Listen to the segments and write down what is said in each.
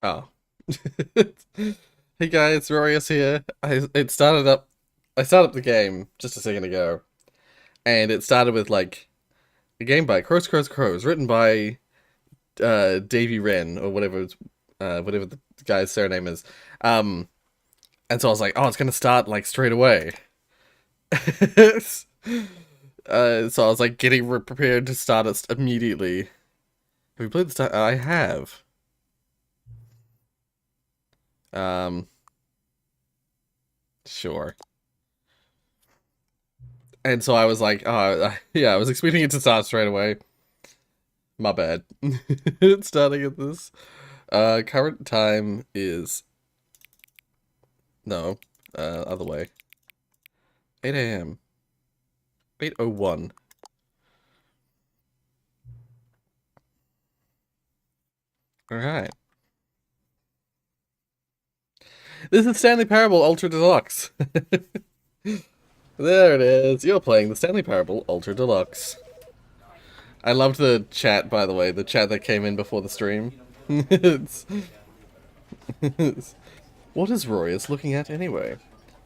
Oh. Hey guys, Rorius here. I started up the game just a second ago, and it started with like a game by Crows, written by Davy Wren or whatever the guy's surname is. Um and so I was like, oh, it's gonna start like straight away. So I was like getting prepared to start it immediately. Have you played this? I have. Um, sure. And so I was like, oh, yeah, I was expecting it to start straight away. My bad. It's starting at this. Current time is, no, other way. 8 a.m. 8:01. Alright. This is Stanley Parable Ultra Deluxe. There it is. You're playing the Stanley Parable Ultra Deluxe. I loved the chat, by the way, the chat that came in before the stream. it's, what is Rorius looking at anyway?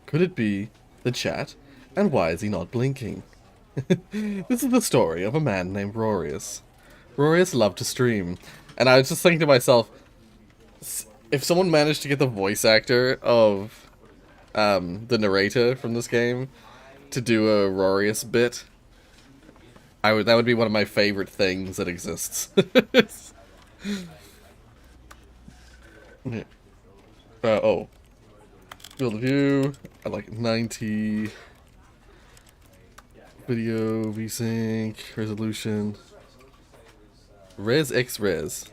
Could it be the chat? And why is he not blinking? This is the story of a man named Rorius. Rorius loved to stream, and I was just thinking to myself, if someone managed to get the voice actor of the narrator from this game to do a Rorius bit, that would be one of my favorite things that exists. Yeah. Oh. Field of view. I like 90. Video, VSync, resolution. Res X Res.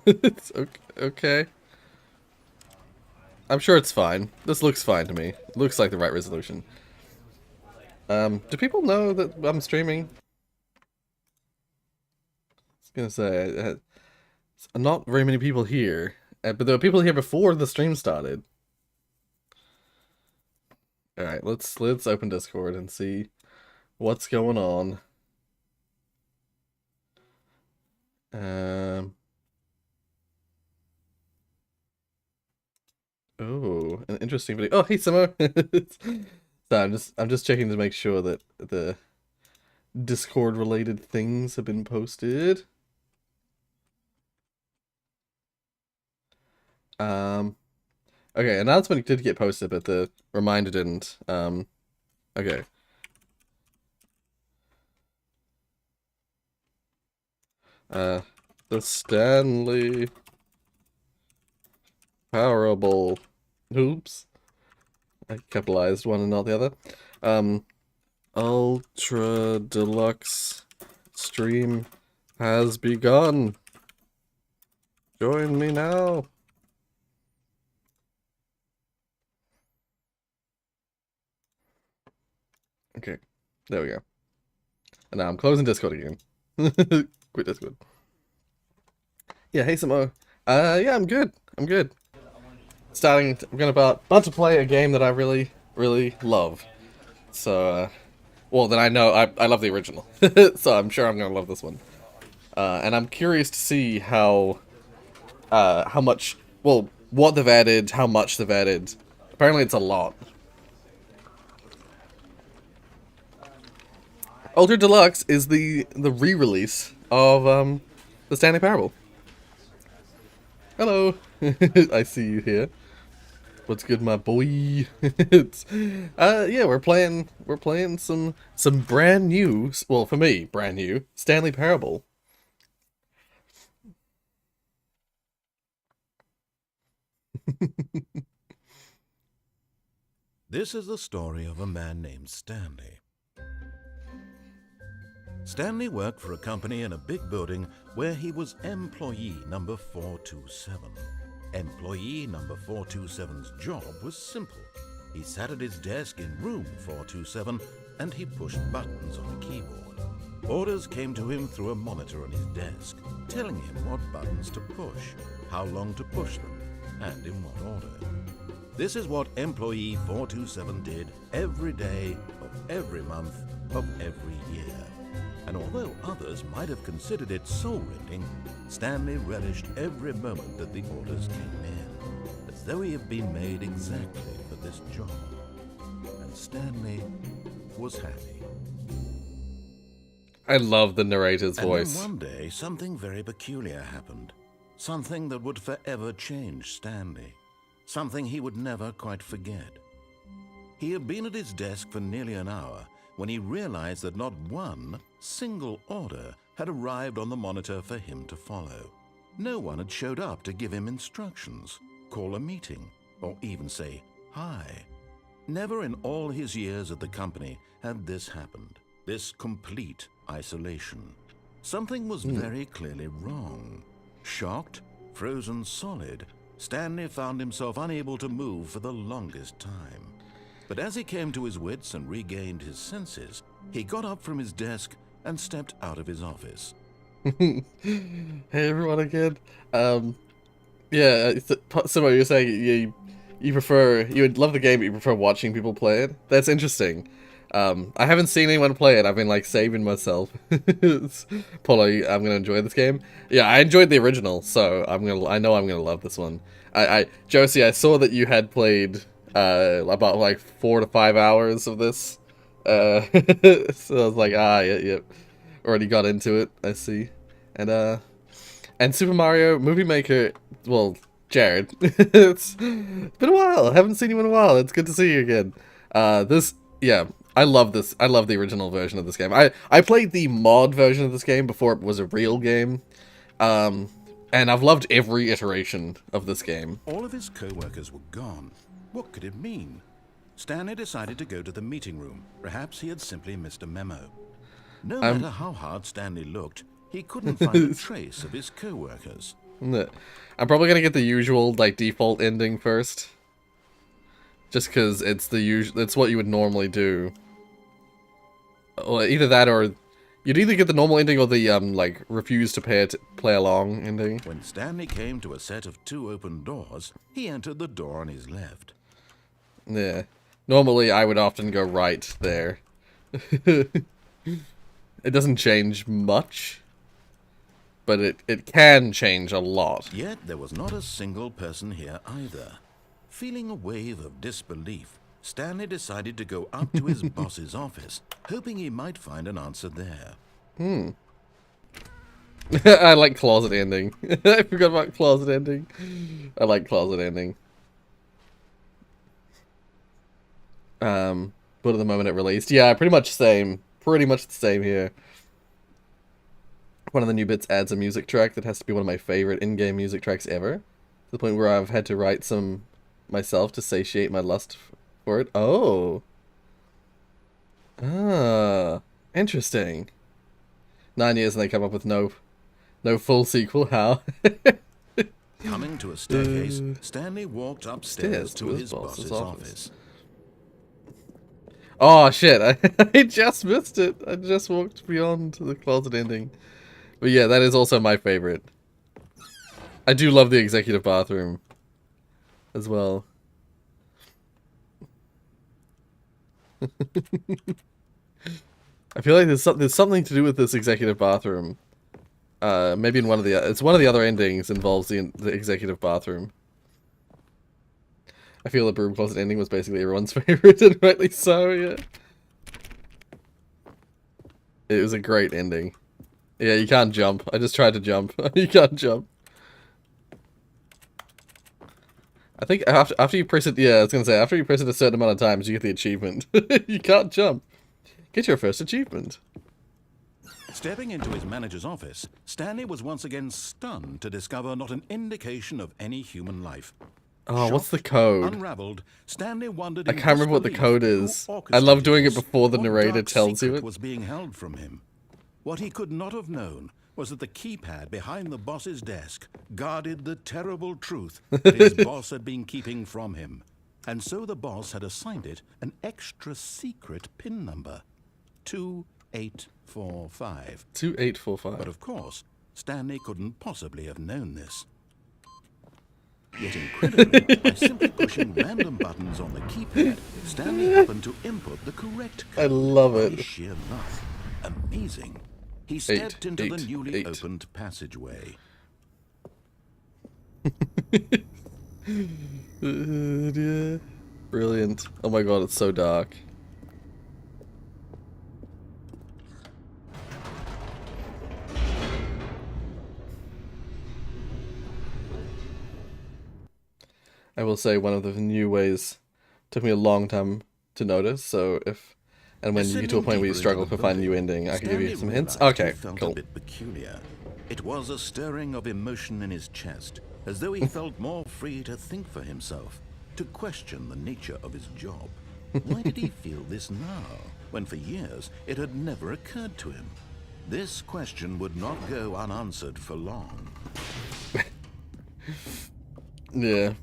It's okay. I'm sure it's fine. This looks fine to me. It looks like the right resolution. Do people know that I'm streaming? I was gonna say, not very many people here, but there were people here before the stream started. All right, let's open Discord and see what's going on. Oh, an interesting video. Oh, hey, Simo. So I'm just checking to make sure that the Discord related things have been posted. Okay, announcement did get posted, but the reminder didn't. Okay. The Stanley Parable. Oops. I capitalized one and not the other. Ultra Deluxe stream has begun. Join me now. Okay, there we go. And now I'm closing Discord again. Quit Discord. Yeah, hey Samo. Yeah, I'm good. I'm good. I'm about to play a game that I really, really love. So, well, then I know I love the original, so I'm sure I'm gonna love this one. And I'm curious to see how much, well, what they've added, how much they've added. Apparently, it's a lot. Ultra Deluxe is the re-release of the Stanley Parable. Hello, I see you here. What's good, my boy? It's, yeah, we're playing some brand new, well, for me, brand new Stanley Parable. This is the story of a man named Stanley. Stanley worked for a company in a big building where he was employee number 427. Employee number 427's job was simple. He sat at his desk in room 427 and he pushed buttons on a keyboard. Orders came to him through a monitor on his desk, telling him what buttons to push, how long to push them, and in what order. This is what employee 427 did every day of every month of every year. And although others might have considered it soul-rending, Stanley relished every moment that the orders came in, as though he had been made exactly for this job. And Stanley was happy. I love the narrator's And voice. then one day, something very peculiar happened. Something that would forever change Stanley. Something he would never quite forget. He had been at his desk for nearly an hour when he realized that not one single order had arrived on the monitor for him to follow. No one had showed up to give him instructions, call a meeting, or even say hi. Never in all his years at the company had this happened, this complete isolation. Something was very clearly wrong. Shocked, frozen solid, Stanley found himself unable to move for the longest time. But as he came to his wits and regained his senses, he got up from his desk and stepped out of his office. Hey everyone again. Yeah, Simo, you're saying you would love the game, but you prefer watching people play it. That's interesting. I haven't seen anyone play it. I've been like saving myself. Polo, I'm gonna enjoy this game. Yeah, I enjoyed the original, so I know I'm gonna love this one. Josie, I saw that you had played about like 4 to 5 hours of this. So I was like, yeah, already got into it. I see, and Super Mario Movie Maker. Well, Jared, it's been a while. I haven't seen you in a while. It's good to see you again. Yeah. I love this. I love the original version of this game. I played the mod version of this game before it was a real game. And I've loved every iteration of this game. All of his co-workers were gone. What could it mean? Stanley decided to go to the meeting room. Perhaps he had simply missed a memo. No matter how hard Stanley looked, he couldn't find a trace of his co-workers. I'm probably gonna get the usual, like, default ending first. Just because it's what you would normally do. Well, either that or you'd either get the normal ending or the like refuse to play along ending. When Stanley came to a set of 2 open doors, he entered the door on his left. Yeah. Normally I would often go right there. It doesn't change much, but it can change a lot. Yet there was not a single person here either. Feeling a wave of disbelief, Stanley decided to go up to his boss's office, hoping he might find an answer there. I like closet ending. I forgot about closet ending. I like closet ending. But at the moment it released. Yeah, pretty much the same here. One of the new bits adds a music track that has to be one of my favorite in-game music tracks ever. To the point where I've had to write some myself to satiate my lust for it. Oh. Ah. Interesting. 9 years and they come up with no full sequel. How? Coming to a staircase, Stanley walked upstairs to his boss's office. Oh shit, I just missed it. I just walked beyond the closet ending. But yeah, that is also my favorite. I do love the executive bathroom as well. I feel like there's something to do with this executive bathroom. Maybe in one of the other endings involves the executive bathroom. I feel the broom closet ending was basically everyone's favorite, and rightly so. Yeah, it was a great ending. Yeah, you can't jump. I just tried to jump. You can't jump. I think after you press it, yeah, I was gonna say, after you press it a certain amount of times, you get the achievement. You can't jump. Get your first achievement. Stepping into his manager's office, Stanley was once again stunned to discover not an indication of any human life. Oh, what's the code? Unraveled, Stanley wondered I can't remember what the code is. I love doing it before the narrator tells you it. Was being held from him. What he could not have known was that the keypad behind the boss's desk guarded the terrible truth that his boss had been keeping from him. And so the boss had assigned it an extra secret PIN number. 2845. 2845. But of course, Stanley couldn't possibly have known this. Yet incredibly, by simply pushing random buttons on the keypad, Stanley happened to input the correct code. I love it. By sheer luck. Amazing. He stepped into the newly opened passageway. Yeah. Brilliant. Oh my god, it's so dark. I will say one of the new ways took me a long time to notice, so when you get to a point where you struggle to find a new ending, I can give you some hints. Okay, cool. A bit peculiar. It was a stirring of emotion in his chest, as though he felt more free to think for himself, to question the nature of his job. Why did he feel this now, when for years it had never occurred to him? This question would not go unanswered for long. Yeah.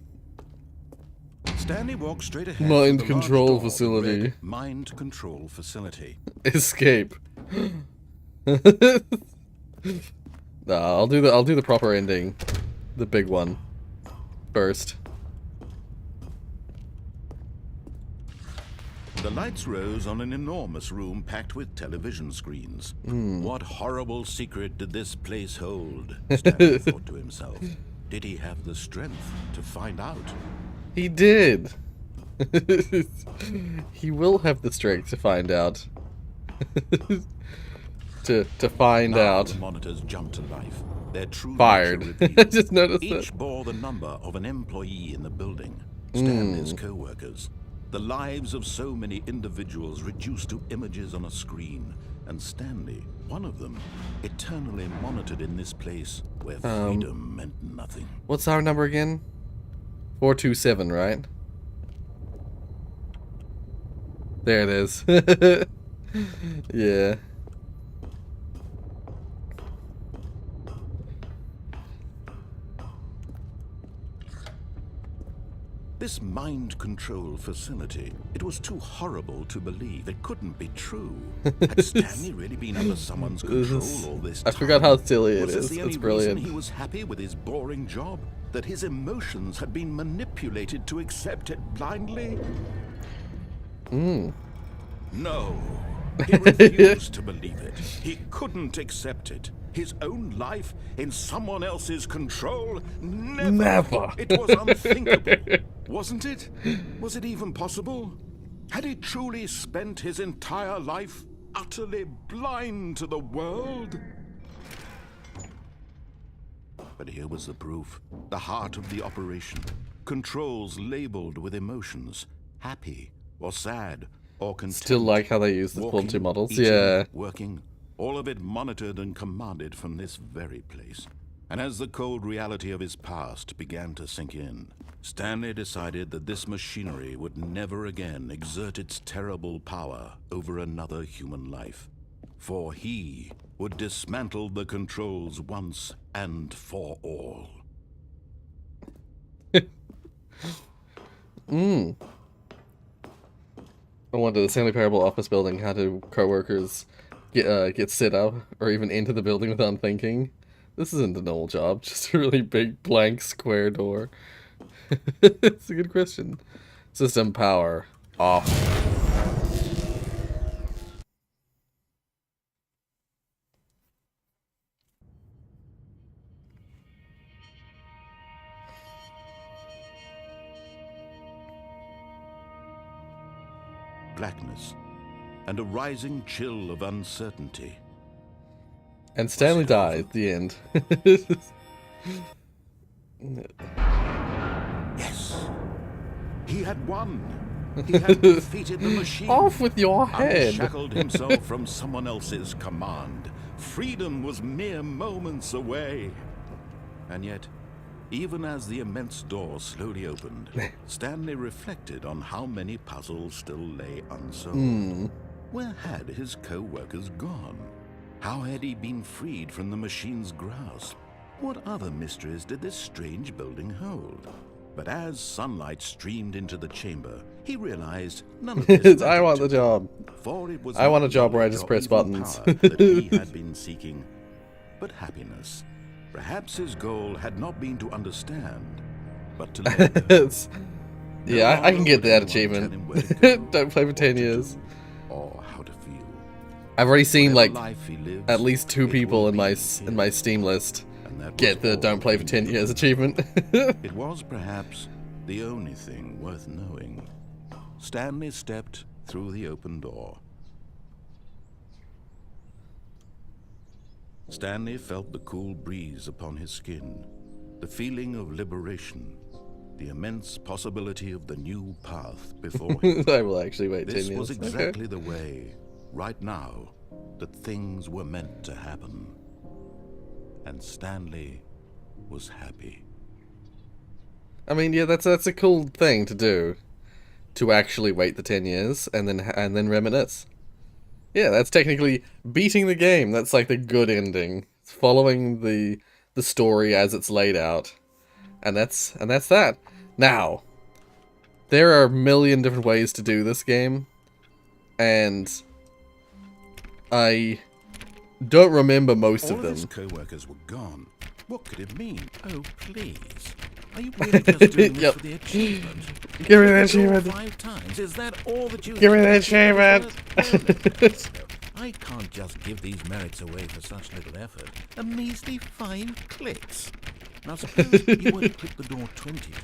Stanley walked straight ahead. Mind control facility. Mind control facility. Escape. Nah, I'll do the proper ending. The big one. First. The lights rose on an enormous room packed with television screens. What horrible secret did this place hold? Stanley thought to himself. Did he have the strength to find out? He did. He will have the strength to find out. to find out. The monitors jumped to life. Their true Fired. I just noticed that. Each bore the number of an employee in the building. Stanley's co-workers. The lives of so many individuals reduced to images on a screen. And Stanley, one of them, eternally monitored in this place where freedom meant nothing. What's our number again? 427, right? There it is. Yeah. This mind control facility, it was too horrible to believe. It couldn't be true. Had Stanley really been under someone's control all this time? I forgot how silly it Was is. this the only It's brilliant. reason he was happy with his boring job? That his emotions had been manipulated to accept it blindly? No. He refused to believe it. He couldn't accept it. His own life in someone else's control? Never. It was unthinkable. Wasn't it? Was it even possible? Had he truly spent his entire life utterly blind to the world? But here was the proof. The heart of the operation. Controls labeled with emotions. Happy or sad or content. Still like how they use the Spawn 2 models. Eating, Yeah. working. All of it monitored and commanded from this very place. And as the cold reality of his past began to sink in, Stanley decided that this machinery would never again exert its terrible power over another human life. For he would dismantle the controls once and for all. I wonder the Stanley Parable office building, how do co-workers get set up or even into the building without thinking? This isn't a normal job, just a really big blank square door. It's a good question. System power off. Blackness and a rising chill of uncertainty. And Stanley died at the end. Yes, he had won. He had defeated the machine. Off with your head. Unshackled himself from someone else's command. Freedom was mere moments away. And yet, even as the immense door slowly opened, Stanley reflected on how many puzzles still lay unsolved. Where had his co-workers gone? How had he been freed from the machine's grasp? What other mysteries did this strange building hold? But as sunlight streamed into the chamber, he realized none of this I want the job. For it was I want a not job where I knowledge just or press evil buttons. power that he had been seeking, but happiness. Perhaps his goal had not been to understand, but to let go. It's- yeah, I can get that achievement. Don't play for 10 years. Or how to feel. I've already seen Whatever like life he lives, at least 2 it people will in my be Steam list and that get was the all "Don't play for he 10 knew. years" achievement. It was perhaps the only thing worth knowing. Stanley stepped through the open door. Stanley felt the cool breeze upon his skin, the feeling of liberation, the immense possibility of the new path before him. I will actually wait 10 This years. was Okay. exactly the way, right now, that things were meant to happen. And Stanley was happy. I mean, yeah, that's a cool thing to do, to actually wait the 10 years and then reminisce. Yeah, that's technically beating the game. That's like the good ending. It's following the story as it's laid out. And that's that. Now, there are a million different ways to do this game, and I don't remember most All of of his them. co-workers were gone. What could it mean? Oh, please. Are you really just doing this Yep. for the achievement? Give me the Click the door achievement. 5 times. Is that all that you Give me the expect? achievement. I can't just give these merits away for such little effort. A measly 5 clicks. Now suppose you were to click the door 20 times.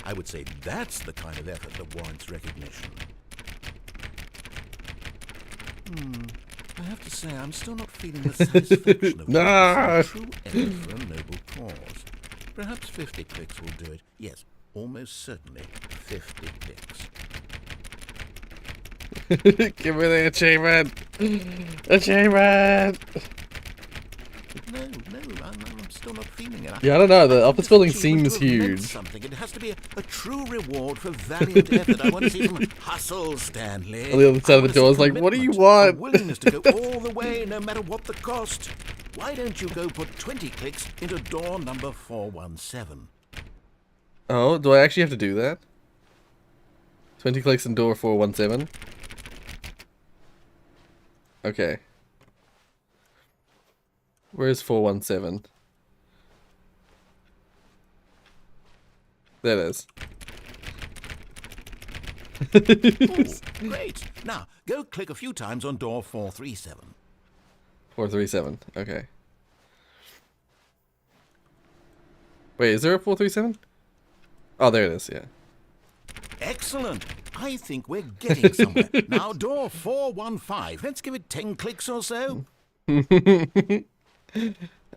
I would say that's the kind of effort that warrants recognition. I have to say, I'm still not feeling the satisfaction of No. true effort for a noble cause. Perhaps 50 clicks will do it. Yes, almost certainly 50 clicks. Give me the achievement. Achievement. No, I'm still not feeling it. Yeah, I don't know. The office This building achievement seems to have meant huge. Something. It has to be a true reward for valiant effort. I want to see some hustle, Stanley. On the other side of the door is like, what do you want? A willingness to go all the way, no matter what the cost. Why don't you go put 20 clicks into door number 417? Oh, do I actually have to do that? 20 clicks in door 417? Okay. Where's 417? There it is. Oh, great. Now, go click a few times on door 437. 437. Okay. Wait, is there a 437? Oh, there it is, yeah. Excellent. I think we're getting somewhere. Now, door 415. Let's give it 10 clicks or so.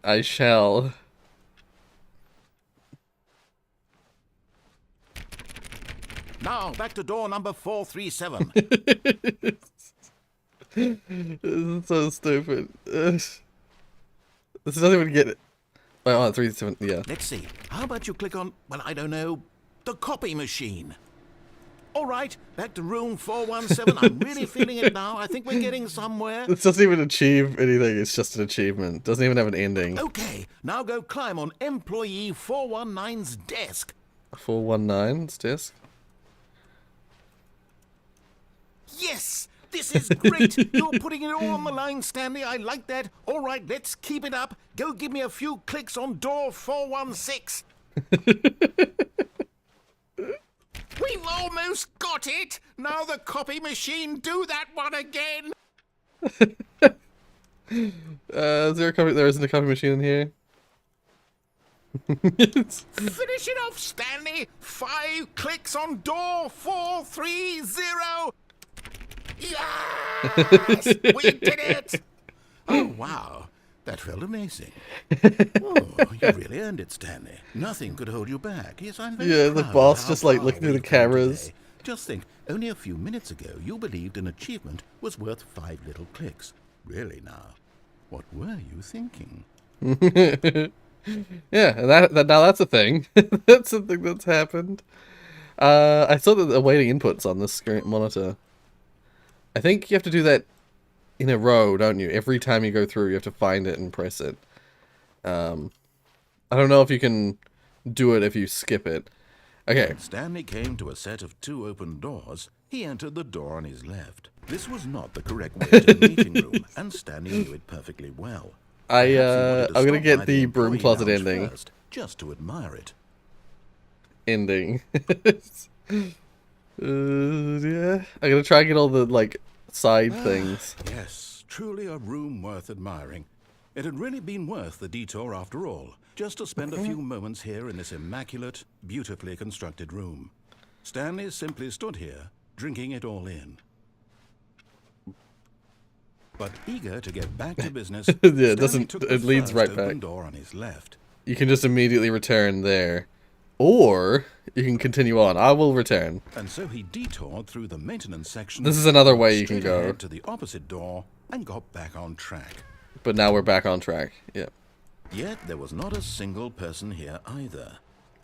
I shall. Now, back to door number 437. This is so stupid. This doesn't even get it. Wait, oh, 37, yeah. Let's see. How about you click on, well, I don't know, the copy machine? All right, back to room 417. I'm really feeling it now. I think we're getting somewhere. This doesn't even achieve anything, it's just an achievement. Doesn't even have an ending. Okay, now go climb on employee 419's desk. 419's disc? Yes! This is great! You're putting it all on the line, Stanley. I like that. All right, let's keep it up. Go give me a few clicks on door 416. We've almost got it! Now the copy machine, do that one again! Is there a copy? There isn't a copy machine in here. Finish it off, Stanley! 5 clicks on door 430! Yes! We did it! Oh, wow. That felt amazing. Oh, you really earned it, Stanley. Nothing could hold you back. Yes, I'm very Yeah, the proud of boss how just, like, far looking through we've the come cameras. today. Just think, only a few minutes ago, you believed an achievement was worth 5 little clicks. Really now, what were you thinking? Yeah, that now that's a thing. That's a thing that's happened. I saw that the awaiting inputs on this screen monitor. I think you have to do that in a row, don't you? Every time you go through, you have to find it and press it. I don't know if you can do it if you skip it. Okay. When Stanley came to a set of 2 open doors, he entered the door on his left. This was not the correct way to the meeting room, and Stanley knew it perfectly well. I'm Perhaps he wanted to gonna stop by get the broom employee closet lounge ending. first, just to admire it. Ending. Yeah. I'm gonna try and get all the, like, side things. Yes, truly a room worth admiring. It had really been worth the detour after all, just to spend a few moments here in this immaculate, beautifully constructed room. Stanley simply stood here, drinking it all in. But eager to get back to business, Yeah, it leads right back. Door on his left. You can just immediately return there. Or you can continue on. I will return. And so he detoured through the maintenance section. This is another way you can straight go. ahead to the opposite door and got back on track. But now we're back on track. Yeah. Yet there was not a single person here either.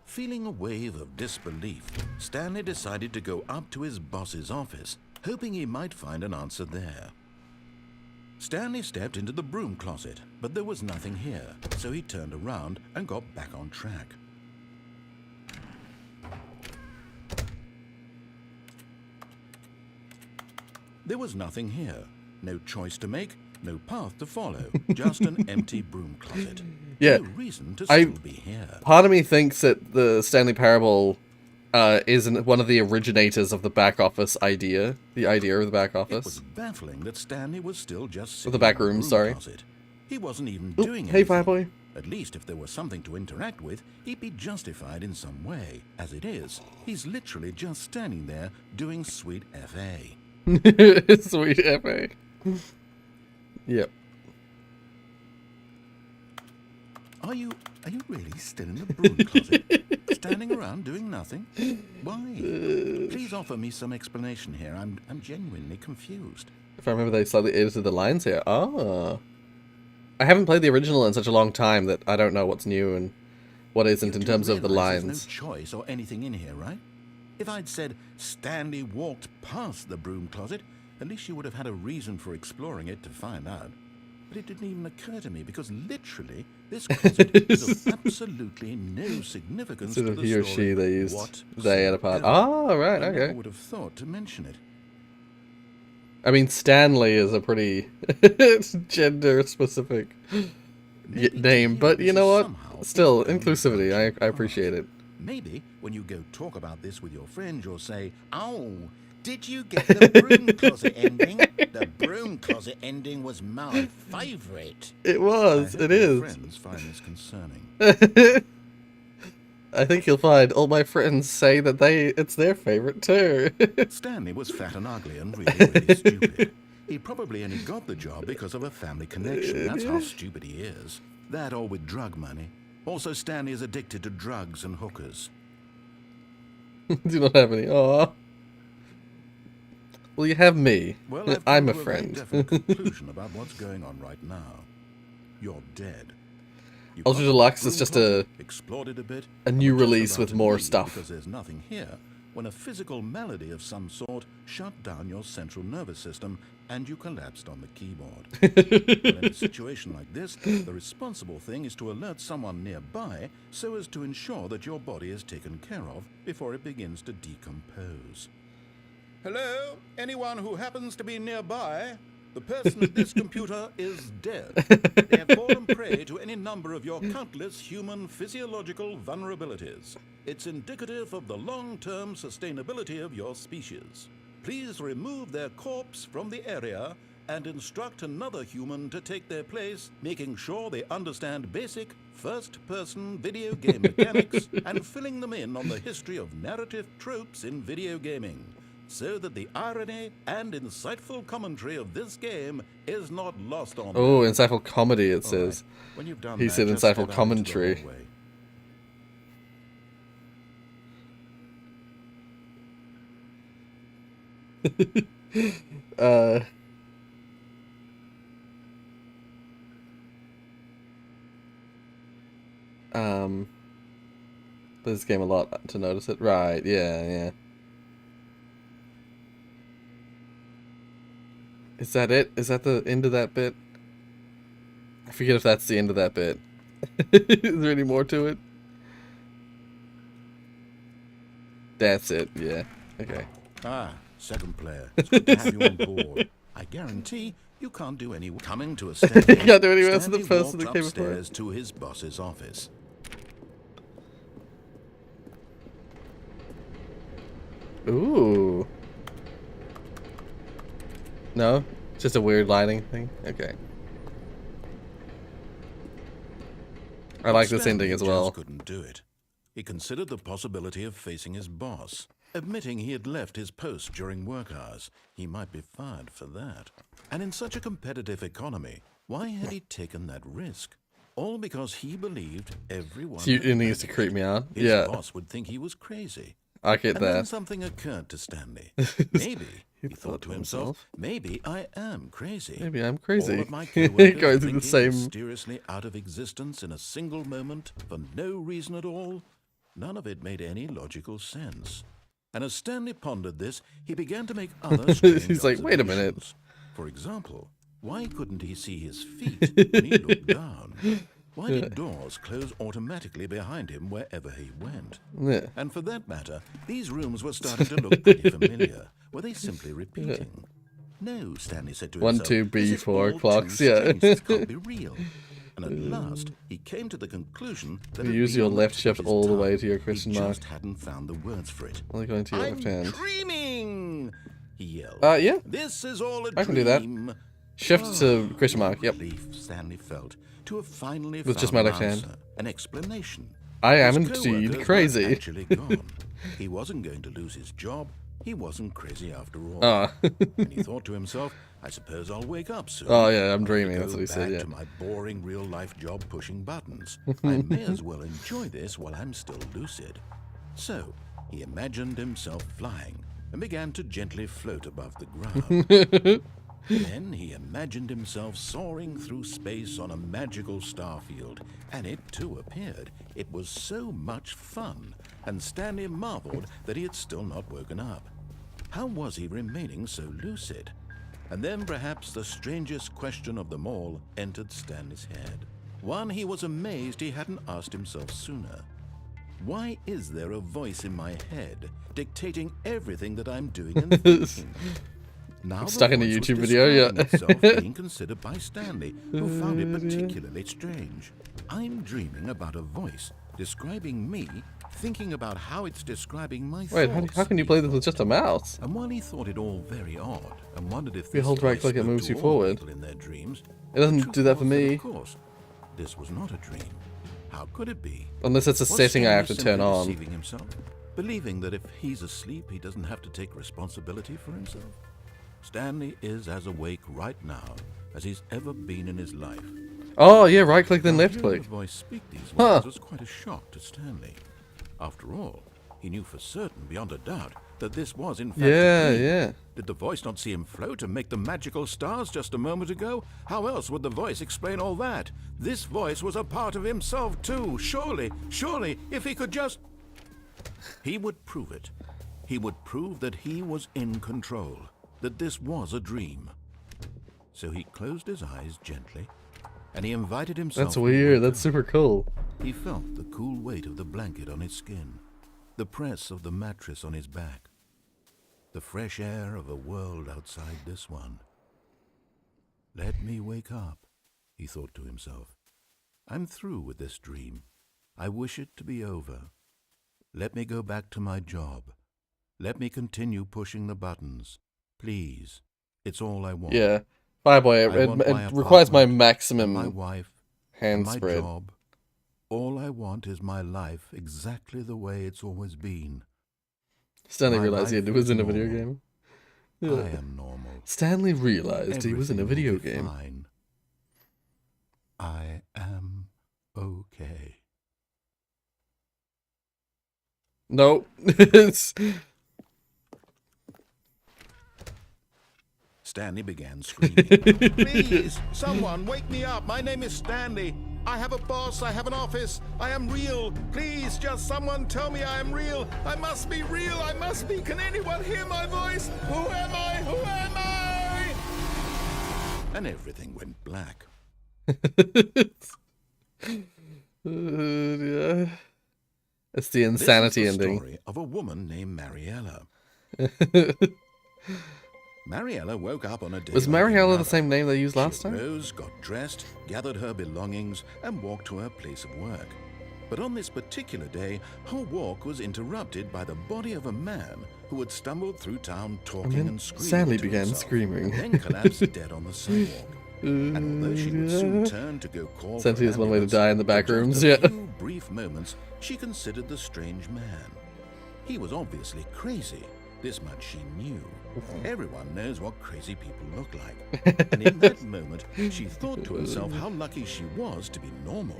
Feeling a wave of disbelief, Stanley decided to go up to his boss's office, hoping he might find an answer there. Stanley stepped into the broom closet, but there was nothing here, so he turned around and got back on track. There was nothing here. No choice to make, no path to follow, just an empty broom closet. Yeah. No reason to still be here. Part of me thinks that the Stanley Parable is one of the originators of the back office idea. The idea of the back office. It was baffling that Stanley was still just sitting the back in the room, broom sorry. closet. He wasn't even doing Hey, anything. Fireboy. At least if there was something to interact with, he'd be justified in some way. As it is, he's literally just standing there doing sweet FA. Sweet FA. Yep. Are you really still in the broom closet? Standing around doing nothing? Why? Please offer me some explanation here. I'm genuinely confused. If I remember, they slightly edited the lines here. Ah. I haven't played the original in such a long time that I don't know what's new and what isn't in terms of the lines. There's no choice or anything in here, right? If I'd said Stanley walked past the broom closet, at least you would have had a reason for exploring it to find out. But it didn't even occur to me because literally this closet is of absolutely no significance Instead to of the he or story she, they used whatsoever. they at a part. Oh, right, I okay. never would have thought to mention it. I mean, Stanley is a pretty gender-specific name, but you know what? Still, inclusivity. I appreciate it. Maybe when you go talk about this with your friend, you'll say, "Oh, did you get the broom closet ending? The broom closet ending was my favorite." It was. It is. Friends find this concerning. I think you'll find all my friends say that it's their favorite too. Stanley was fat and ugly and really stupid. He probably only got the job because of a family connection. That's how stupid he is. That or with drug money. Also, Stanley is addicted to drugs and hookers. Do not have any. Aw. Well, you have me. Well, I've I'm come a to very friend. definite conclusion about what's going on right now. You're dead. You Ultra got Deluxe the is broom just closet, explored it a bit, a and new were just release about with to more leave stuff. Because there's nothing here, when a physical malady of some sort shut down your central nervous system and you collapsed on the keyboard. Well, in a situation like this, the responsible thing is to alert someone nearby so as to ensure that your body is taken care of before it begins to decompose. Hello? Anyone who happens to be nearby? The person at this computer is dead. They have fallen prey to any number of your countless human physiological vulnerabilities. It's indicative of the long-term sustainability of your species. Please remove their corpse from the area and instruct another human to take their place, making sure they understand basic first-person video game mechanics and filling them in on the history of narrative tropes in video gaming, so that the irony and insightful commentary of this game is not lost on them. Oh, insightful comedy, it says. Right. When you've done He that, said just step insightful out into the commentary. hallway. This game a lot to notice it. Right, yeah. Is that it? Is that the end of that bit? I forget if that's the end of that bit. Is there any more to it? That's it, yeah. Okay. Ah, second player. It's good to have you on board. I guarantee you can't do any coming to a stand. You can't do any worse than the Stanley person that walked came before. upstairs to his boss's office. Ooh. No? It's just a weird lighting thing. Okay. I like this ending as well. Just couldn't do it. He considered the possibility of facing his boss, admitting he had left his post during work hours. He might be fired for that. And in such a competitive economy, why had he taken that risk? All because he believed everyone... So it needs to creep me out. His Yeah. boss would think he was crazy. I get And then that. something occurred to Stanley. Maybe, he thought to himself, maybe I am crazy. Maybe I'm crazy. All of my coworkers Going through the blinking same... mysteriously out of existence in a single moment for no reason at all. None of it made any logical sense. And as Stanley pondered this, he began to make other strange He's like, wait a minute. observations. For example, why couldn't he see his feet when he looked down? Why did doors close automatically behind him wherever he went? Yeah. And for that matter, these rooms were starting to look pretty familiar. Were they simply repeating? No, Stanley said to 1, himself. 2, this B, is 4 all clocks, too yeah. strange. This can't be real. And at last, he came to the conclusion that You it use would be your on the left tip shift of his all the tongue. way to your question He mark. just hadn't found the words for it. Only going to your left hand. Dreaming! He yelled. Yeah. This is all a I can do that. dream. Shift to question mark. Yep. Relief Stanley felt to have finally With just found my an left hand. answer, an explanation. I am His indeed coworkers crazy. were actually gone. He wasn't going to lose his job. He wasn't crazy after all. Ah. And he thought to himself, I suppose I'll wake up soon. Oh, yeah, I'm I'll dreaming, go that's what he said, back yeah. to my boring real-life job pushing buttons. I may as well enjoy this while I'm still lucid. So, he imagined himself flying and began to gently float above the ground. Then he imagined himself soaring through space on a magical starfield, and it too appeared. It was so much fun, and Stanley marveled that he had still not woken up. How was he remaining so lucid? And then perhaps the strangest question of them all entered Stanley's head. One he was amazed he hadn't asked himself sooner. Why is there a voice in my head dictating everything that I'm doing and thinking? Now Stuck the in a voice was YouTube video, yeah. describing itself being considered by Stanley, who found it particularly strange. I'm dreaming about a voice describing me, thinking about how it's describing my Wait, thoughts. how can you play this with just a mouse? And while he thought it all very odd and wondered if If you this hold right voice click, it spoke moves to you all forward. people in their dreams, It doesn't the truth do that for was me. Of course, this was not a dream. How could it be? Unless it's a Was setting I have to Stanley turn simply on. deceiving himself, believing that if he's asleep, he doesn't have to take responsibility for himself? Stanley is as awake right now as he's ever been in his life. Oh, yeah, right click, then Now, left hearing click. the voice speak these Huh. words was quite a shock to Stanley. After all, he knew for certain, beyond a doubt, that this was in fact Yeah, a dream. yeah. Did the voice not see him float and make the magical stars just a moment ago? How else would the voice explain all that? This voice was a part of himself too. Surely, if he could just... He would prove it. He would prove that he was in control, that this was a dream. So he closed his eyes gently, and he invited himself... That's to weird. wake That's up. super cool. He felt the cool weight of the blanket on his skin, the press of the mattress on his back, the fresh air of a world outside this one. Let me wake up, he thought to himself. I'm through with this dream. I wish it to be over. Let me go back to my job. Let me continue pushing the buttons. Please. It's all I want. Yeah. Fireboy, I want my it requires my apartment, maximum my wife, hand my spread. job. All I want is my life exactly the way it's always been. Stanley My realized he life was is in a video normal. game. I am normal. Stanley realized he was in a Everything video will be game. fine. I am okay. No. It's... Stanley began screaming. Please, someone wake me up. My name is Stanley. I have a boss. I have an office. I am real. Please, just someone tell me I am real. I must be real. I must be. Can anyone hear my voice? Who am I? Who am I? And everything went black. Yeah. It's the insanity This is the ending. story of a woman named Mariella. Mariella woke up on a day. Was like Mariella the another. same name they used last She time? rose, got dressed, gathered her belongings, and walked to her place of work. But on this particular day, her walk was interrupted by the body of a man who had stumbled through town talking and screaming. Stanley to began himself, screaming. Then collapsed dead on the sidewalk. And although she would soon turn to go call for Essentially, an there's one way to ambulance, die in the back for just rooms, a yeah. few brief moments, she considered the strange man. He was obviously crazy. This much she knew. Everyone knows what crazy people look like. And in that moment, she thought to herself how lucky she was to be normal.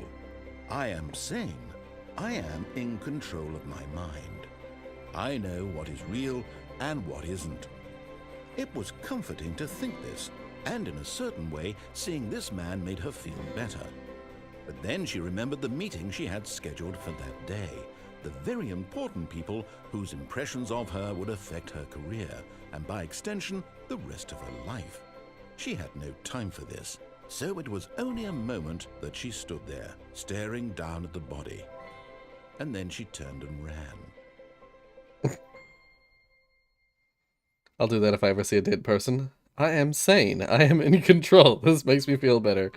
I am sane. I am in control of my mind. I know what is real and what isn't. It was comforting to think this, and in a certain way, seeing this man made her feel better. But then she remembered the meeting she had scheduled for that day. The very important people whose impressions of her would affect her career, and by extension, the rest of her life. She had no time for this, so it was only a moment that she stood there, staring down at the body. And then she turned and ran. I'll do that if I ever see a dead person. I am sane. I am in control. This makes me feel better.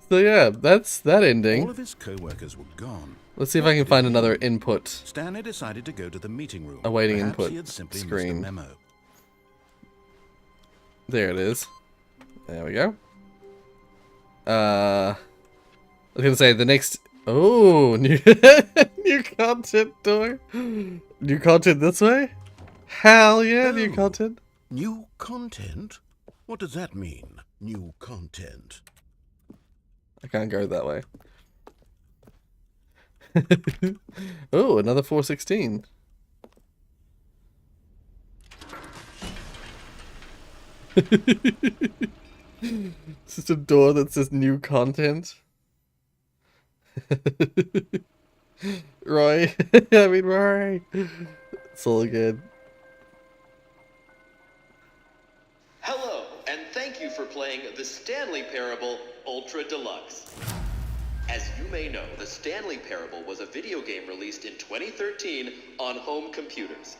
So yeah, that's that ending. All of his co-workers were gone. Let's see if I can find another input. Stanley decided to go to the meeting room. Awaiting Perhaps input he had simply screen. missed a memo. There it is. There we go. I was gonna say the next. Oh, new new content door. New content this way. Hell yeah, new content. New content? What does that mean? New content. I can't go that way. Oh, another 416. It's just a door that says new content. Roy. I mean, Rory. It's all good. Hello, and thank you for playing the Stanley Parable Ultra Deluxe. As you may know, the Stanley Parable was a video game released in 2013 on home computers.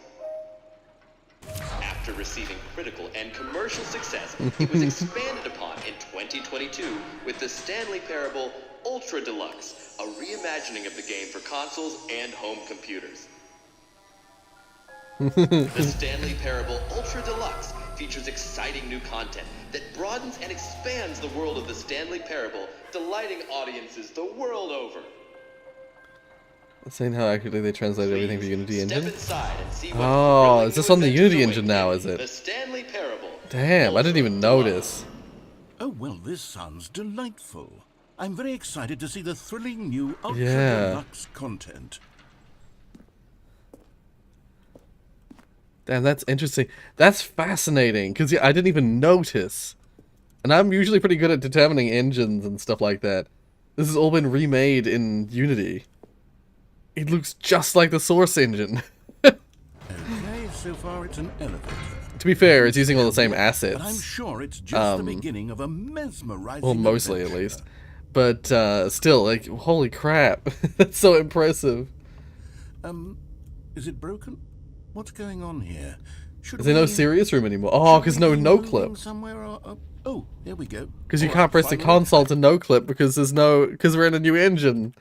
After receiving critical and commercial success, it was expanded upon in 2022 with the Stanley Parable Ultra Deluxe, a reimagining of the game for consoles and home computers. The Stanley Parable Ultra Deluxe features exciting new content that broadens and expands the world of the Stanley Parable, delighting audiences the world over. Saying how accurately they translated everything for Unity Step engine. inside and see what Oh, thrilling is this new on the adventures Unity await engine now, in is it? The Stanley Parable. Damn, I didn't even notice. Oh, well, this sounds delightful. I'm very excited to see the thrilling new Ultra Yeah. Deluxe content. Damn, that's interesting. That's fascinating, because I didn't even notice. And I'm usually pretty good at determining engines and stuff like that. This has all been remade in Unity. It looks just like the source engine. Okay, so far it's an elevator. To be fair, it's using all the same assets. But I'm sure it's just the beginning of a mesmerizing Well, mostly adventure. at least. But still, like, holy crap. That's so impressive. Is it broken? What's going on here? Should Is there no we- serious room anymore? Oh, should because we no be no-clip. moving somewhere or, oh, there we go. Because you All can't right, press the finally. console to no-clip because there's no... Because we're in a new engine.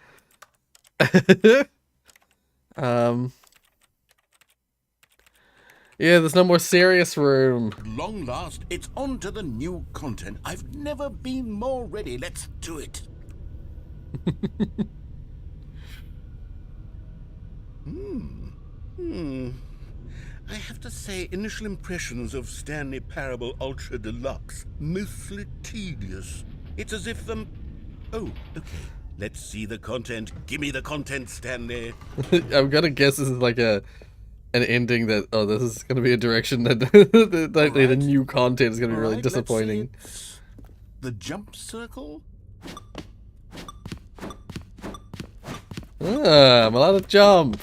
Yeah, there's no more serious room. At long last, it's on to the new content. I've never been more ready. Let's do it. I have to say, initial impressions of Stanley Parable Ultra Deluxe, mostly tedious. It's as if oh, okay. Let's see the content. Give me the content, Stanley. I'm gonna guess this is like an ending that, oh, this is gonna be a direction that the new content is gonna be All really right, let's see. disappointing. It's the jump circle? I'm allowed to jump.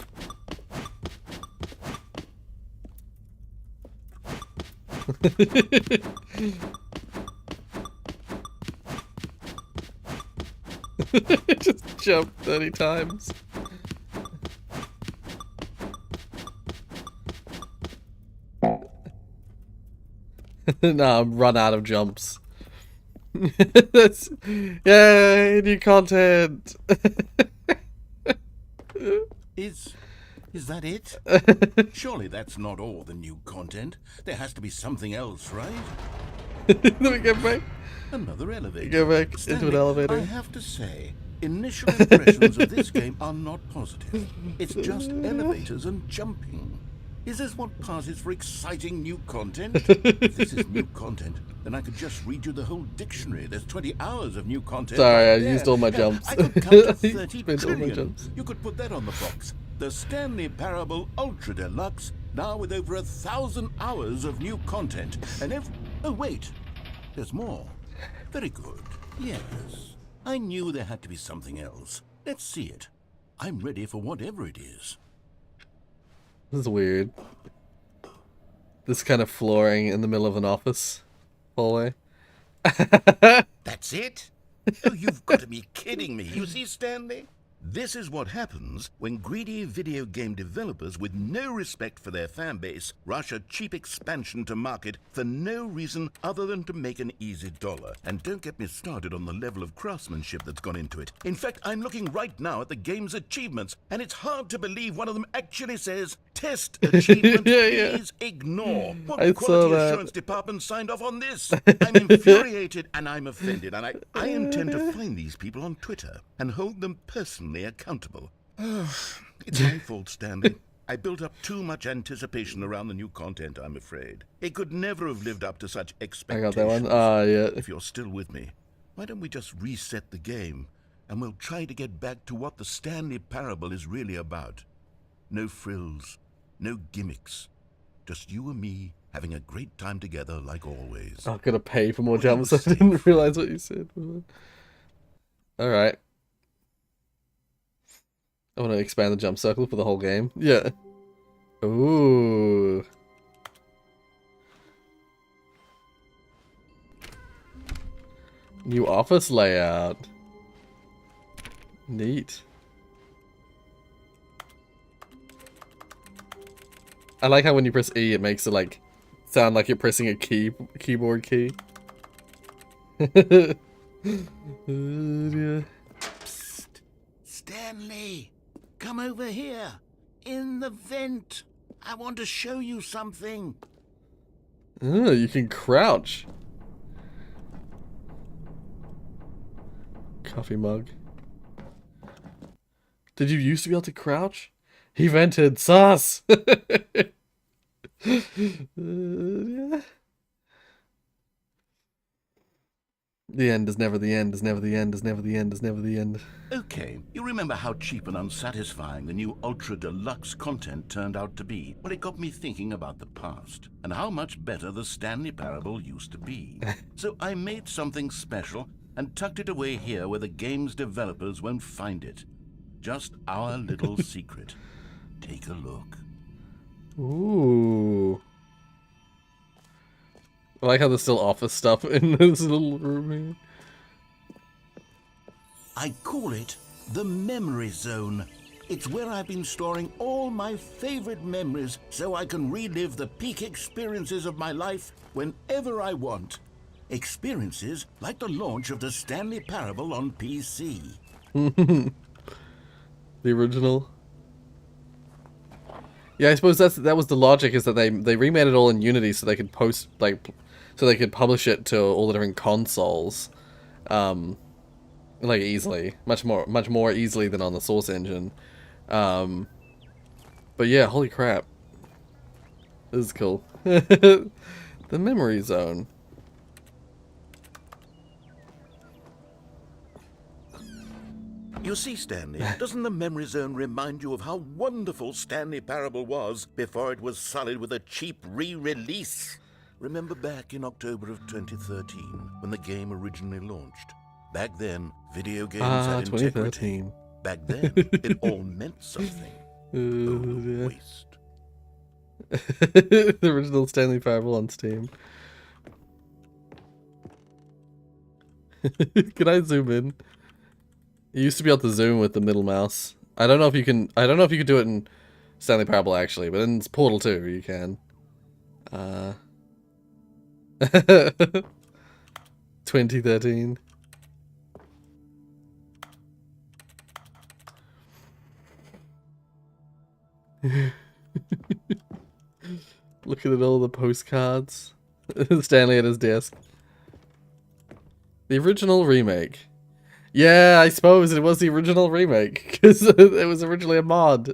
Just jump 30 times. Nah, I'm run out of jumps. That's, yay, new content. Is that it? Surely that's not all the new content. There has to be something else, right? Let me get back. Another elevator. Go back Stanley, into an elevator. I have to say, initial impressions of this game are not positive. It's just elevators and jumping. Is this what passes for exciting new content? If this is new content, then I could just read you the whole dictionary. There's 20 hours of new content. Sorry, right I there. used all my Hell, jumps. I could count to 30 Spent all my trillion. jumps. You could put that on the box. The Stanley Parable Ultra Deluxe, now with over 1,000 hours of new content. And oh wait, there's more. Very good. Yes. I knew there had to be something else. Let's see it. I'm ready for whatever it is. This is weird. This kind of flooring in the middle of an office hallway. That's it? Oh, you've got to be kidding me. You see, Stanley? This is what happens when greedy video game developers with no respect for their fan base rush a cheap expansion to market for no reason other than to make an easy dollar. And don't get me started on the level of craftsmanship that's gone into it. In fact, I'm looking right now at the game's achievements, and it's hard to believe one of them actually says, "Test achievement, please ignore." What quality assurance department signed off on this? I'm infuriated and I'm offended, and I intend to find these people on Twitter and hold them personally accountable. It's my fault, Stanley. I built up too much anticipation around the new content, I'm afraid. It could never have lived up to such I expectations. got that one. Ah, yeah. If you're still with me, why don't we just reset the game, and we'll try to get back to what the Stanley Parable is really about. No frills, no gimmicks. Just you and me having a great time together like always. I'm gonna pay for more What do you jumps. I say? didn't realize what you said. Alright. I want to expand the jump circle for the whole game. Yeah. Ooh. New office layout. Neat. I like how when you press E, it makes it like sound like you're pressing a keyboard key. Yeah. Psst. Stanley, come over here. In the vent. I want to show you something. Oh, you can crouch. Coffee mug. Did you used to be able to crouch? He vented sus. Yeah. The end is never the end, is never the end, is never the end, is never the end. Okay, you remember how cheap and unsatisfying the new Ultra Deluxe content turned out to be? Well, it got me thinking about the past, and how much better the Stanley Parable used to be. So I made something special and tucked it away here where the game's developers won't find it. Just our little secret. Take a look. Ooh. I like how there's still office stuff in this little room here. I call it the Memory Zone. It's where I've been storing all my favorite memories so I can relive the peak experiences of my life whenever I want. Experiences like the launch of the Stanley Parable on PC. The original. Yeah, I suppose that was the logic, is that they remade it all in Unity so they could so they could publish it to all the different consoles, like easily, much more easily than on the Source engine. But yeah, holy crap, this is cool. The Memory Zone. You see, Stanley, doesn't the Memory Zone remind you of how wonderful Stanley Parable was before it was sullied with a cheap re-release? Remember back in October of 2013, when the game originally launched? Back then, video games had integrity. 2013. Back then, it all meant something. Yeah. Waste. The original Stanley Parable on Steam. Can I zoom in? You used to be able to zoom with the middle mouse. I don't know if you can do it in Stanley Parable actually, but in Portal 2 you can. 2013. Looking at all the postcards. Stanley at his desk. The original remake. Yeah, I suppose it was the original remake, because it was originally a mod.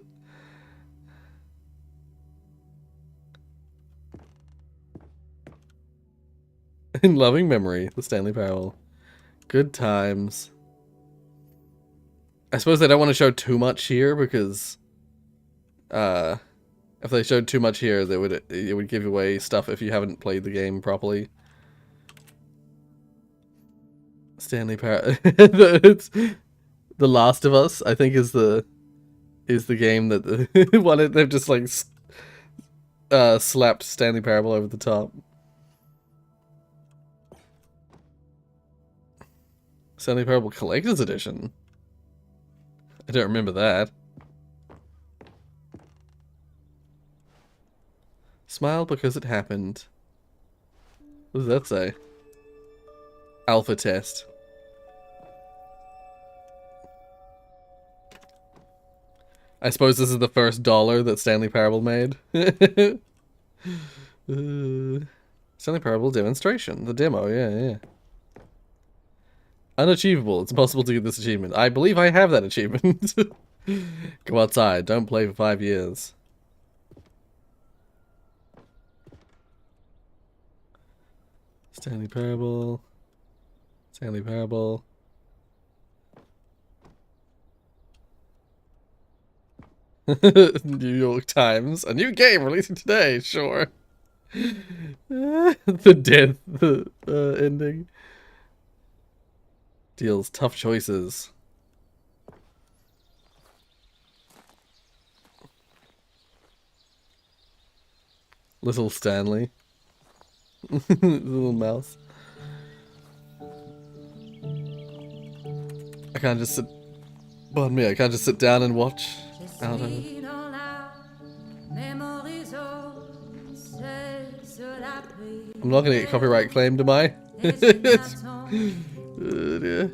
In loving memory, the Stanley Parable. Good times. I suppose they don't want to show too much here, because if they showed too much here, it would give away stuff if you haven't played the game properly. Stanley Parable. It's The Last of Us, I think, is the game that they've just like slapped Stanley Parable over the top. Stanley Parable Collector's Edition. I don't remember that. Smile because it happened. What does that say? Alpha test. I suppose this is the first dollar that Stanley Parable made. Stanley Parable demonstration. The demo, yeah. Unachievable. It's impossible to get this achievement. I believe I have that achievement. Go outside. Don't play for 5 years. Stanley Parable. Stanley Parable. New York Times. A new game releasing today. Sure. The death ending. Deals tough choices. Little Stanley. Little mouse. I can't just sit. Pardon me, I can't just sit down and watch out of it. I'm not gonna get copyright claimed, am I? Dear.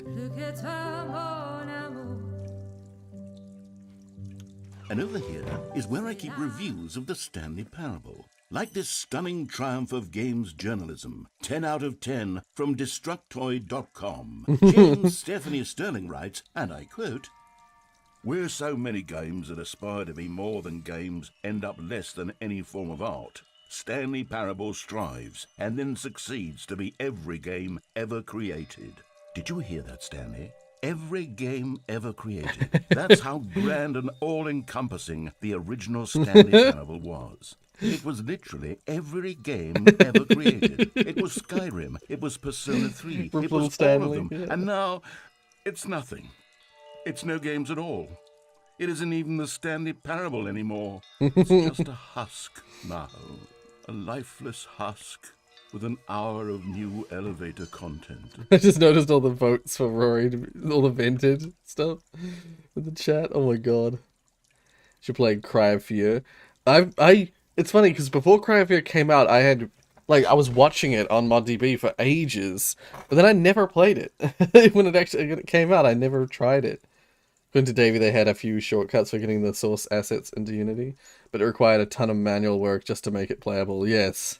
And over here is where I keep reviews of the Stanley Parable. Like this stunning triumph of games journalism, 10 out of 10 from Destructoid.com. James Stephanie Sterling writes, and I quote, "Where so many games that aspire to be more than games end up less than any form of art, Stanley Parable strives and then succeeds to be every game ever created." Did you hear that, Stanley? Every game ever created. That's how grand and all-encompassing the original Stanley Parable was. It was literally every game ever created. It was Skyrim. It was Persona 3. It was Stanley, all of them. yeah. And now, it's nothing. It's no games at all. It isn't even the Stanley Parable anymore. It's just a husk now. A lifeless husk with an hour of new elevator content. I just noticed all the votes for Rory, all the vented stuff in the chat. Oh my god. Should play Cry of Fear. It's funny because before Cry of Fear came out, I was watching it on ModDB for ages, but then I never played it. When it came out, I never tried it. According to Davey, they had a few shortcuts for getting the source assets into Unity, but it required a ton of manual work just to make it playable. Yes.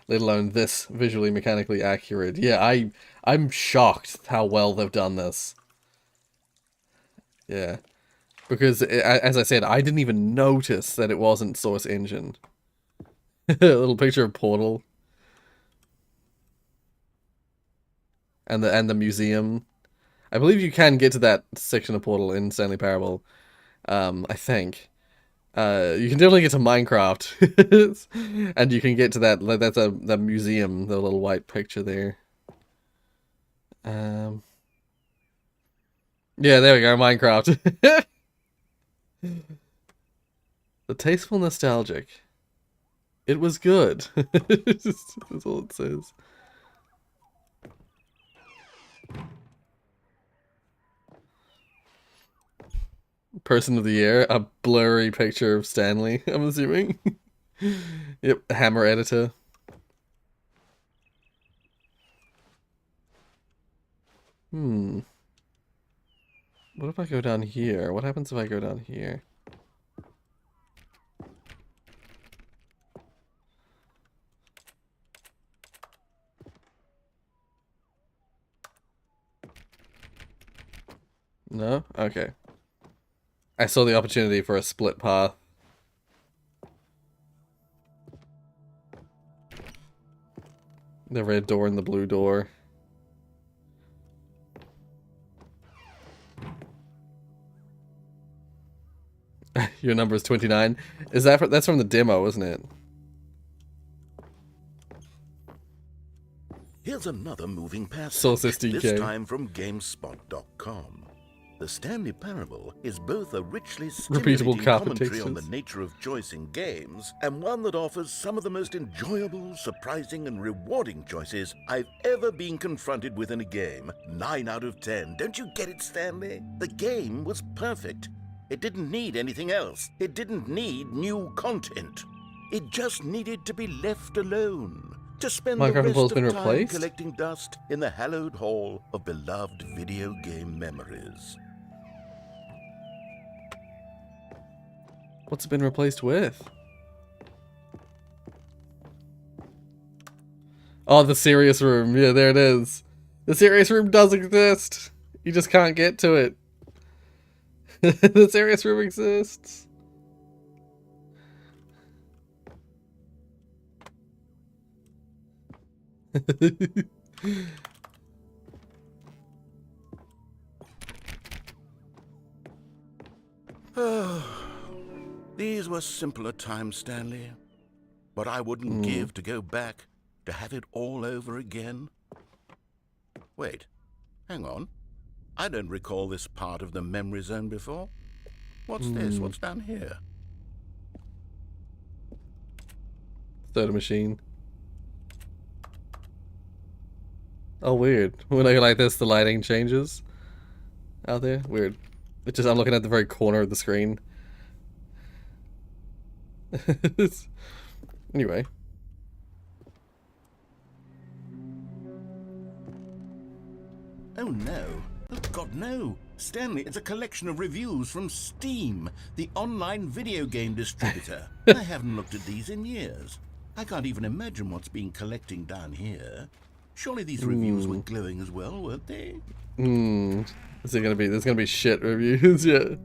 Let alone this visually mechanically accurate. Yeah, I'm shocked how well they've done this. Yeah. Because, as I said, I didn't even notice that it wasn't Source Engine. A little picture of Portal. And the museum. I believe you can get to that section of Portal in Stanley Parable. I think. You can definitely get to Minecraft. And you can get to that's the museum, the little white picture there. Yeah, there we go, Minecraft. The tasteful nostalgic. It was good. That's all it says. Person of the Year, a blurry picture of Stanley, I'm assuming. Yep, Hammer Editor. Hmm. What if I go down here? What happens if I go down here? No? Okay. I saw the opportunity for a split path. The red door and the blue door. Your number is 29. Is that that's from the demo, isn't it? Here's another moving passage, Sources DK. this time from GameSpot.com. The Stanley Parable is both a richly stimulating commentary on the nature of choice in games, and one that offers some of the most enjoyable, surprising, and rewarding choices I've ever been confronted with in a game. 9 out of 10. Don't you get it, Stanley? The game was perfect. It didn't need anything else. It didn't need new content. It just needed to be left alone. To spend the rest of time collecting dust in the hallowed hall of beloved video game memories. What's it been replaced with? Oh, the serious room. Yeah, there it is. The serious room does exist. You just can't get to it. The serious room exists. These were simpler times, Stanley. But I wouldn't give to go back to have it all over again. Wait, hang on. I don't recall this part of the memory zone before. What's this? What's down here? Soda machine. Oh, weird. When I go like this, the lighting changes out there. Weird. It's just I'm looking at the very corner of the screen. Anyway. Oh no. Oh God, no. Stanley, it's a collection of reviews from Steam, the online video game distributor. I haven't looked at these in years. I can't even imagine what's been collecting down here. Surely these reviews were glowing as well, weren't they? Is it gonna be? There's gonna be shit reviews, yeah.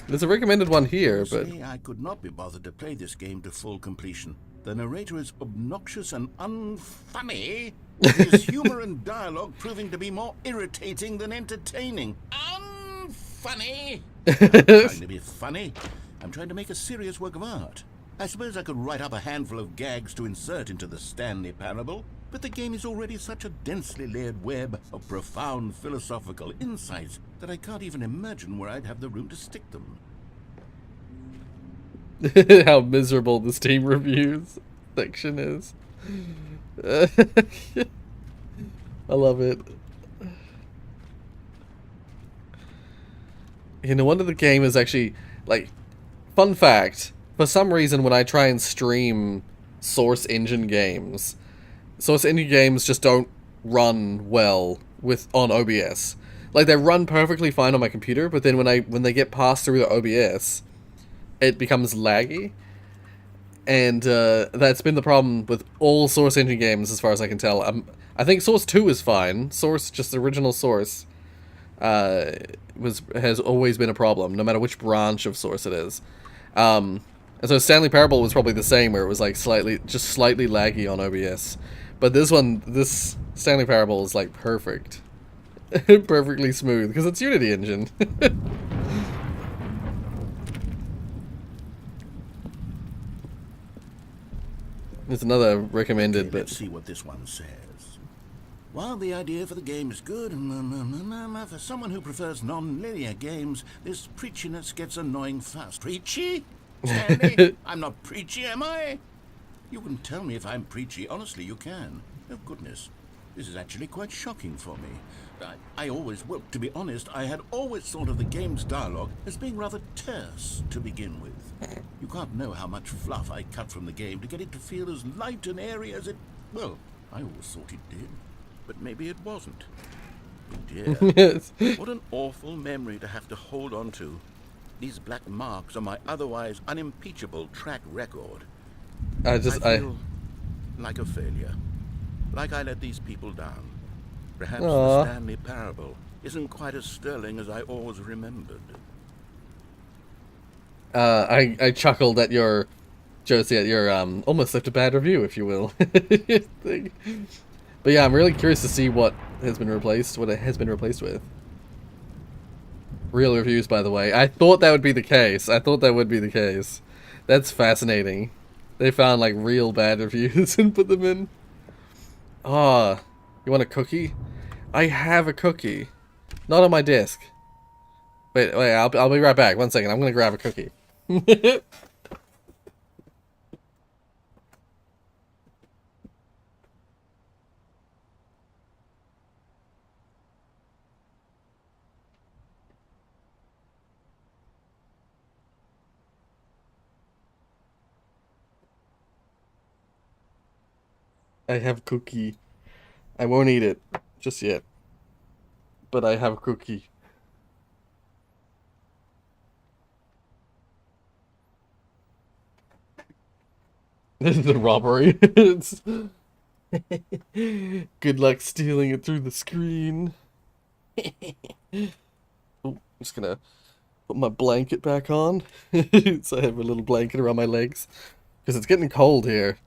There's a recommended one here, but I could not be bothered to play this game to full completion. The narrator is obnoxious and unfunny, with his humor and dialogue proving to be more irritating than entertaining. Unfunny? I'm not trying to be funny. I'm trying to make a serious work of art. I suppose I could write up a handful of gags to insert into the Stanley Parable, but the game is already such a densely layered web of profound philosophical insights that I can't even imagine where I'd have the room to stick them. how miserable the Steam reviews section is. I love it. You know, wonder the game is actually, like, fun fact, for some reason when I try and stream Source Engine games, Source Engine games just don't run well on OBS. Like, they run perfectly fine on my computer, but then when they get passed through the OBS, it becomes laggy. And that's been the problem with all Source Engine games as far as I can tell. I think Source 2 is fine. Source, just the original Source, has always been a problem, no matter which branch of Source it is. And so Stanley Parable was probably the same, where it was like slightly laggy on OBS. But this Stanley Parable is like perfect. Perfectly smooth, because it's Unity Engine. There's another recommended, but let's see what this one says. While the idea for the game is good, for someone who prefers non-linear games, this preachiness gets annoying fast. Preachy? Stanley, I'm not preachy, am I? You can tell me if I'm preachy. Honestly, you can. Oh, goodness. This is actually quite shocking for me. Well, to be honest, I had always thought of the game's dialogue as being rather terse to begin with. You can't know how much fluff I cut from the game to get it to feel as light and airy as it, well, I always thought it did. but maybe it wasn't. Dear, Yes. what an awful memory to have to hold on to. These black marks on my otherwise unimpeachable track record. I feel like a failure. Like I let these people down. Perhaps the Stanley Parable isn't quite as sterling as I always remembered. I chuckled at your, Josie, at your, almost left a bad review, if you will. thing. But yeah, I'm really curious to see what it has been replaced with. Real reviews, by the way. I thought that would be the case. That's fascinating. They found, like, real bad reviews and put them in. Ah, you want a cookie? I have a cookie. Not on my desk. Wait, I'll be right back. 1 second, I'm gonna grab a cookie. I have cookie. I won't eat it just yet. But I have a cookie. This is a robbery. Good luck stealing it through the screen. Oh, I'm just gonna put my blanket back on. So I have a little blanket around my legs. Because it's getting cold here.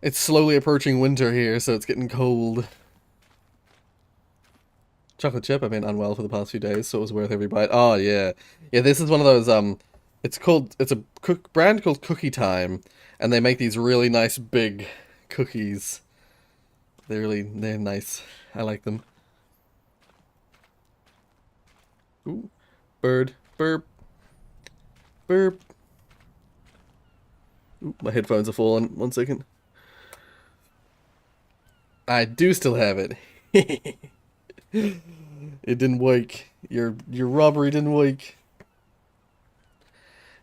It's slowly approaching winter here, so it's getting cold. Chocolate chip, I've been unwell for the past few days, so it was worth every bite. Oh, yeah. Yeah, this is one of those, it's a brand called Cookie Time, and they make these really nice big cookies. They're nice. I like them. Ooh. Bird. Burp. Burp. Ooh, my headphones are falling. 1 second. I do still have it. It didn't work. Your robbery didn't work.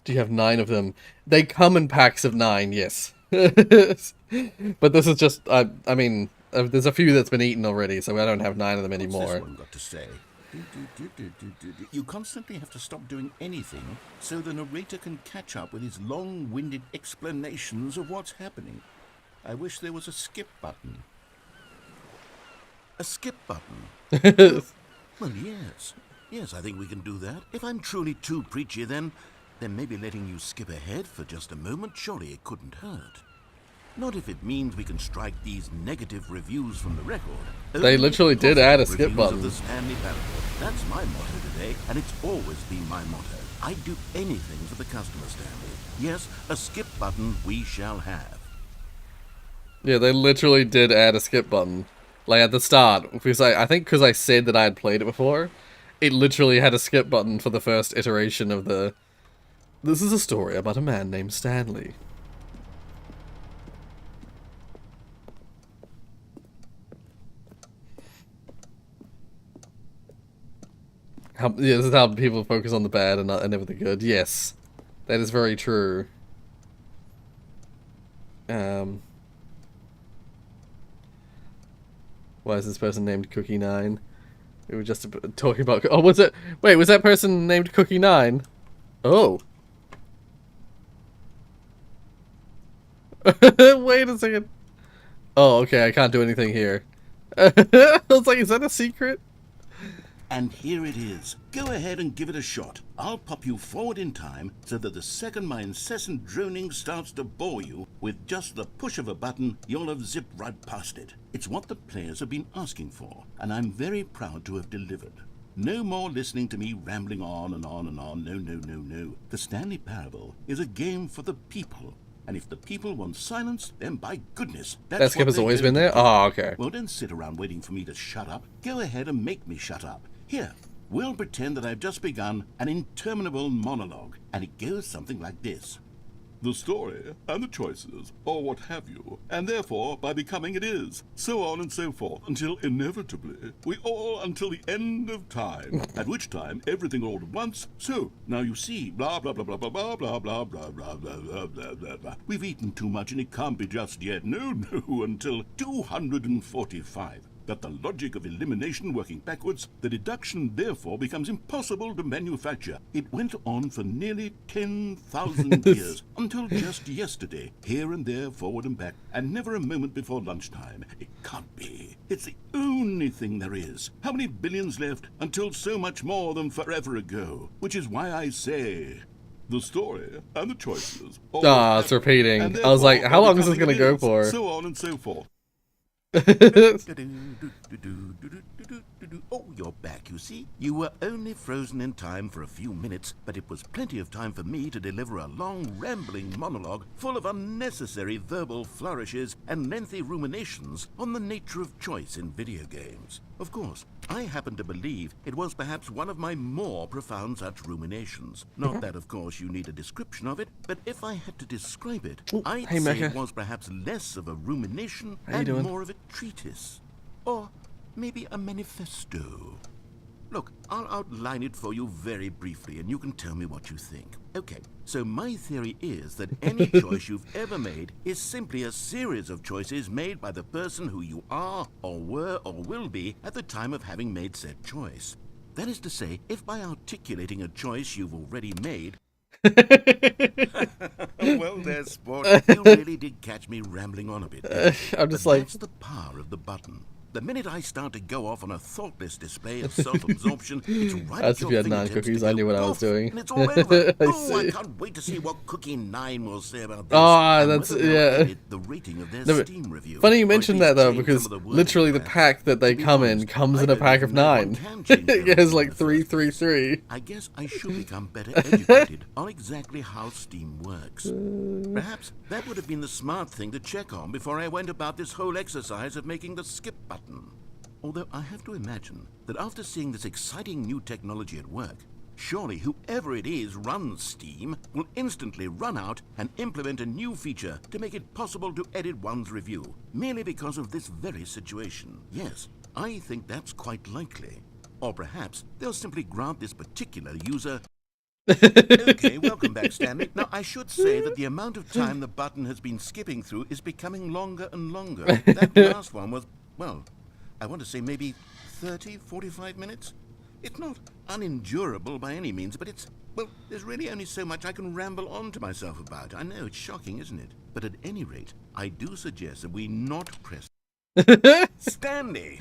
Do you have 9 of them? They come in packs of 9, yes. But this is just, I mean, there's a few that's been eaten already, so I don't have 9 of them anymore. What's this one got to say? You constantly have to stop doing anything so the narrator can catch up with his long-winded explanations of what's happening. I wish there was a skip button. A skip button? Well, yes. Yes, I think we can do that. If I'm truly too preachy, then maybe letting you skip ahead for just a moment, surely it couldn't hurt. Not if it means we can strike these negative reviews from the record. They literally did add a skip button. Of the Stanley Parable. That's my motto today, and it's always been my motto. I'd do anything for the customer, Stanley. Yes, a skip button we shall have. Yeah, they literally did add a skip button. Like, at the start, because I think because I said that I had played it before, it literally had a skip button for the first iteration of the... This is a story about a man named Stanley. Yeah, this is how people focus on the bad and never the good. Yes, that is very true. Why is this person named Cookie 9? We were just talking about... Oh, was it... Wait, was that person named Cookie 9? Oh. Wait a second. Oh, okay, I can't do anything here. I was like, is that a secret? And here it is. Go ahead and give it a shot. I'll pop you forward in time so that the second my incessant droning starts to bore you, with just the push of a button, you'll have zipped right past it. It's what the players have been asking for, and I'm very proud to have delivered. No more listening to me rambling on and on and on. No, no, no, no. The Stanley Parable is a game for the people. And if the people want silence, then by goodness, that's that skip has always been there? Oh, okay. Well, don't sit around waiting for me to shut up. Go ahead and make me shut up. Here, we'll pretend that I've just begun an interminable monologue, and it goes something like this. The story, and the choices, or what have you, and therefore, by becoming it is, so on and so forth, until inevitably, we all until the end of time, at which time everything all at once, so, now you see, blah blah blah blah blah blah blah blah blah blah blah blah blah blah blah. We've eaten too much and it can't be just yet, no, no, until 245. that the logic of elimination working backwards, the deduction therefore becomes impossible to manufacture. It went on for nearly 10,000 years, until just yesterday, here and there, forward and back, and never a moment before lunchtime. It can't be. It's the only thing there is. How many billions left until so much more than forever ago? Which is why I say, the story and the choices. Ah, it's repeating. I was like, how long is this gonna go for? So on and so forth. Oh, you're back, you see. You were only frozen in time for a few minutes, but it was plenty of time for me to deliver a long, rambling monologue full of unnecessary verbal flourishes and lengthy ruminations on the nature of choice in video games. Of course, I happen to believe it was perhaps one of my more profound such ruminations. Not that, of course, you need a description of it, but if I had to describe it, I'd hey, say Mecha. it was perhaps less of a rumination How you and doing? more of a treatise. Or maybe a manifesto. Look, I'll outline it for you very briefly, and you can tell me what you think. Okay, so my theory is that any choice you've ever made is simply a series of choices made by the person who you are, or were, or will be at the time of having made said choice. That is to say, if by articulating a choice you've already made... Well, there, sport. You really did catch me rambling on a bit. I'm just But like, that's the power of the button. The minute I start to go off on a thoughtless display of self-absorption, it's right As at if your you had 9 fingertips cookies, to I go knew what I was off, doing. And it's all over. I I see. can't wait to see what Cookie 9 will say about this. Ah, and that's- whether they'll yeah. edit the rating of their No, but Steam review. funny you or at mentioned least that though, change because some of the wording literally the there. pack that they To be come in honest, comes I in a don't pack of even know one 9. can change their It has rating like in the first place. 333. I guess I should become better educated on exactly how Steam works. Perhaps that would have been the smart thing to check on before I went about this whole exercise of making the skip button. Although I have to imagine that after seeing this exciting new technology at work, surely whoever it is runs Steam will instantly run out and implement a new feature to make it possible to edit one's review, merely because of this very situation. Yes, I think that's quite likely. Or perhaps they'll simply grant this particular user... Okay, welcome back, Stanley. Now, I should say that the amount of time the button has been skipping through is becoming longer and longer. That last one was, well, I want to say maybe 30, 45 minutes? It's not unendurable by any means, but it's, well, there's really only so much I can ramble on to myself about. I know, it's shocking, isn't it? But at any rate, I do suggest that we not press... Stanley,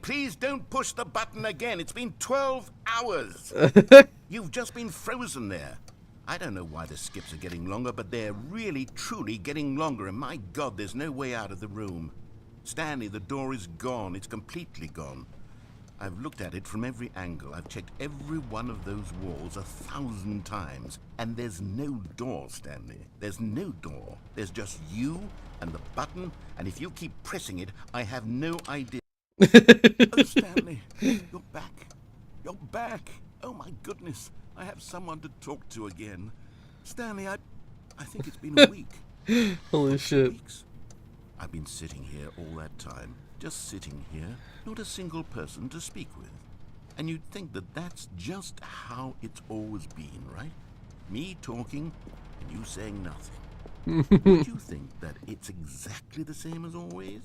please don't push the button again. It's been 12 hours. You've just been frozen there. I don't know why the skips are getting longer, but they're really, truly getting longer, and my God, there's no way out of the room. Stanley, the door is gone. It's completely gone. I've looked at it from every angle. I've checked every one of those walls 1,000 times. And there's no door, Stanley. There's no door. There's just you and the button, and if you keep pressing it, I have no idea. Oh, Stanley, you're back. You're back. Oh, my goodness. I have someone to talk to again. Stanley, I think it's been a week. Holy shit. Weeks. I've been sitting here all that time, just sitting here, not a single person to speak with. And you'd think that that's just how it's always been, right? Me talking and you saying nothing. Would you think that it's exactly the same as always?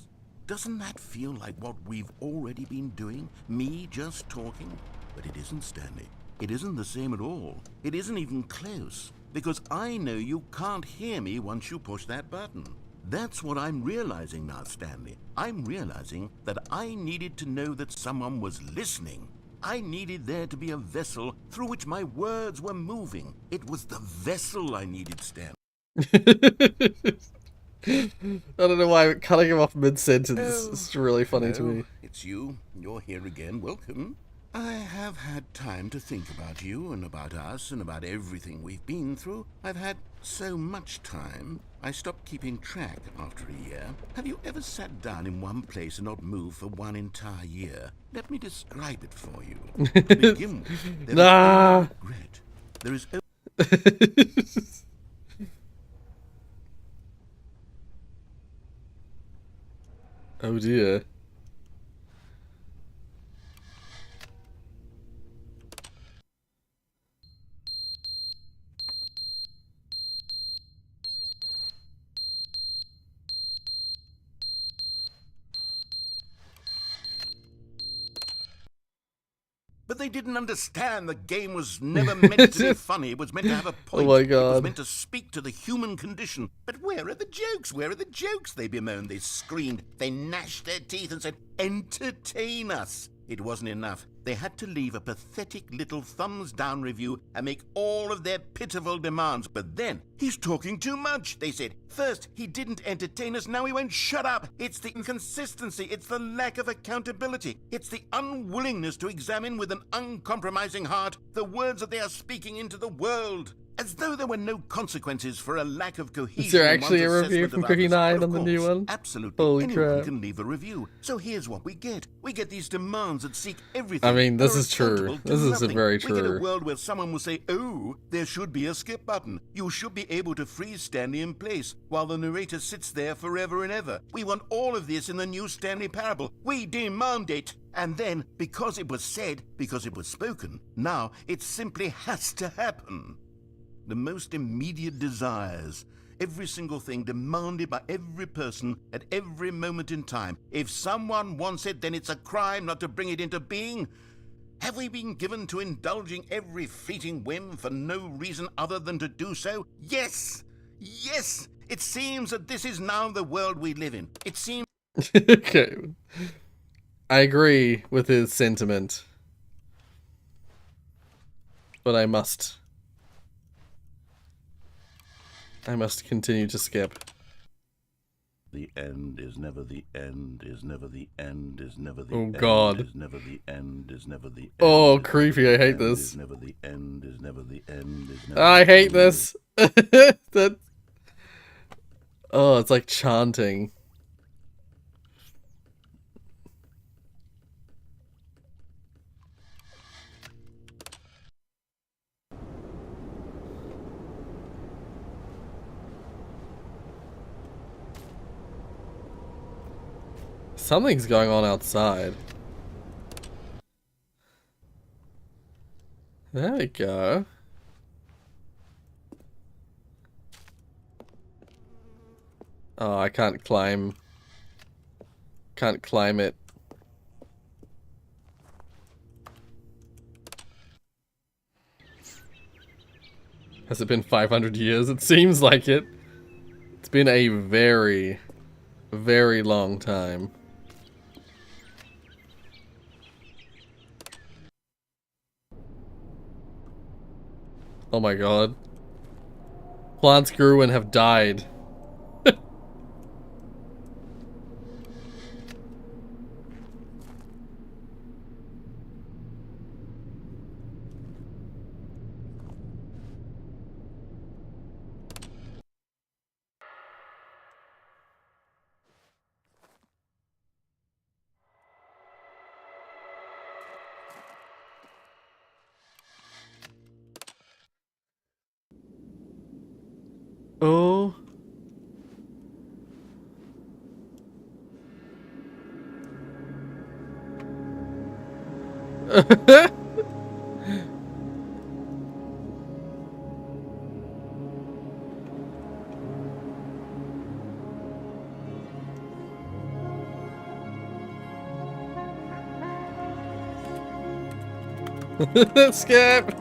Doesn't that feel like what we've already been doing? Me just talking? But it isn't, Stanley. It isn't the same at all. It isn't even close. Because I know you can't hear me once you push that button. That's what I'm realizing now, Stanley. I'm realizing that I needed to know that someone was listening. I needed there to be a vessel through which my words were moving. It was the vessel I needed, Stanley. I don't know why cutting him off mid-sentence is really funny to me. It's you. You're here again. Welcome. I have had time to think about you and about us and about everything we've been through. I've had so much time. I stopped keeping track after a year. Have you ever sat down in one place and not moved for one entire year? Let me describe it for you. To begin with, there is Nah. only regret. There is Oh dear. But they didn't understand the game was never meant to be funny. It was meant to have a point. Oh my It was God. meant to speak to the human condition. But where are the jokes? Where are the jokes? They bemoaned, they screamed, they gnashed their teeth and said, entertain us. It wasn't enough. They had to leave a pathetic little thumbs-down review and make all of their pitiful demands. But then, he's talking too much, they said. First, he didn't entertain us, now he won't shut up. It's the inconsistency, it's the lack of accountability. It's the unwillingness to examine with an uncompromising heart the words that they are speaking into the world. As though there were no consequences for a lack of cohesion. Is there in actually one's a review assessment from of Cookie others. Nine But on of the new course, one? Absolutely, Holy anyone crap. can leave a review. So here's what we get. We get these demands that seek everything. I mean, this and are is true. accountable to This is nothing. very We get true. a world where someone will say, oh, there should be a skip button. You should be able to freeze Stanley in place while the narrator sits there forever and ever. We want all of this in the new Stanley Parable. We demand it. And then, because it was said, because it was spoken, now it simply has to happen. The most immediate desires, every single thing demanded by every person at every moment in time. If someone wants it, then it's a crime not to bring it into being. Have we been given to indulging every fleeting whim for no reason other than to do so? Yes! Yes! It seems that this is now the world we live in. It seems... Okay. I agree with his sentiment. But I must continue to skip. The end is never the end, is never the end, is never the Oh, end, God. is never the end, is never the end. Oh, is never creepy, the I hate end, this. Is never the end, is never the end, is never I the hate end. this. That. Oh, it's like chanting. Something's going on outside. There we go. Oh, I can't climb. Can't climb it. Has it been 500 years? It seems like it. It's been a very, very long time. Oh my god. Plants grew and have died. Oh. Skip.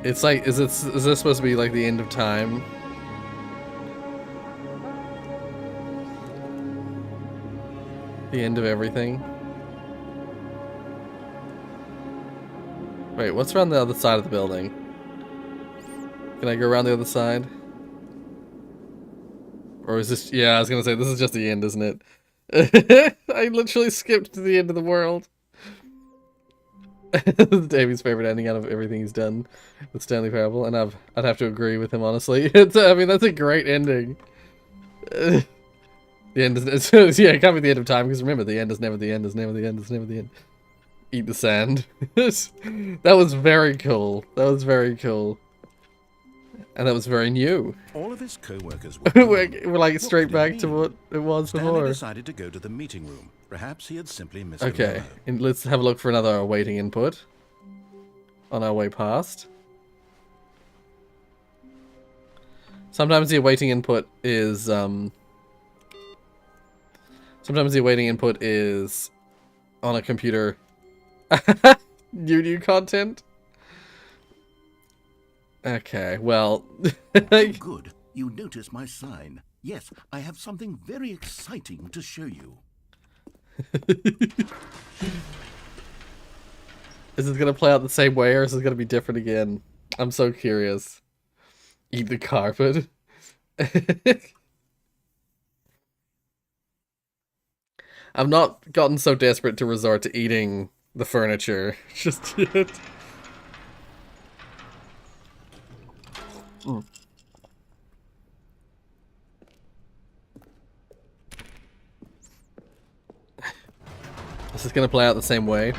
It's like, is this supposed to be like the end of time? The end of everything? Wait, what's around the other side of the building? Can I go around the other side? Or is this... Yeah, I was gonna say, this is just the end, isn't it? I literally skipped to the end of the world. Davey's favorite ending out of everything he's done with Stanley Parable, and I'd have to agree with him, honestly. I mean, that's a great ending. The end is... yeah, it can't be the end of time, because remember, the end is never the end, is never the end, is never the end. Eat the sand. That was very cool. That was very cool. And that was very new. All of his co-workers we're were like What straight could it back to mean? what it was Stanley before. decided to go to the meeting room. Perhaps he had simply missed a Okay, memo. and let's have a look for another awaiting input on our way past. Sometimes the awaiting input is Sometimes the awaiting input is on a computer. New content? Okay, well... Good. You notice my sign. Yes, I have something very exciting to show you. Is this gonna play out the same way, or is it gonna be different again? I'm so curious. Eat the carpet. I've not gotten so desperate to resort to eating the furniture just yet. Mm. Is this gonna play out the same way?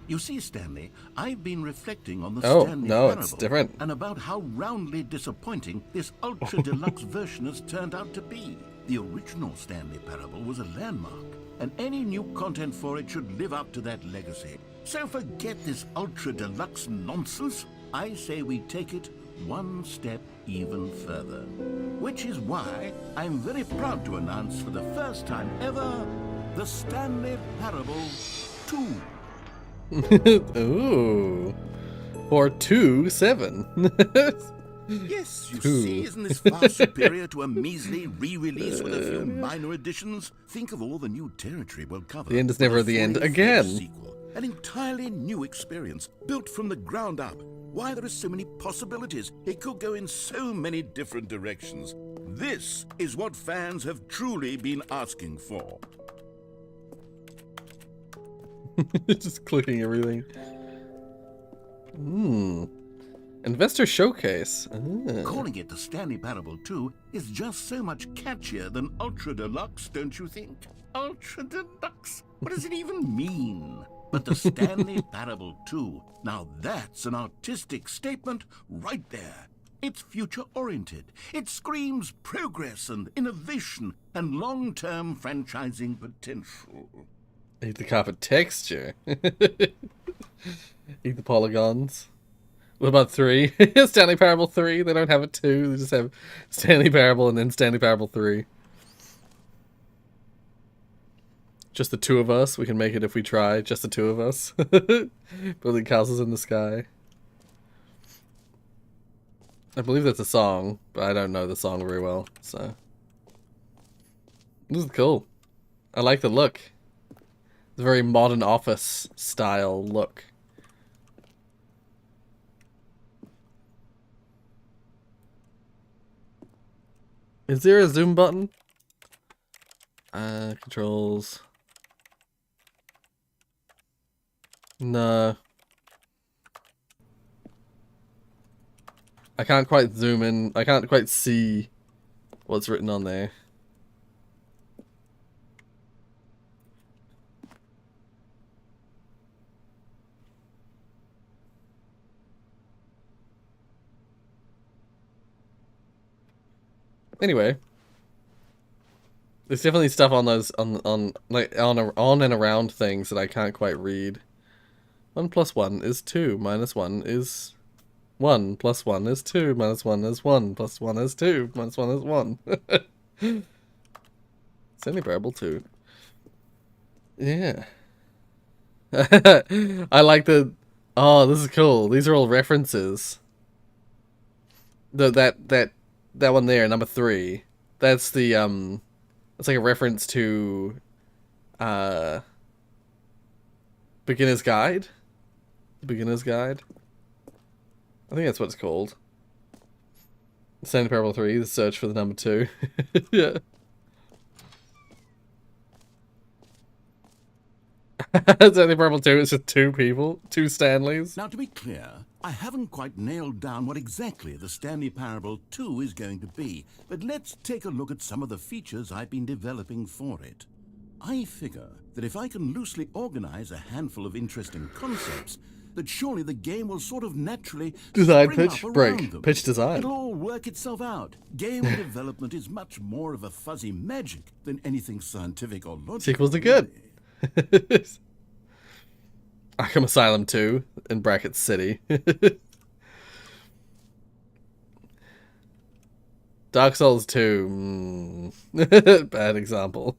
You see, Stanley, I've been reflecting on the no, Stanley Parable it's different. and about how roundly disappointing this Ultra Deluxe version has turned out to be. The original Stanley Parable was a landmark, and any new content for it should live up to that legacy. So forget this Ultra Deluxe nonsense. I say we take it one step even further. Which is why I'm very proud to announce for the first time ever, the Stanley Parable 2. Ooh. For 2.7. Yes, you see, isn't this far superior to a measly re-release with a few minor additions? Think of all the new territory we'll cover. The end is never the end again. Sequel, an entirely new experience, built from the ground up. Why, there are so many possibilities. It could go in so many different directions. This is what fans have truly been asking for. Just clicking everything. Investor showcase. Calling it the Stanley Parable 2 is just so much catchier than Ultra Deluxe, don't you think? Ultra Deluxe? What does it even mean? But the Stanley Parable 2, now that's an artistic statement right there. It's future-oriented. It screams progress and innovation and long-term franchising potential. Eat the carpet texture. Eat the polygons. What about 3? Stanley Parable 3? They don't have a 2. They just have Stanley Parable and then Stanley Parable 3. Just the two of us. We can make it if we try. Just the two of us. Building castles in the sky. I believe that's a song, but I don't know the song very well, so. This is cool. I like the look. It's a very modern office style look. Is there a zoom button? Controls. No. I can't quite zoom in. I can't quite see what's written on there. Anyway, there's definitely stuff on those on and around things that I can't quite read. 1 + 1 is 2. -1 is 1. + 1 is 2. -1 is 1. + 1 is 2. -1 is 1. Stanley Parable 2. Yeah. I like the. Oh, this is cool. These are all references. That one there, number 3. That's the it's like a reference to Beginner's Guide. The Beginner's Guide. I think that's what it's called. Stanley Parable 3, the search for the number 2. Yeah. Stanley Parable 2 is just 2 people, 2 Stanleys. Now, to be clear, I haven't quite nailed down what exactly the Stanley Parable 2 is going to be, but let's take a look at some of the features I've been developing for it. I figure that if I can loosely organize a handful of interesting concepts, that surely the game will sort of naturally Design, spring pitch, up break. around them. Pitch, design. It'll all work itself out. Game development is much more of a fuzzy magic than anything scientific or logical. Sequels are good. Arkham Asylum 2, in brackets City. Dark Souls 2, bad example.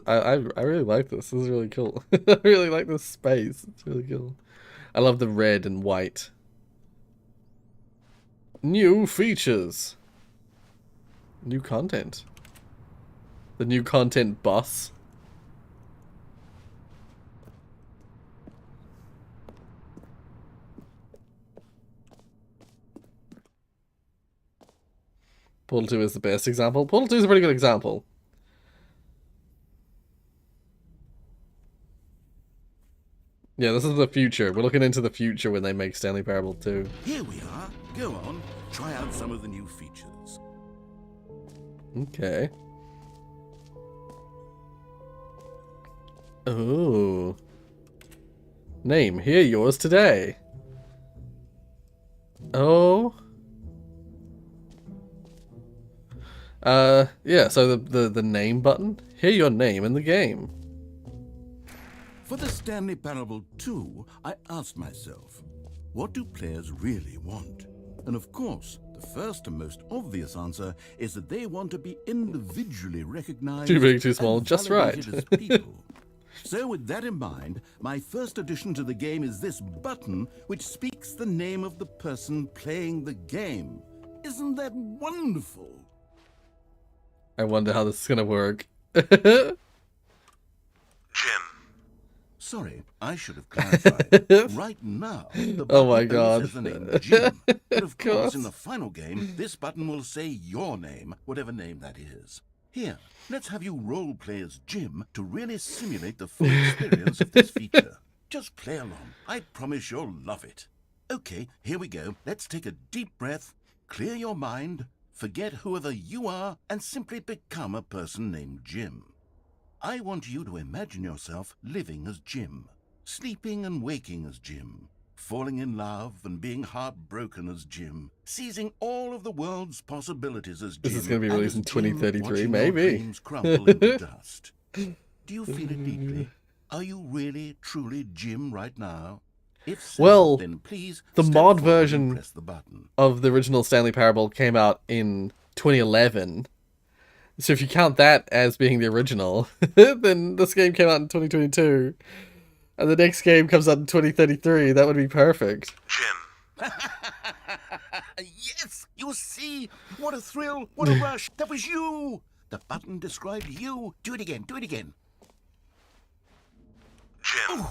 I really like this. This is really cool. I really like this space. It's really cool. I love the red and white. New features. New content. The new content boss. Portal 2 is the best example. Portal 2 is a pretty good example. Yeah, this is the future. We're looking into the future when they make Stanley Parable 2. Here we are. Go on, try out some of the new features. Okay. Oh. Name, hear yours today. Oh. Yeah, so the name button. Hear your name in the game. For the Stanley Parable 2, I asked myself, what do players really want? And of course, the first and most obvious answer is that they want to be individually recognized. Too big, too small, and just right. validated as people. So with that in mind, my first addition to the game is this button which speaks the name of the person playing the game. Isn't that wonderful? I wonder how this is gonna work. Jim. Sorry, I should have clarified. Right now, the button Oh my only God. says the name Jim. But of course, course. in the final game, this button will say your name, whatever name that is. Here, let's have you role play as Jim to really simulate the full experience of this feature. Just play along. I promise you'll love it. Okay, here we go. Let's take a deep breath, clear your mind, forget whoever you are, and simply become a person named Jim. I want you to imagine yourself living as Jim, sleeping and waking as Jim, falling in love and being heartbroken as Jim, seizing all of the world's possibilities as Jim. This is gonna be and released as in Jim 2033, watching your maybe. dreams crumble into dust. Do you feel it deeply? Are you really, truly Jim right now? If so, Well, then please the step mod forward and version press the button. of the original Stanley Parable came out in 2011. So if you count that as being the original, then this game came out in 2022. And the next game comes out in 2033. That would be perfect. Jim. Yes, you see? What a thrill, what a rush. That was you. The button described you. Do it again, do it again. Jim. Ooh,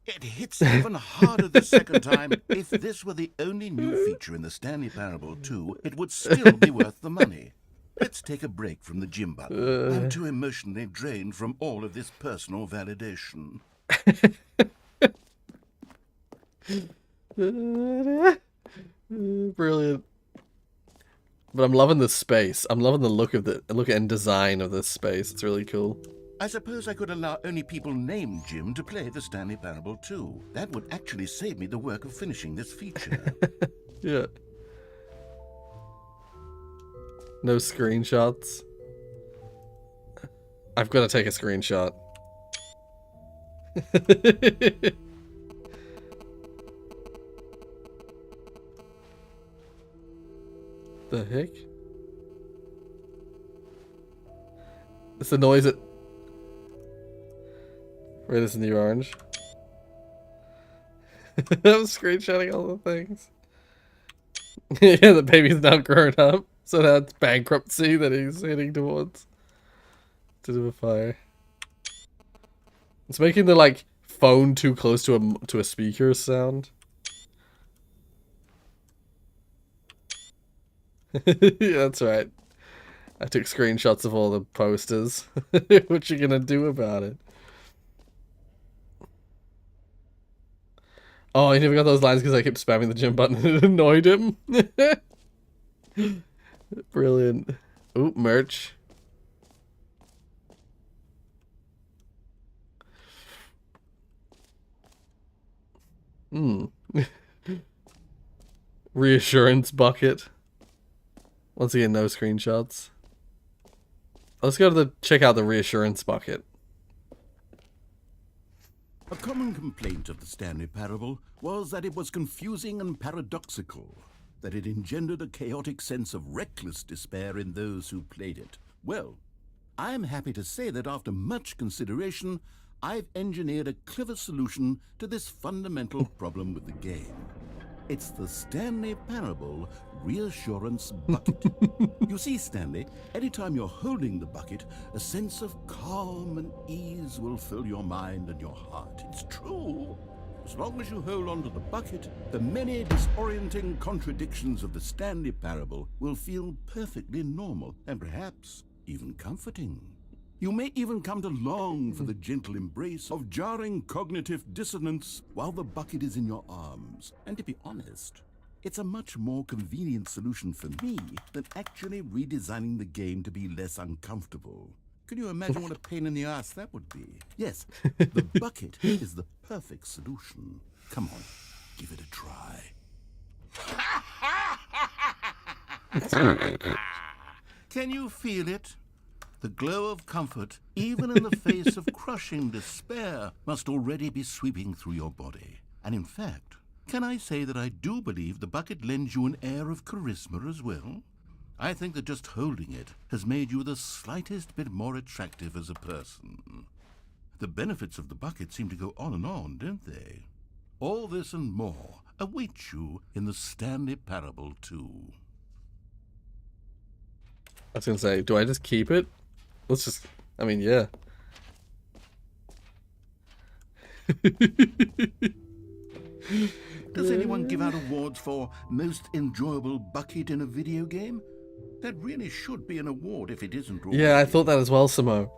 it hits even harder the second time. If this were the only new feature in the Stanley Parable 2, it would still be worth the money. Let's take a break from the Jim button. I'm too emotionally drained from all of this personal validation. Brilliant. But I'm loving the space. I'm loving the look and design of this space. It's really cool. I suppose I could allow only people named Jim to play the Stanley Parable 2. That would actually save me the work of finishing this feature. Yeah. No screenshots. I've got to take a screenshot. The heck? It's the noise it... Red is the new orange. I'm screenshotting all the things. Yeah, the baby's now grown up. So that's bankruptcy that he's heading towards. To do a fire. It's making the, like, phone too close to a speaker sound. Yeah, that's right. I took screenshots of all the posters. What you gonna do about it? Oh, he never got those lines because I kept spamming the gym button and it annoyed him. Brilliant. Ooh, merch. Reassurance bucket. Once again, no screenshots. Let's go to check out the reassurance bucket. A common complaint of the Stanley Parable was that it was confusing and paradoxical, that it engendered a chaotic sense of reckless despair in those who played it. Well, I'm happy to say that after much consideration, I've engineered a clever solution to this fundamental problem with the game. It's the Stanley Parable Reassurance Bucket. You see, Stanley, anytime you're holding the bucket, a sense of calm and ease will fill your mind and your heart. It's true. As long as you hold on to the bucket, the many disorienting contradictions of the Stanley Parable will feel perfectly normal and perhaps even comforting. You may even come to long for the gentle embrace of jarring cognitive dissonance while the bucket is in your arms. And to be honest, it's a much more convenient solution for me than actually redesigning the game to be less uncomfortable. Can you imagine what a pain in the ass that would be? Yes, the bucket is the perfect solution. Come on, give it a try. Can you feel it? The glow of comfort, even in the face of crushing despair, must already be sweeping through your body. And in fact, can I say that I do believe the bucket lends you an air of charisma as well? I think that just holding it has made you the slightest bit more attractive as a person. The benefits of the bucket seem to go on, don't they? All this and more await you in the Stanley Parable 2. I was gonna say, do I just keep it? Let's just, I mean, yeah. Does anyone give out awards for most enjoyable bucket in a video game? That really should be an award if it isn't already. Yeah, I thought that as well, Samo.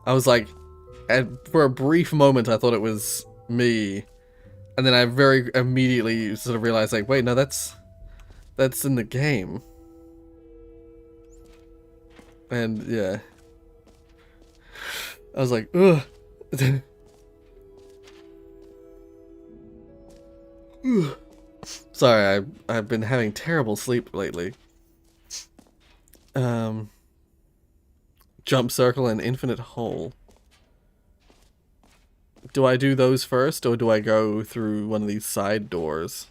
I was like, for a brief moment, I thought it was me. And then I very immediately sort of realized, like, wait, no, that's in the game. And, yeah. I was like, ugh. Sorry, I've been having terrible sleep lately. Jump circle and infinite hole. Do I do those first, or do I go through one of these side doors?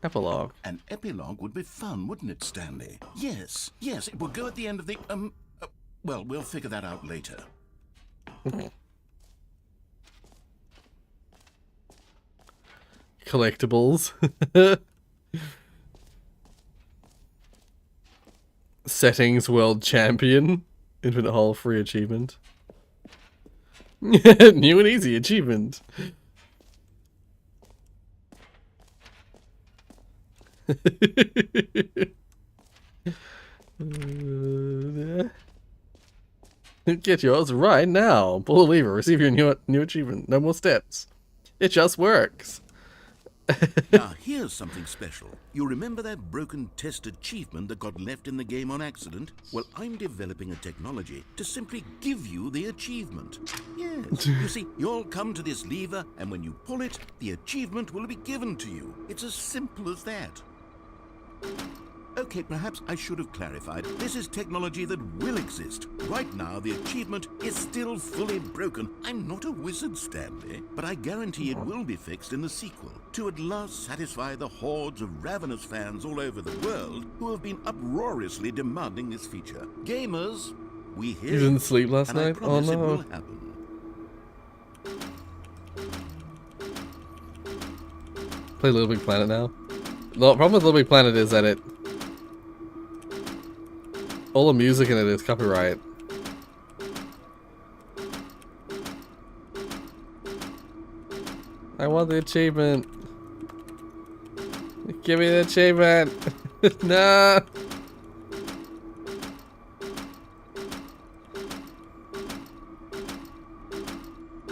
Epilogue. An epilogue would be fun, wouldn't it, Stanley? Yes, it would go at the end of the, well, we'll figure that out later. Collectibles. Settings world champion. Infinite hole free achievement. New and easy achievement. Get yours right now. Pull the lever. Receive your new achievement. No more steps. It just works. Now, here's something special. You remember that broken test achievement that got left in the game on accident? Well, I'm developing a technology to simply give you the achievement. Yes, you see, you'll come to this lever, and when you pull it, the achievement will be given to you. It's as simple as that. Okay, perhaps I should have clarified. This is technology that will exist. Right now, the achievement is still fully broken. I'm not a wizard, Stanley, but I guarantee it will be fixed in the sequel to at last satisfy the hordes of ravenous fans all over the world who have been uproariously demanding this feature. Gamers, we hear You didn't sleep last and I night? Oh promise it no. will happen. Play Little Big Planet now. The problem with Little Big Planet is that all the music in it is copyright. I want the achievement. Give me the achievement. No.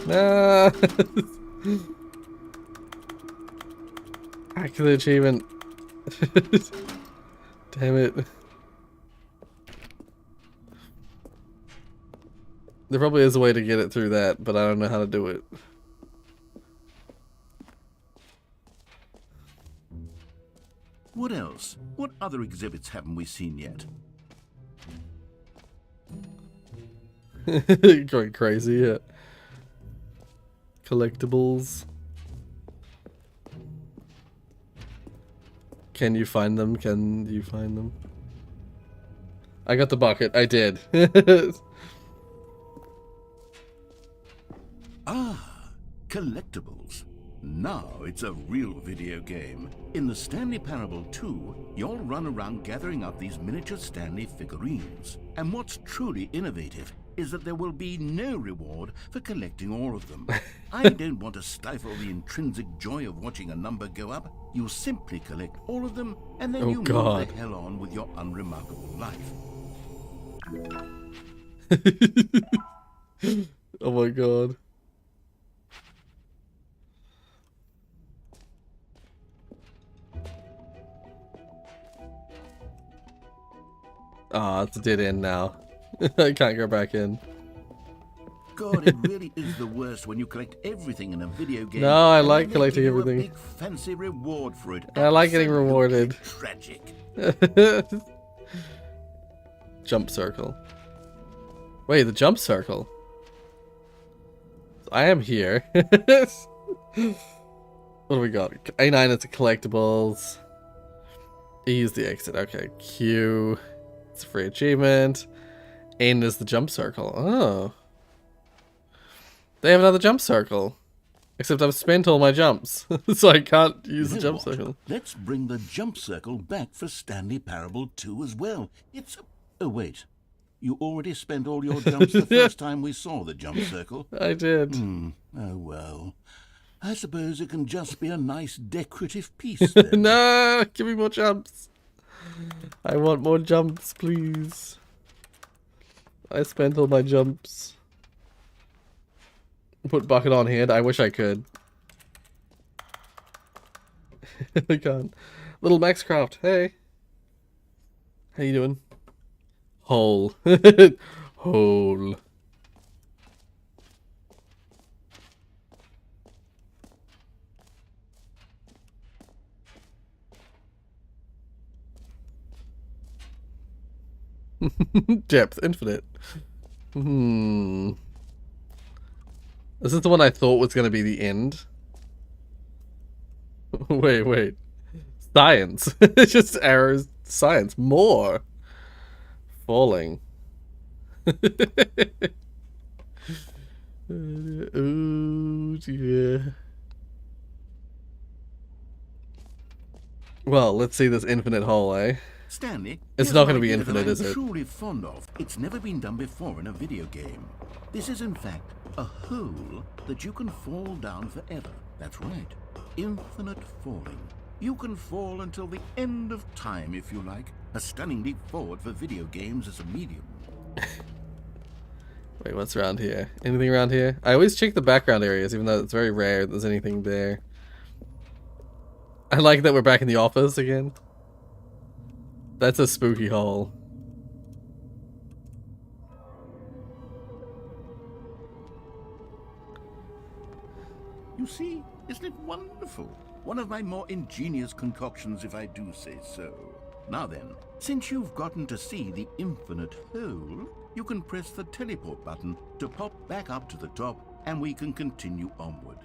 No. Back to the achievement. Damn it. There probably is a way to get it through that, but I don't know how to do it. What else? What other exhibits haven't we seen yet? Going crazy, yeah. Collectibles. Can you find them? Can you find them? I got the bucket. I did. Ah, collectibles. Now it's a real video game. In the Stanley Parable 2, you'll run around gathering up these miniature Stanley figurines. And what's truly innovative is that there will be no reward for collecting all of them. I don't want to stifle the intrinsic joy of watching a number go up. You simply collect all of them, and then you move the hell on with your unremarkable life. Oh my god. Ah, it's a dead end now. I can't go back in. God, it really is the worst when you collect everything in a video game. No, I like collecting everything. A big fancy reward for it. I like getting rewarded. Tragic. Jump circle. Wait, the jump circle. I am here. What do we got? A9 is the collectibles. E is the exit. Okay, Q. It's a free achievement. N is the jump circle. Oh. They have another jump circle. Except I've spent all my jumps. So I can't use the jump circle. Let's bring the jump circle back for Stanley Parable 2 as well. It's a... Oh, wait. You already spent all your jumps the first time we saw the jump circle. I did. Oh, well. I suppose it can just be a nice decorative piece then. No! Give me more jumps. I want more jumps, please. I spent all my jumps. Put bucket on hand. I wish I could. I can't. Little Maxcraft. Hey. How you doing? Hole. Hole. Depth. Infinite. This is the one I thought was going to be the end. Wait. Science. It's just errors. Science. More. Falling. Oh dear. Well, let's see this infinite hole, eh? Stanley, it's not going to be infinite, is it? I'm truly fond of. It's never been done before in a video game. This is in fact a hole that you can fall down forever. That's right. Infinite falling. You can fall until the end of time if you like. A stunning leap forward for video games as a medium. Wait, what's around here? Anything around here? I always check the background areas, even though it's very rare there's anything there. I like that we're back in the office again. That's a spooky hole. You see, isn't it wonderful? One of my more ingenious concoctions, if I do say so. Now then, since you've gotten to see the infinite hole, you can press the teleport button to pop back up to the top, and we can continue onward.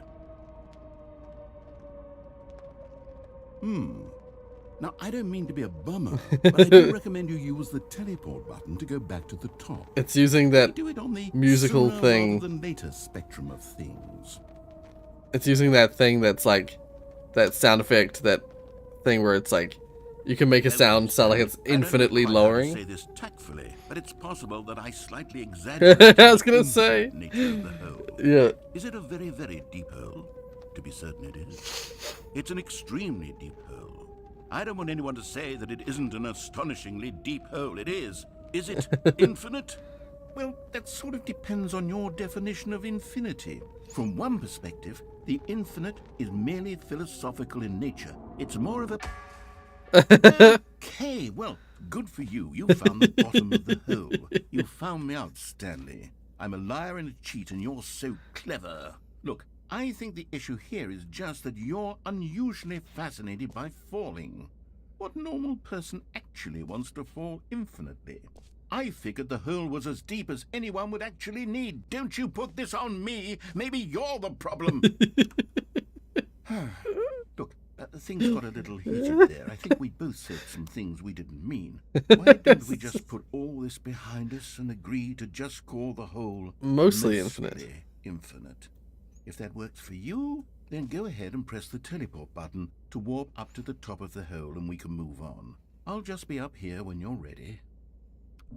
Now, I don't mean to be a bummer, but I do recommend you use the teleport button to go back to the top. It's using that Do it on the musical sooner thing. rather than later spectrum of things. It's using that thing that's like that sound effect, that thing where it's like you can make a sound like it's infinitely lowering. I don't know quite how to say this tactfully, but it's possible that I slightly exaggerated I was gonna the say. nature of the hole. Yeah. Is it a very, very deep hole? To be certain it is. It's an extremely deep hole. I don't want anyone to say that it isn't an astonishingly deep hole. It is. Is it infinite? Well, that sort of depends on your definition of infinity. From one perspective, the infinite is merely philosophical in nature. It's more of a... Okay, well, good for you. You found the bottom of the hole. You found me out, Stanley. I'm a liar and a cheat, and you're so clever. Look, I think the issue here is just that you're unusually fascinated by falling. What normal person actually wants to fall infinitely? I figured the hole was as deep as anyone would actually need. Don't you put this on me. Maybe you're the problem. Look, things got a little heated there. I think we both said some things we didn't mean. Why don't we just put all this behind us and agree to just call the whole Mostly infinite. Infinite. If that works for you, then go ahead and press the teleport button to warp up to the top of the hole and we can move on. I'll just be up here when you're ready.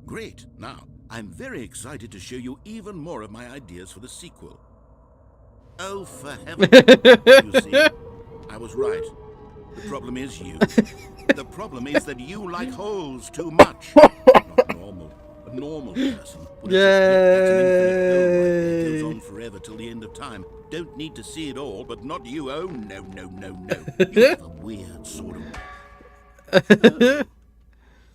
Great. Now, I'm very excited to show you even more of my ideas for the sequel. Oh, for heaven. You see, I was right. The problem is you. The problem is that you like holes too much. Not normal. A normal person would have just looked at an infinite hole like that goes on forever till the end of time. Don't need to see it all, but not you. Oh, no, no, no, no. You have a weird sort of...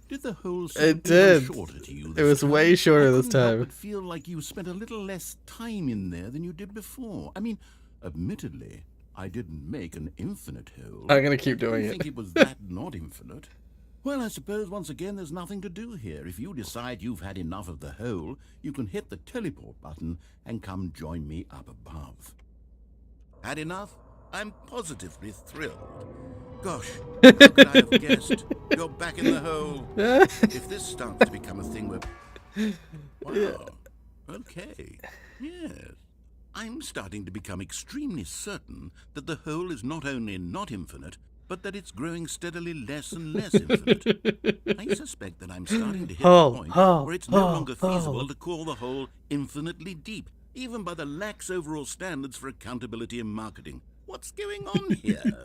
Did the hole seem shorter to you this It was time? way shorter this I couldn't help time. but feel like you spent a little less time in there than you did before. I mean, admittedly, I didn't make an infinite hole. I'm gonna keep doing I it. think it was that not infinite. Well, I suppose once again there's nothing to do here. If you decide you've had enough of the hole, you can hit the teleport button and come join me up above. Had enough? I'm positively thrilled. Gosh, how could I have guessed? You're back in the hole. If this starts to become a thing where... Wow. Okay. Yes. I'm starting to become extremely certain that the hole is not only not infinite, but that it's growing steadily less and less infinite. I suspect that I'm starting to hit the point where it's no longer feasible to call the hole infinitely deep, even by the lax overall standards for accountability in marketing. What's going on here?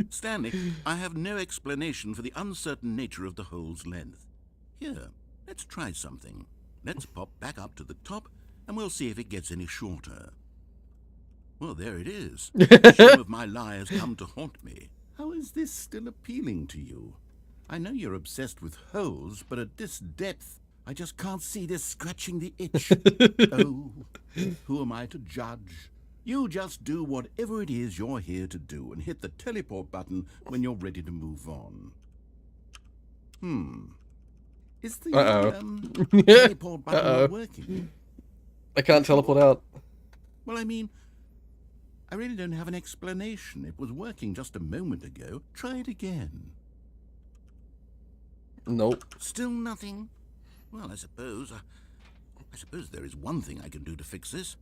Stanley, I have no explanation for the uncertain nature of the hole's length. Here, let's try something. Let's pop back up to the top, and we'll see if it gets any shorter. Well, there it is. The shame of my lie has come to haunt me. How is this still appealing to you? I know you're obsessed with holes, but at this depth, I just can't see this scratching the itch. Oh, who am I to judge? You just do whatever it is you're here to do and hit the teleport button when you're ready to move on. Is the teleport button not working? I can't teleport out. Well, I mean, I really don't have an explanation. It was working just a moment ago. Try it again. Nope. Still nothing? Well, I suppose there is one thing I can do to fix this.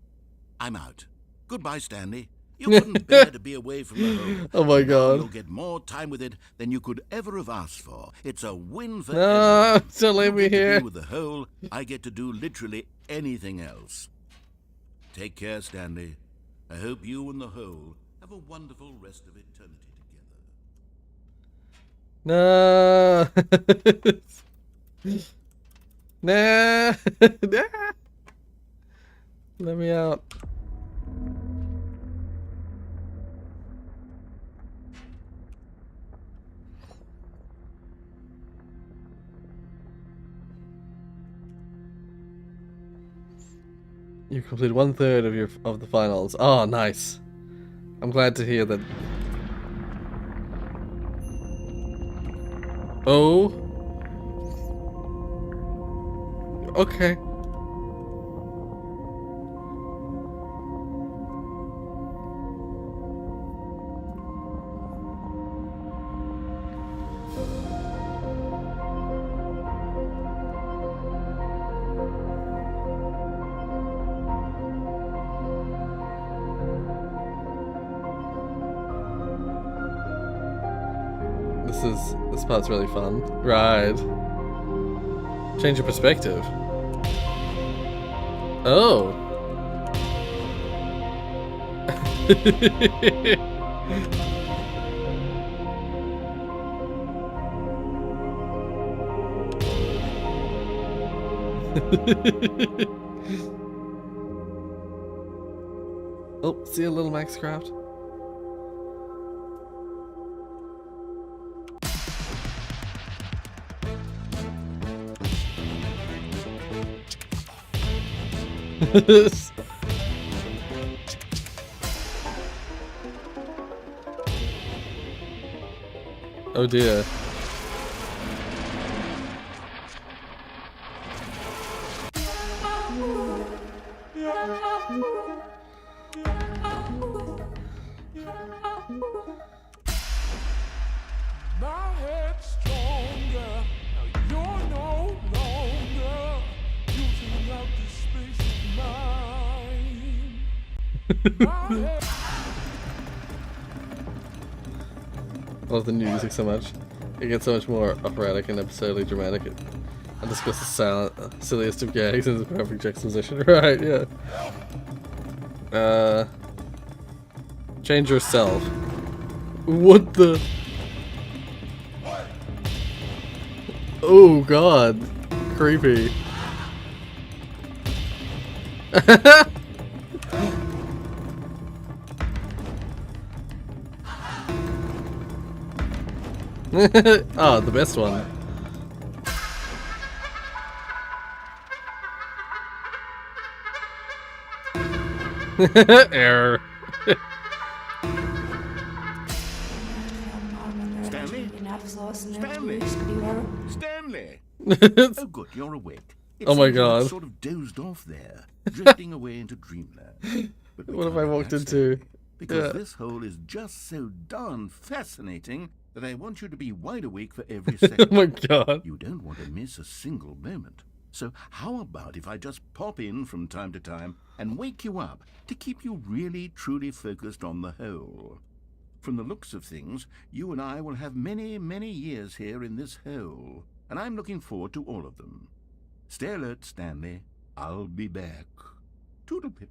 I'm out. Goodbye, Stanley. You couldn't bear to be away from the hole. Oh my Now god. you'll get more time with it than you could ever have asked for. It's a win for No, everyone. don't leave me You get to here. be with the hole. I get to do literally anything else. Take care, Stanley. I hope you and the hole have a wonderful rest of eternity together. No. Nah. Let me out. You completed 1/3 of the finals. Oh, nice. I'm glad to hear that. Oh. Okay. This part's really fun. Right. Change your perspective. Oh. Oh, see a little Maxcraft. Oh dear. I love the new music so much. It gets so much more operatic and absurdly dramatic. And discuss the silliest of gags in the perfect juxtaposition. Right, yeah. Change yourself. What the? Oh god. Creepy. Oh, the best one. Error. Stanley? Stanley? Stanley! Oh Oh, good, you're awake. It my seems you had God. sort of dozed off there, drifting away into dreamland. But we What have can't I let walked that into? stay, because Yeah. this hole is just so darn fascinating that I want you to be wide awake for every second. Oh my god. You don't want to miss a single moment. So how about if I just pop in from time to time and wake you up to keep you really, truly focused on the hole? From the looks of things, you and I will have many, many years here in this hole, and I'm looking forward to all of them. Stay alert, Stanley. I'll be back. Toodlepip.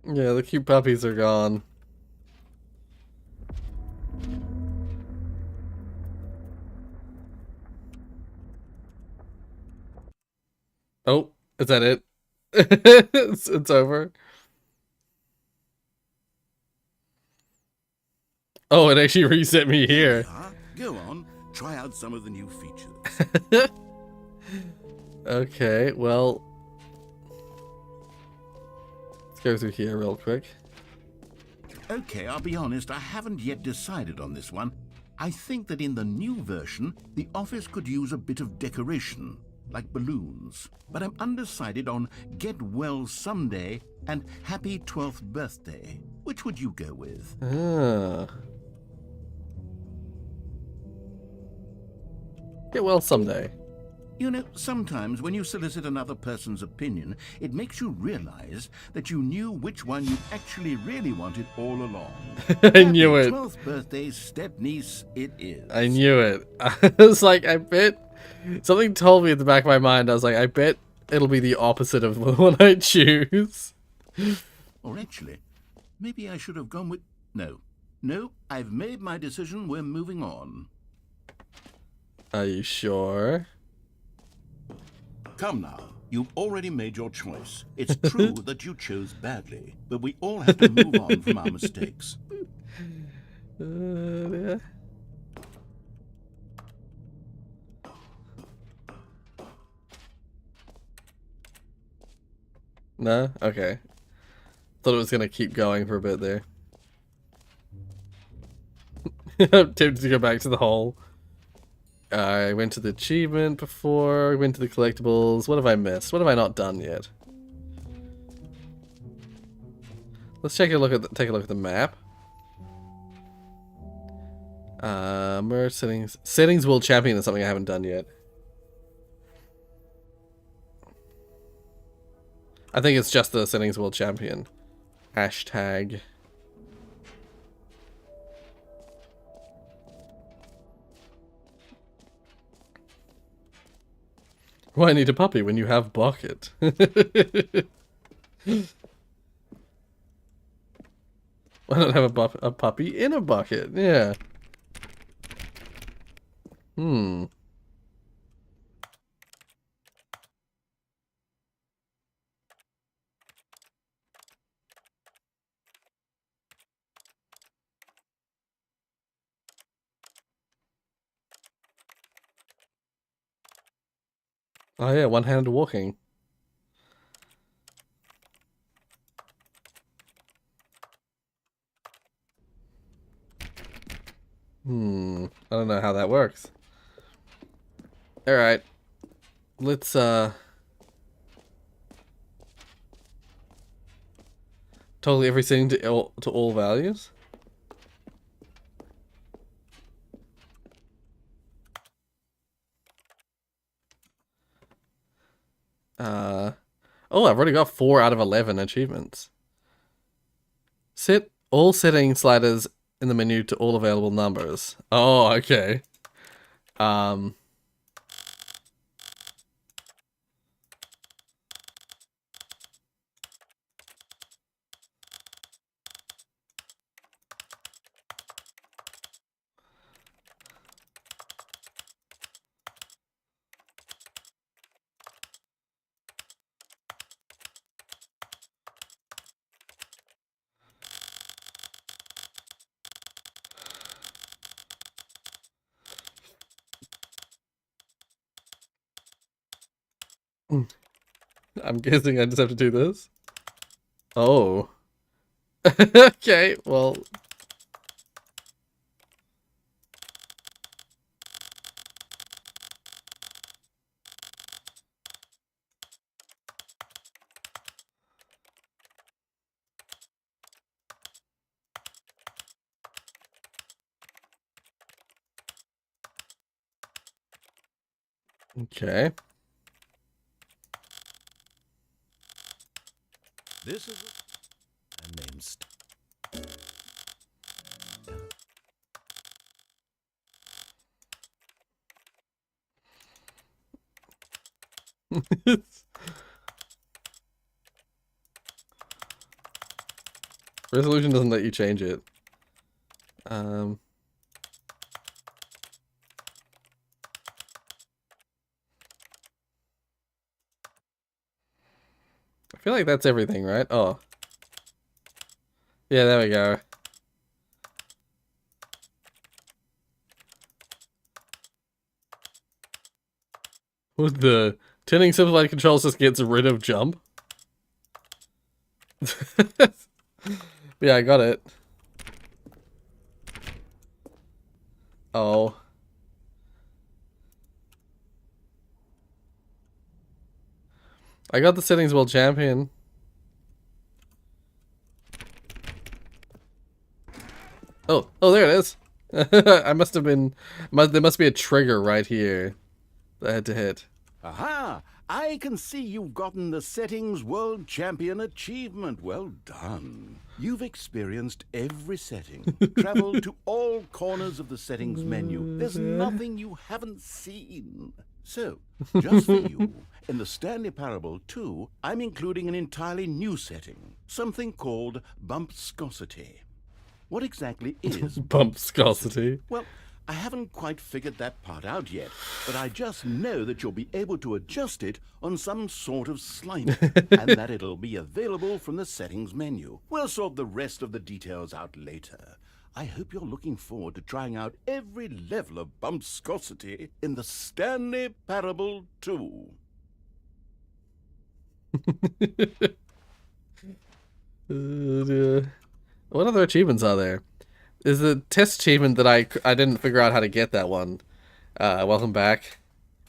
Yeah, the cute puppies are gone. Oh, is that it? It's over. Oh, it actually reset me here. Go on, try out some of the new features. Okay, well, let's go through here real quick. Okay, I'll be honest, I haven't yet decided on this one. I think that in the new version, the office could use a bit of decoration, like balloons. But I'm undecided on Get Well Someday and Happy 12th Birthday. Which would you go with? Ah. Get well someday. You know, sometimes when you solicit another person's opinion, it makes you realize that you knew which one you actually really wanted all along. I knew it. 12th birthday step-niece it is. I knew it. I was like, I bet. Something told me at the back of my mind, I was like, I bet it'll be the opposite of the one I choose. Or actually, maybe I should have gone with... No, I've made my decision. We're moving on. Are you sure? Come now, you've already made your choice. It's true that you chose badly, but we all have to move on from our mistakes. Yeah. No? Okay. Thought it was gonna keep going for a bit there. I'm tempted to go back to the hole. I went to the achievement before, went to the collectibles. What have I missed? What have I not done yet? Let's take a look at the map. Merge settings. Settings World Champion is something I haven't done yet. I think it's just the Settings World Champion. Hashtag. Why need a puppy when you have Bucket? Why not have a puppy in a bucket? Yeah. Hmm. Oh yeah, one-handed walking. I don't know how that works. Alright. Let's, toggle everything to all values. Oh, I've already got 4 out of 11 achievements. Set all setting sliders in the menu to all available numbers. Oh, okay. I'm guessing I just have to do this. Oh. Okay, well. Okay. This is a name Resolution doesn't let you change it. I feel like that's everything, right? Oh. Yeah, there we go. With the turning simplified controls just gets rid of jump. Yeah, I got it. Oh. I got the settings world champion. Oh, there it is. I must have been. There must be a trigger right here that I had to hit. Aha! I can see you've gotten the Settings World Champion achievement. Well done. You've experienced every setting, traveled to all corners of the settings menu. There's nothing you haven't seen. So, just for you, in the Stanley Parable 2, I'm including an entirely new setting, something called bumpscosity. What exactly is Bumpscosity? Well, I haven't quite figured that part out yet, but I just know that you'll be able to adjust it on some sort of slider, and that it'll be available from the settings menu. We'll sort the rest of the details out later. I hope you're looking forward to trying out every level of bumpscosity in the Stanley Parable 2. What other achievements are there? There's a test achievement that I didn't figure out how to get that one. Welcome back.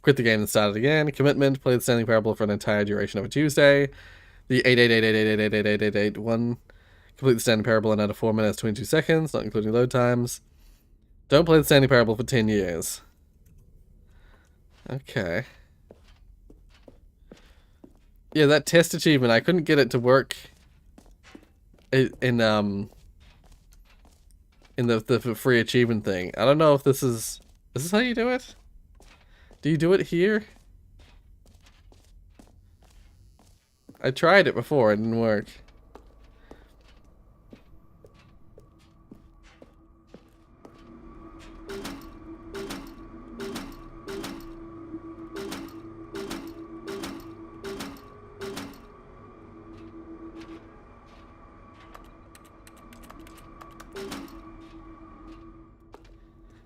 Quit the game and start it again. Commitment. Play the Stanley Parable for an entire duration of a Tuesday. The 88888888881. Complete the Stanley Parable in under 4 minutes 22 seconds, not including load times. Don't play the Stanley Parable for 10 years. Okay. Yeah, that test achievement, I couldn't get it to work in the free achievement thing. I don't know if this is this how you do it? Do you do it here? I tried it before, it didn't work.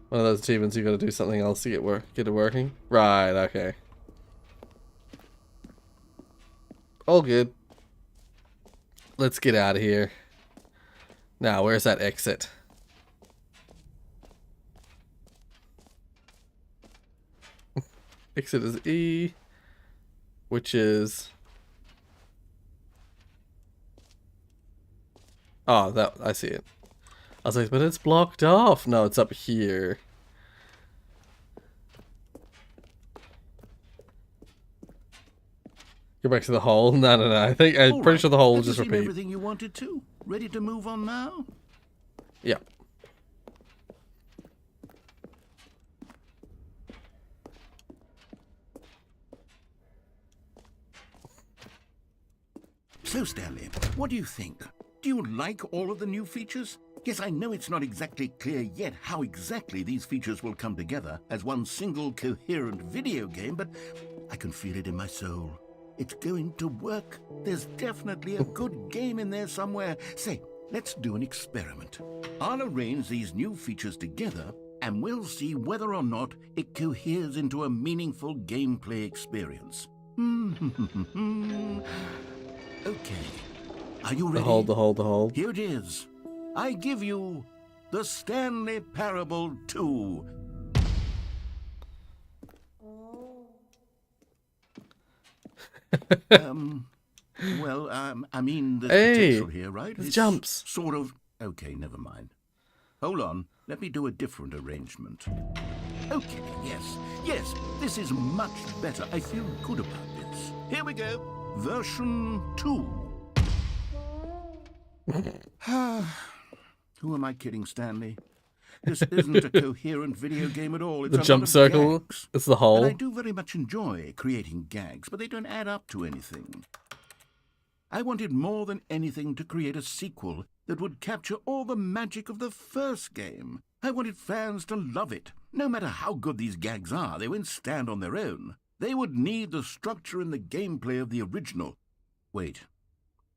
One of those achievements you gotta do something else to get it working. Right, okay. All good. Let's get out of here. Now, where's that exit? Exit is E, which is... Oh, that I see it. I was like, but it's blocked off. No, it's up here. Go back to the hole. No, no, no. I'm All pretty right, sure the hole will have you just seen repeat. everything you wanted to? Ready to move on now? Yeah. So, Stanley, what do you think? Do you like all of the new features? Yes, I know it's not exactly clear yet how exactly these features will come together as one single coherent video game, but I can feel it in my soul. It's going to work. There's definitely a good game in there somewhere. Say, let's do an experiment. I'll arrange these new features together, and we'll see whether or not it coheres into a meaningful gameplay experience. Okay. Are you ready? The hole. Here it is. I give you the Stanley Parable 2. I mean, there's potential here, right? There's It's jumps. Sort of. Okay, never mind. Hold on. Let me do a different arrangement. Okay, yes, this is much better. I feel good about this. Here we go. Version 2. Who am I kidding, Stanley? This isn't a coherent video game at all. It's The a jump lot of circle. gags. It's the hole. And I do very much enjoy creating gags, but they don't add up to anything. I wanted more than anything to create a sequel that would capture all the magic of the first game. I wanted fans to love it. No matter how good these gags are, they won't stand on their own. They would need the structure and the gameplay of the original. Wait,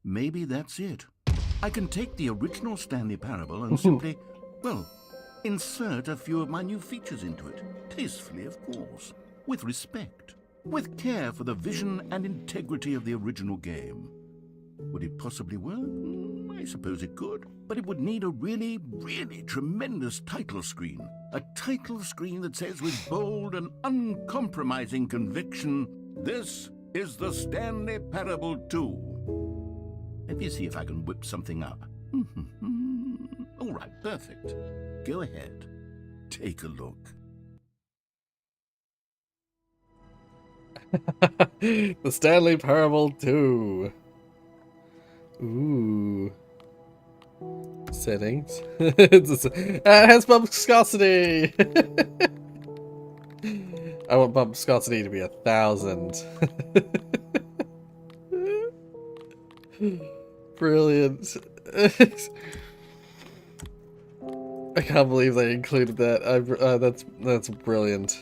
maybe that's it. I can take the original Stanley Parable and simply, well, insert a few of my new features into it. Tastefully, of course. With respect. With care for the vision and integrity of the original game. Would it possibly work? I suppose it could. But it would need a really, really tremendous title screen. A title screen that says with bold and uncompromising conviction, "This is the Stanley Parable 2." Let me see if I can whip something up. All right, perfect. Go ahead. Take a look. The Stanley Parable 2. Ooh. Settings. It has bump viscosity. I want bump viscosity to be 1,000. Brilliant. I can't believe they included that. That's brilliant.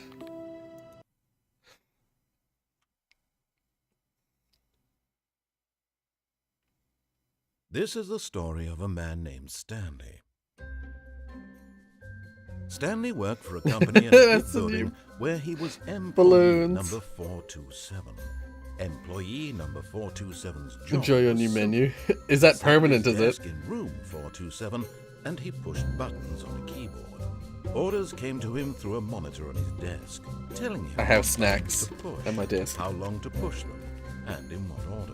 This is the story of a man named Stanley. Stanley worked for a company in a big That's the building new where he was employee balloons. number 427. Employee number 427's job Enjoy your was new simple. menu. Is that He sat at permanent, his is it? desk in room 427, and he pushed buttons on a keyboard. Orders came to him through a monitor on his desk, telling him I have what snacks buttons to push, at my desk. how long to push them, and in what order.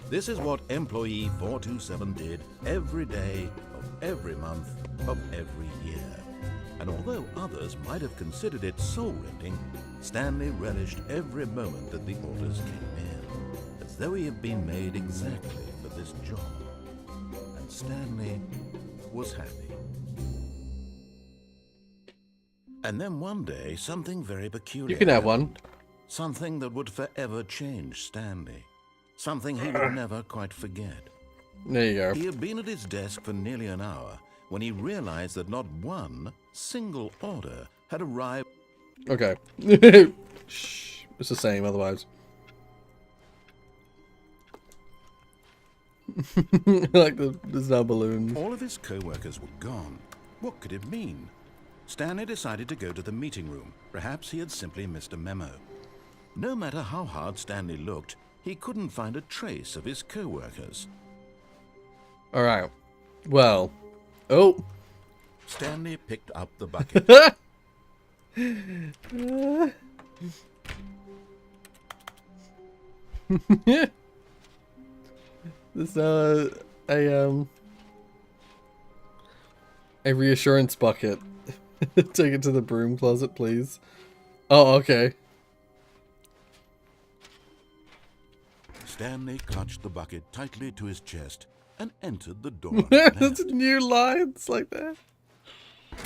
This is what employee 427 did every day of every month of every year. And although others might have considered it soul-rending, Stanley relished every moment that the orders came in, as though he had been made exactly for this job. And Stanley was happy. And then one day, something very peculiar You can have happened. one. Something that would forever change Stanley. Something he would never quite forget. There you go. He had been at his desk for nearly an hour when he realized that not one single order had arrived. Okay. Shh. It's the same otherwise. Like there's no balloons. All of his co-workers were gone. What could it mean? Stanley decided to go to the meeting room. Perhaps he had simply missed a memo. No matter how hard Stanley looked, he couldn't find a trace of his co-workers. Alright. Well. Oh. Stanley picked up the bucket. There's a reassurance bucket. Take it to the broom closet, please. Oh, okay. Stanley clutched the bucket tightly to his chest and entered the door. on his There's left. new lines like that.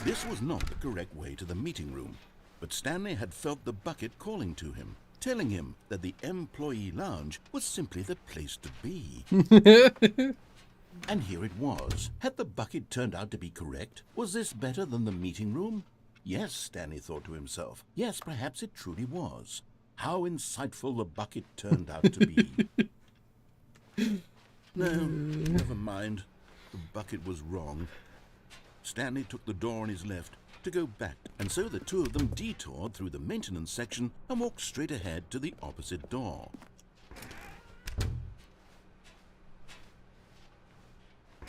This was not the correct way to the meeting room, but Stanley had felt the bucket calling to him, telling him that the employee lounge was simply the place to be. And here it was. Had the bucket turned out to be correct? Was this better than the meeting room? Yes, Stanley thought to himself. Yes, perhaps it truly was. How insightful the bucket turned out to be. No, never mind. The bucket was wrong. Stanley took the door on his left to go back, and so the two of them detoured through the maintenance section and walked straight ahead to the opposite door.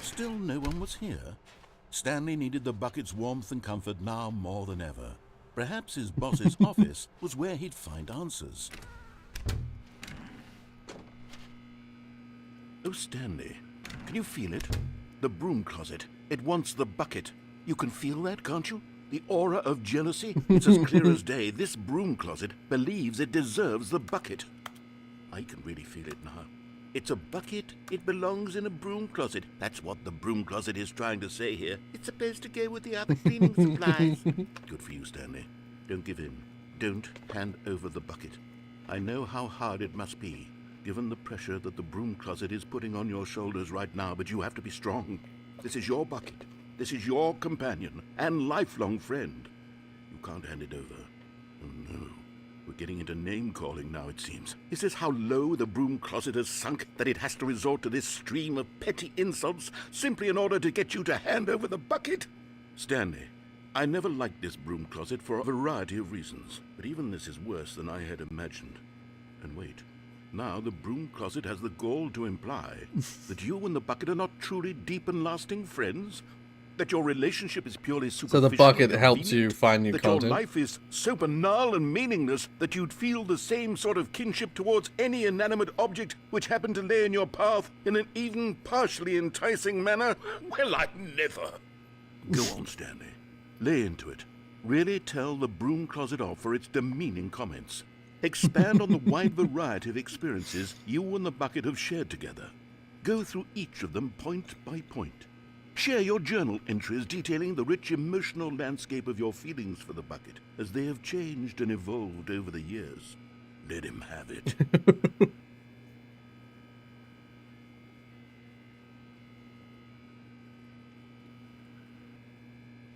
Still no one was here. Stanley needed the bucket's warmth and comfort now more than ever. Perhaps his boss's office was where he'd find answers. Oh, Stanley, can you feel it? The broom closet. It wants the bucket. You can feel that, can't you? The aura of jealousy? It's as clear as day. This broom closet believes it deserves the bucket. I can really feel it now. It's a bucket. It belongs in a broom closet. That's what the broom closet is trying to say here. It's supposed to go with the other cleaning supplies. Good for you, Stanley. Don't give in. Don't hand over the bucket. I know how hard it must be, given the pressure that the broom closet is putting on your shoulders right now, but you have to be strong. This is your bucket. This is your companion and lifelong friend. You can't hand it over. Oh, no. We're getting into name-calling now, it seems. Is this how low the broom closet has sunk, that it has to resort to this stream of petty insults simply in order to get you to hand over the bucket? Stanley, I never liked this broom closet for a variety of reasons, but even this is worse than I had imagined. And wait, now the broom closet has the gall to imply that you and the bucket are not truly deep and lasting friends? That your relationship is purely superficial? So the bucket and helps you convenient? find new that content? Your life is so banal and meaningless that you'd feel the same sort of kinship towards any inanimate object which happened to lay in your path in an even partially enticing manner? Well, I'd never. Go on, Stanley. Lay into it. Really tell the broom closet off for its demeaning comments. Expand on the wide variety of experiences you and the bucket have shared together. Go through each of them point by point. Share your journal entries detailing the rich emotional landscape of your feelings for the bucket as they have changed and evolved over the years. Let him have it.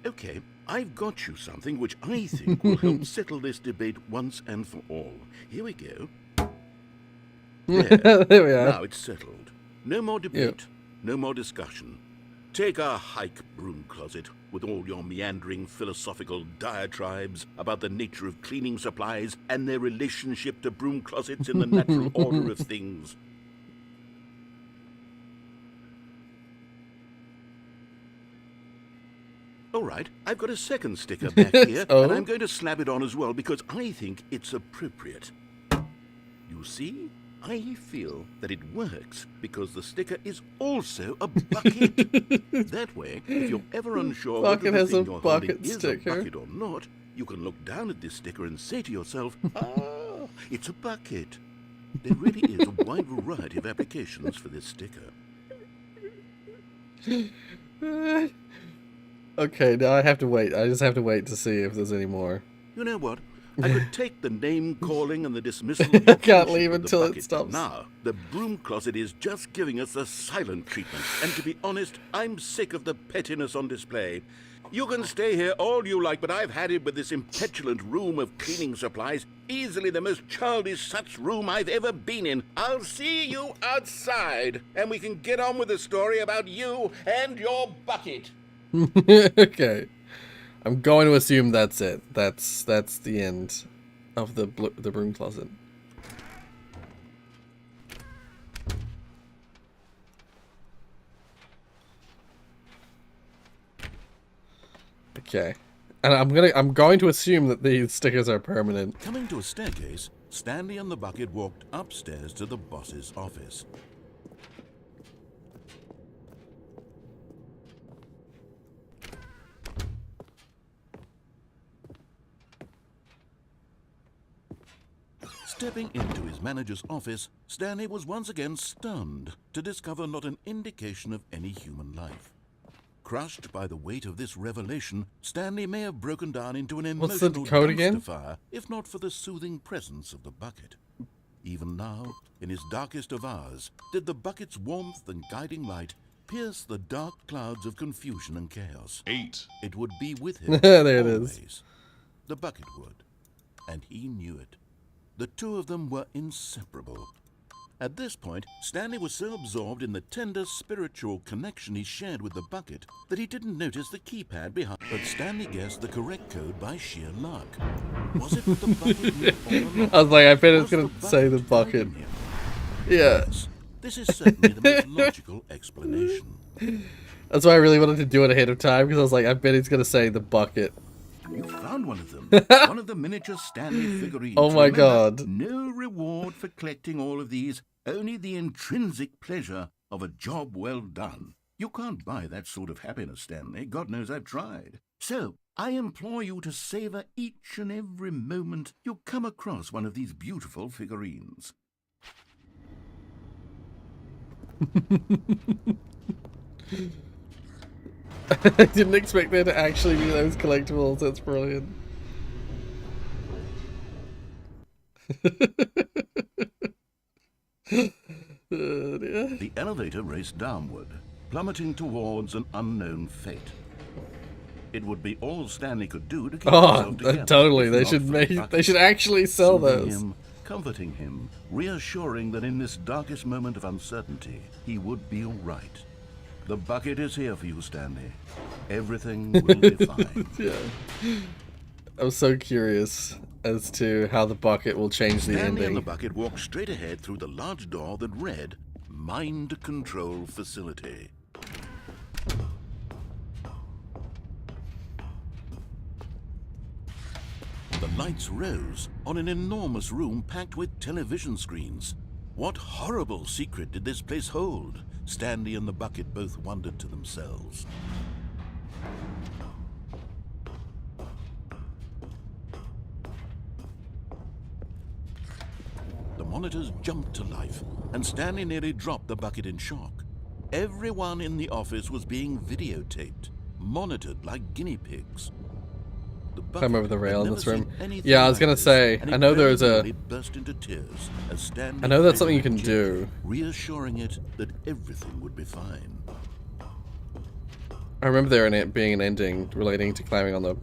Okay, I've got you something which I think will help settle this debate once and for all. Here we go. There. There we are. Now it's settled. No more debate, no more discussion. Take a hike, broom closet, with all your meandering philosophical diatribes about the nature of cleaning supplies and their relationship to broom closets in the natural order of things. All right, I've got a second sticker back here, Oh? and I'm going to slap it on as well because I think it's appropriate. You see? I feel that it works because the sticker is also a bucket. That way, if you're ever unsure whether Bucket the has thing a you're holding bucket is sticker. a bucket or not, you can look down at this sticker and say to yourself, ah, it's a bucket. There really is a wide variety of applications for this sticker. Okay, now I have to wait. I just have to wait to see if there's any more. You know what? I could take the name calling and the dismissal of I your can't friendship leave with the until it bucket, stops. but now, the broom closet is just giving us the silent treatment. And to be honest, I'm sick of the pettiness on display. You can stay here all you like, but I've had it with this impetulant room of cleaning supplies. Easily the most childish such room I've ever been in. I'll see you outside, and we can get on with the story about you and your bucket. Okay. I'm going to assume that's it. That's the end of the broom closet. Okay. And I'm going to assume that these stickers are permanent. Coming to a staircase, Stanley and the bucket walked upstairs to the boss's office. Stepping into his manager's office, Stanley was once again stunned to discover not an indication of any human life. Crushed by the weight of this revelation, Stanley may have broken down into an What's the emotional code again? dumpster fire, if not for the soothing presence of the bucket. Even now, in his darkest of hours, did the bucket's warmth and guiding light pierce the dark clouds of confusion and chaos. 8. It would be with him There it always. is. The bucket would, and he knew it. The two of them were inseparable. At this point, Stanley was so absorbed in the tender spiritual connection he shared with the bucket that he didn't notice the keypad behind. But Stanley guessed the correct code by sheer luck. Was it the bucket knew all along? I was like, I bet it's Was gonna say the bucket. guiding him? Yeah. Yes, this is certainly the most logical explanation. That's why I really wanted to do it ahead of time, because I was like, I bet he's gonna say the bucket. You found one of them. One of the miniature Stanley figurines. Oh my Remember, God. No reward for collecting all of these, only the intrinsic pleasure of a job well done. You can't buy that sort of happiness, Stanley. God knows I've tried. So, I implore you to savor each and every moment you come across one of these beautiful figurines. I didn't expect there to actually be those collectibles. That's brilliant. Dear. The elevator raced downward, plummeting towards an unknown fate. It would be all Stanley could do to keep Oh, himself together. totally. if They not should for the make. bucket. They should actually sell Soothing those. him, comforting him, reassuring that in this darkest moment of uncertainty, he would be all right. The bucket is here for you, Stanley. Everything will be fine. Yeah. I'm so curious as to how the bucket will change the Stanley and the ending. bucket walked straight ahead through the large door that read, Mind Control Facility. The lights rose on an enormous room packed with television screens. What horrible secret did this place hold? Stanley and the bucket both wondered to themselves. The monitors jumped to life, and Stanley nearly dropped the bucket in shock. Everyone in the office was being videotaped, monitored like guinea pigs. The bucket Climb over the had rail in never this room. seen anything Yeah, I was like gonna this, say, and I it know very there's a- nearly burst into tears as Stanley I know that's something you fed can it do. gently, reassuring it that everything would be fine. I remember there being an ending relating to climbing on the.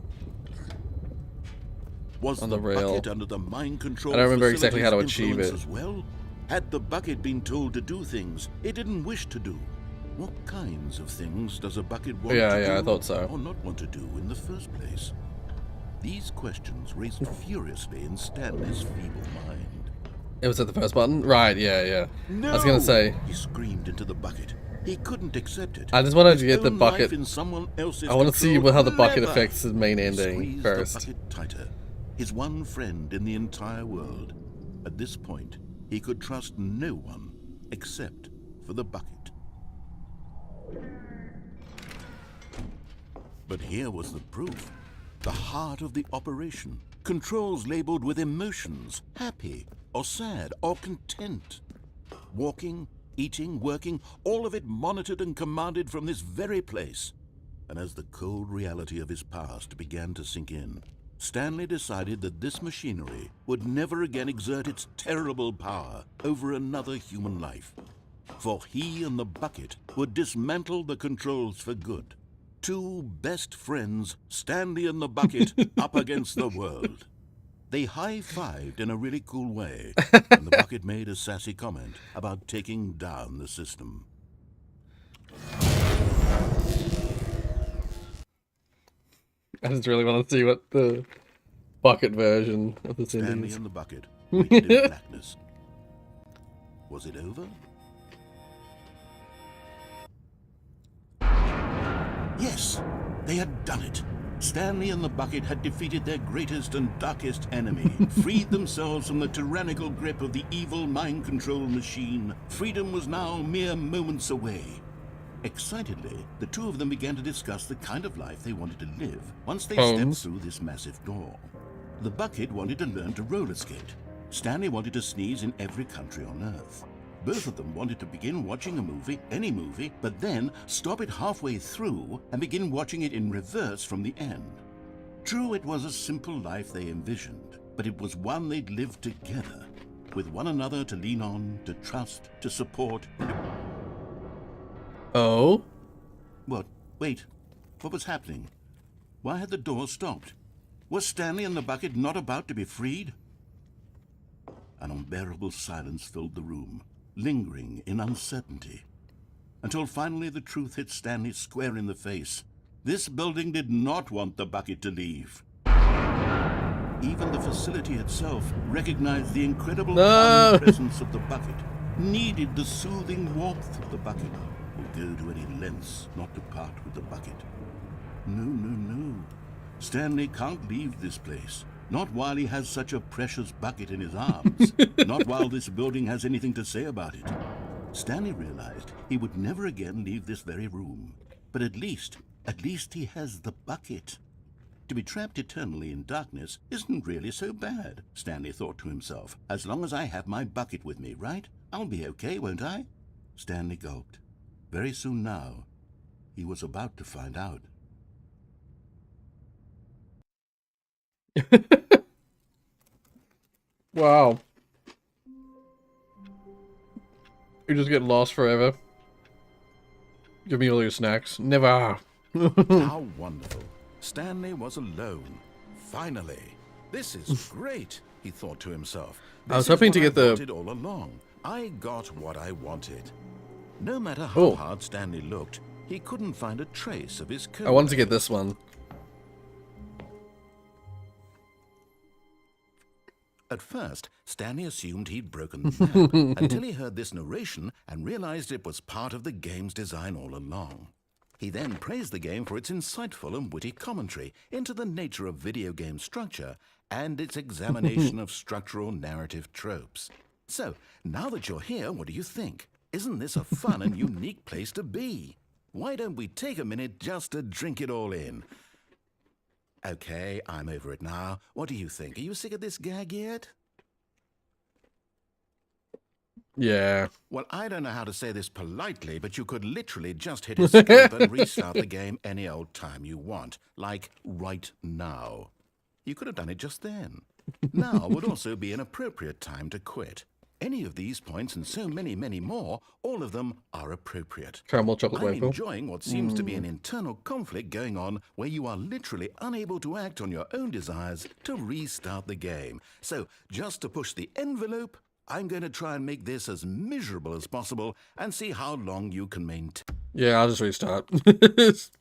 Was On the the rail. bucket under the mind control I don't remember exactly how to facility's achieve influence it. as well? Had the bucket been told to do things it didn't wish to do? What kinds of things does a bucket want to do Yeah, I thought so. or not want to do in the first place? These questions raced furiously in Stanley's feeble mind. It was at the first button, right? Yeah. No! I was gonna say. He screamed into the bucket. He couldn't accept it. I just wanted His to get the own life bucket. in someone else's I want to see control how the bucket never. affects the main He ending squeezed first. the bucket tighter. His one friend in the entire world. At this point, he could trust no one except for the bucket. But here was the proof. The heart of the operation. Controls labeled with emotions, happy or sad or content. Walking, eating, working, all of it monitored and commanded from this very place. And as the cold reality of his past began to sink in, Stanley decided that this machinery would never again exert its terrible power over another human life. For he and the bucket would dismantle the controls for good. Two best friends, Stanley and the bucket, up against the world. They high-fived in a really cool way, and the bucket made a sassy comment about taking down the system. I just really want to see what the bucket version of this ending Stanley is. and the bucket waited in blackness. Was it over? Yes, they had done it. Stanley and the bucket had defeated their greatest and darkest enemy, freed themselves from the tyrannical grip of the evil mind control machine. Freedom was now mere moments away. Excitedly, the two of them began to discuss the kind of life they wanted to live once they stepped Homes. through this massive door. The bucket wanted to learn to roller skate. Stanley wanted to sneeze in every country on Earth. Both of them wanted to begin watching a movie, any movie, but then stop it halfway through and begin watching it in reverse from the end. True, it was a simple life they envisioned, but it was one they'd lived together, with one another to lean on, to trust, to support. Oh? What? Wait. What was happening? Why had the door stopped? Was Stanley and the bucket not about to be freed? An unbearable silence filled the room, lingering in uncertainty, until finally the truth hit Stanley square in the face. This building did not want the bucket to leave. Even the facility itself recognized the incredible calming presence of the bucket, needed the soothing warmth of the bucket, would go to any lengths not to part with the bucket. No, no, no. Stanley can't leave this place. Not while he has such a precious bucket in his arms. Not while this building has anything to say about it. Stanley realized he would never again leave this very room. But at least he has the bucket. To be trapped eternally in darkness isn't really so bad, Stanley thought to himself. As long as I have my bucket with me, right? I'll be okay, won't I? Stanley gulped. Very soon now, he was about to find out. Wow. You just get lost forever. Give me all your snacks. Never. How wonderful. Stanley was alone. Finally. This is great, he thought to himself. I was This is hoping to what get I the- wanted all along. I got what I wanted. No matter how hard Stanley looked, he couldn't find a trace of his coat. I wanted to get this one. At first, Stanley assumed he'd broken the map until he heard this narration and realized it was part of the game's design all along. He then praised the game for its insightful and witty commentary into the nature of video game structure and its examination of structural narrative tropes. So, now that you're here, what do you think? Isn't this a fun and unique place to be? Why don't we take a minute just to drink it all in? Okay, I'm over it now. What do you think? Are you sick of this gag yet? Yeah. Well, I don't know how to say this politely, but you could literally just hit escape and restart the game any old time you want. Like right now. You could have done it just then. Now would also be an appropriate time to quit. Any of these points and so many, many more, all of them are appropriate. Caramel chocolate I'm waffle. enjoying what seems to be an internal conflict going on where you are literally unable to act on your own desires to restart the game. So, just to push the envelope, I'm going to try and make this as miserable as possible and see how long you can maintain. Yeah, I'll just restart. Just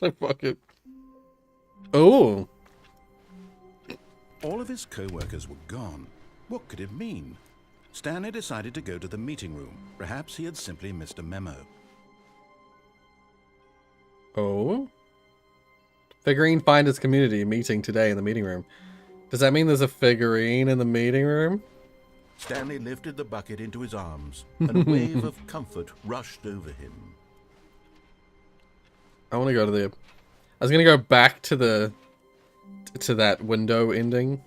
like, fuck it. Oh. All of his co-workers were gone. What could it mean? Stanley decided to go to the meeting room. Perhaps he had simply missed a memo. Oh. Figurine Finders Community meeting today in the meeting room. Does that mean there's a figurine in the meeting room? Stanley lifted the bucket into his arms, and a wave of comfort rushed over him. I want to go to the... I was going to go back to the... to that window ending.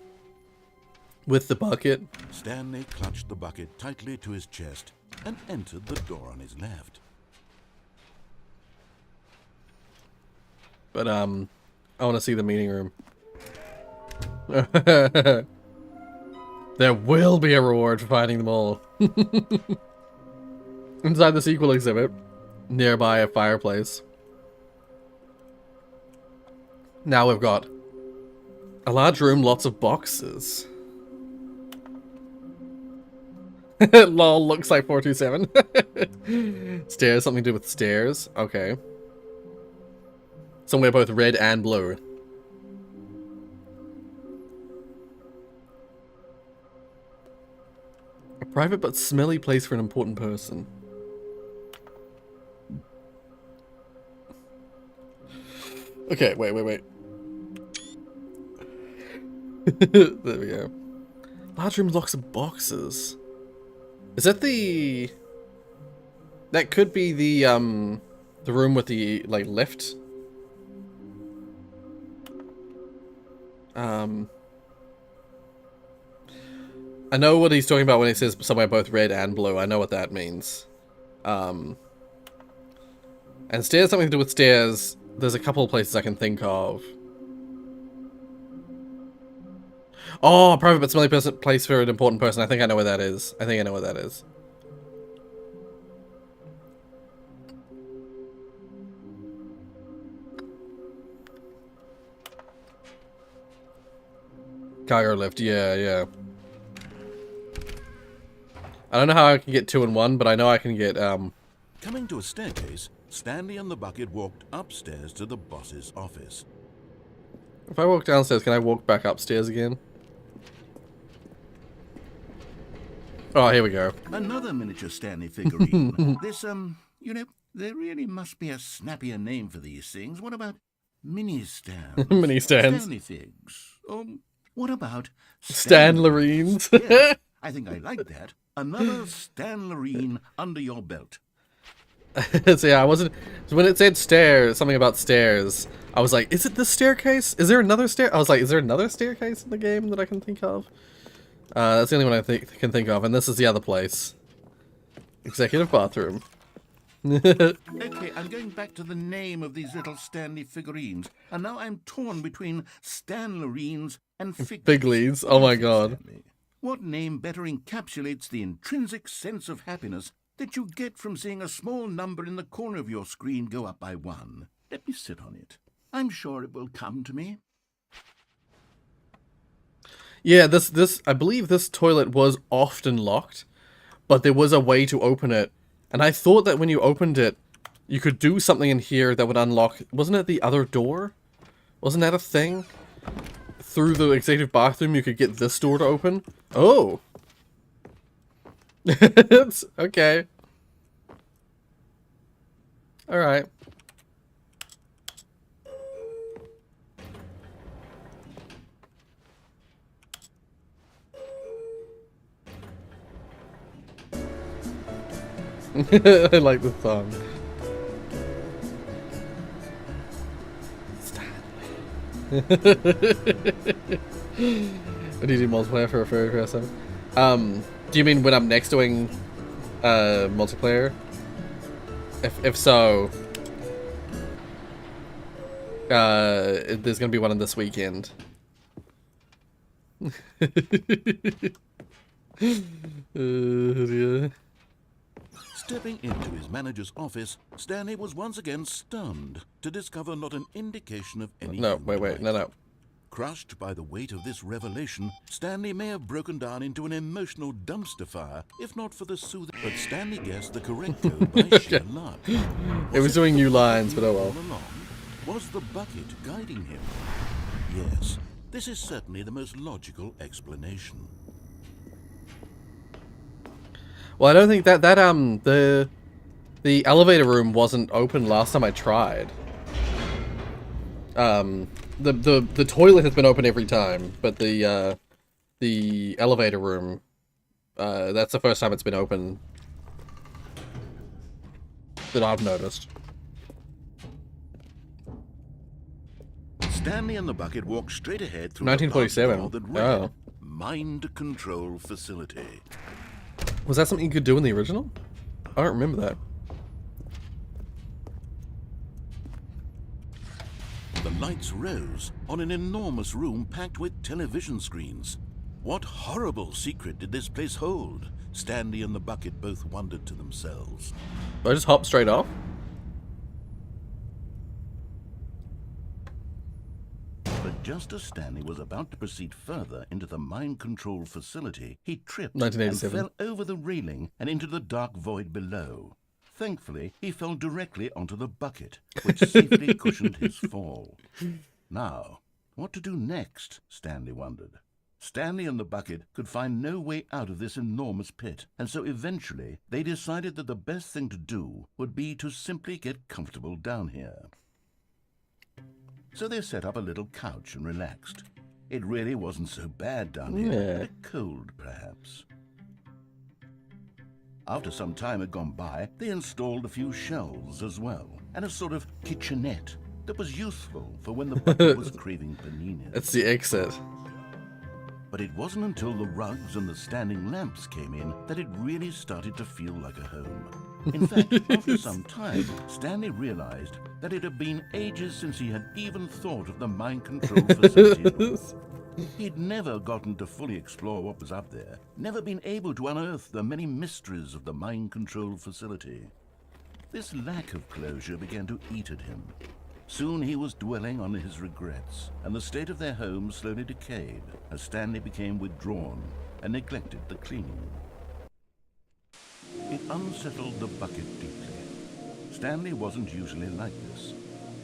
With the bucket. Stanley clutched the bucket tightly to his chest and entered the door on his left. But, I want to see the meeting room. There will be a reward for finding them all. Inside the sequel exhibit, nearby a fireplace. Now we've got a large room, lots of boxes. Lol, looks like 427. Stairs, something to do with stairs. Okay. Somewhere both red and blue. A private but smelly place for an important person. Okay, wait. There we go. Large room, lots of boxes. Is that the... That could be the room with the, like, lift? I know what he's talking about when he says somewhere both red and blue. I know what that means. And stairs, something to do with stairs. There's a couple of places I can think of. Oh, a private but smelly place for an important person. I think I know where that is. I think I know where that is. Cargo lift, yeah. I don't know how I can get 2 in 1, but I know I can get, Coming to a staircase, Stanley and the bucket walked upstairs to the boss's office. If I walk downstairs, can I walk back upstairs again? Oh, here we go. Another miniature Stanley figurine. This, you know, there really must be a snappier name for these things. What about mini stands? Mini stands. Stanley figs. What about Stanlerines. Yeah, I think I like that. Another Stanlerine under your belt. So yeah, I wasn't... So when it said stairs, something about stairs, I was like, is it the staircase? Is there another stair? I was like, is there another staircase in the game that I can think of? That's the only one I can think of, and this is the other place. Executive bathroom. Okay, I'm going back to the name of these little Stanley figurines, and now I'm torn between Stanlerines and Figlies. Oh my god. Stanley. What name better encapsulates the intrinsic sense of happiness that you get from seeing a small number in the corner of your screen go up by 1? Let me sit on it. I'm sure it will come to me. Yeah, I believe this toilet was often locked, but there was a way to open it. And I thought that when you opened it, you could do something in here that would unlock... Wasn't it the other door? Wasn't that a thing? Through the executive bathroom, you could get this door to open? Oh! It's... Okay. Alright. I like the song. What do you do multiplayer for a third person? Do you mean when I'm next doing multiplayer? If so, there's gonna be one on this weekend. Yeah. Stepping into his manager's office, Stanley was once again stunned to discover not an indication of any No, human wait, life. no. Crushed by the weight of this revelation, Stanley may have broken down into an emotional dumpster fire, if not for the soothing. But Stanley guessed the correct code by sheer luck. It was doing new lines, but oh well. All along? Was the bucket guiding him? Yes, this is certainly the most logical explanation. Well, I don't think that the elevator room wasn't open last time I tried. The toilet has been open every time, but the elevator room, that's the first time it's been open that I've noticed. Stanley and the bucket walked straight ahead through 1947. the door that read, Oh. Mind Control Facility. Was that something you could do in the original? I don't remember that. The lights rose on an enormous room packed with television screens. What horrible secret did this place hold? Stanley and the bucket both wondered to themselves. Do I just hop straight off? But just as Stanley was about to proceed further into the mind control facility, he tripped and 1987. fell over the railing and into the dark void below. Thankfully, he fell directly onto the bucket, which safely cushioned his fall. Now, what to do next, Stanley wondered. Stanley and the bucket could find no way out of this enormous pit, and so eventually they decided that the best thing to do would be to simply get comfortable down here. So they set up a little couch and relaxed. It really wasn't so bad down here, Yeah. but cold perhaps. After some time had gone by, they installed a few shelves as well, and a sort of kitchenette that was useful for when the bucket was craving panini. It's the exit. But it wasn't until the rugs and the standing lamps came in that it really started to feel like a home. In fact, after some time, Stanley realized that it had been ages since he had even thought of the mind control facility at all. He'd never gotten to fully explore what was up there, never been able to unearth the many mysteries of the mind control facility. This lack of closure began to eat at him. Soon he was dwelling on his regrets, and the state of their home slowly decayed as Stanley became withdrawn and neglected the cleaning. It unsettled the bucket deeply. Stanley wasn't usually like this.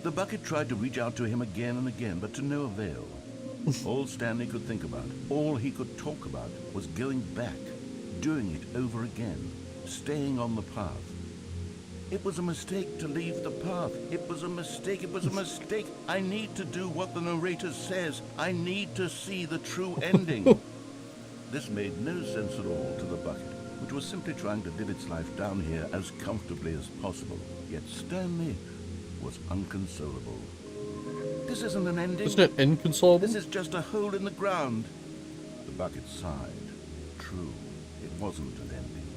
The bucket tried to reach out to him again and again, but to no avail. All Stanley could think about, all he could talk about, was going back, doing it over again, staying on the path. It was a mistake to leave the path. It was a mistake. It was a mistake. I need to do what the narrator says. I need to see the true ending. This made no sense at all to the bucket, which was simply trying to live its life down here as comfortably as possible. Yet Stanley was unconsolable. This isn't an ending. Isn't it inconsolable? This is just a hole in the ground. The bucket sighed. True, it wasn't an ending.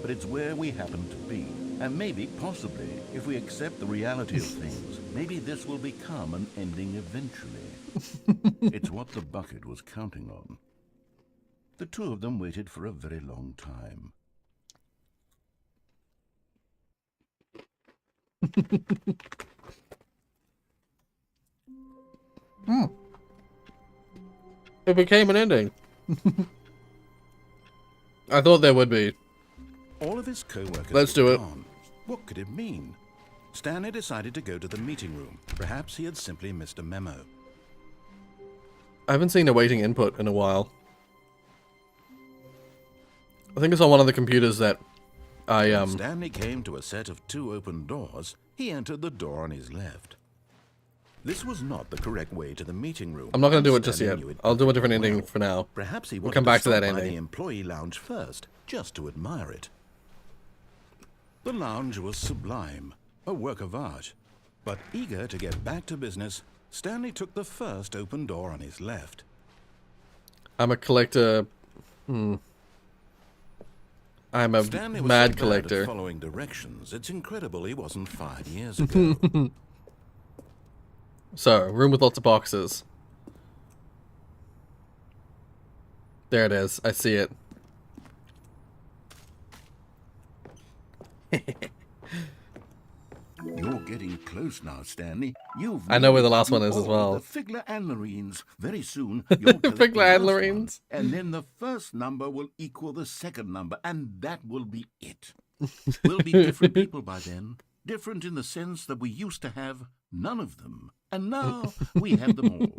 But it's where we happen to be. And maybe, possibly, if we accept the reality of things, maybe this will become an ending eventually. It's what the bucket was counting on. The two of them waited for a very long time. It became an ending. I thought there would be. All of his co-workers Let's do were it. gone. What could it mean? Stanley decided to go to the meeting room. Perhaps he had simply missed a memo. I haven't seen awaiting input in a while. I think it's on one of the computers that I When Stanley came to a set of 2 open doors, he entered the door on his left. This was not the correct way to the meeting room. I'm not going to do it and just Stanley yet. knew it I'll do a different perfectly ending well. for now. Perhaps he We'll wanted come back to that stop by ending. the employee lounge first, just to admire it. The lounge was sublime, a work of art. But eager to get back to business, Stanley took the first open door on his left. I'm a collector. I'm a Stanley was mad so bad collector. at following directions. It's incredible he wasn't 5 years ago. So, room with lots of boxes. There it is. I see it. You're getting close now, Stanley. You've I know where the nearly last one gotten is as all well. The Figler and Lorines. Very soon, you'll collect Figler the and first Lorines. one, and then the first number will equal the second number, and that will be it. We'll be different people by then. Different in the sense that we used to have none of them, and now we have them all.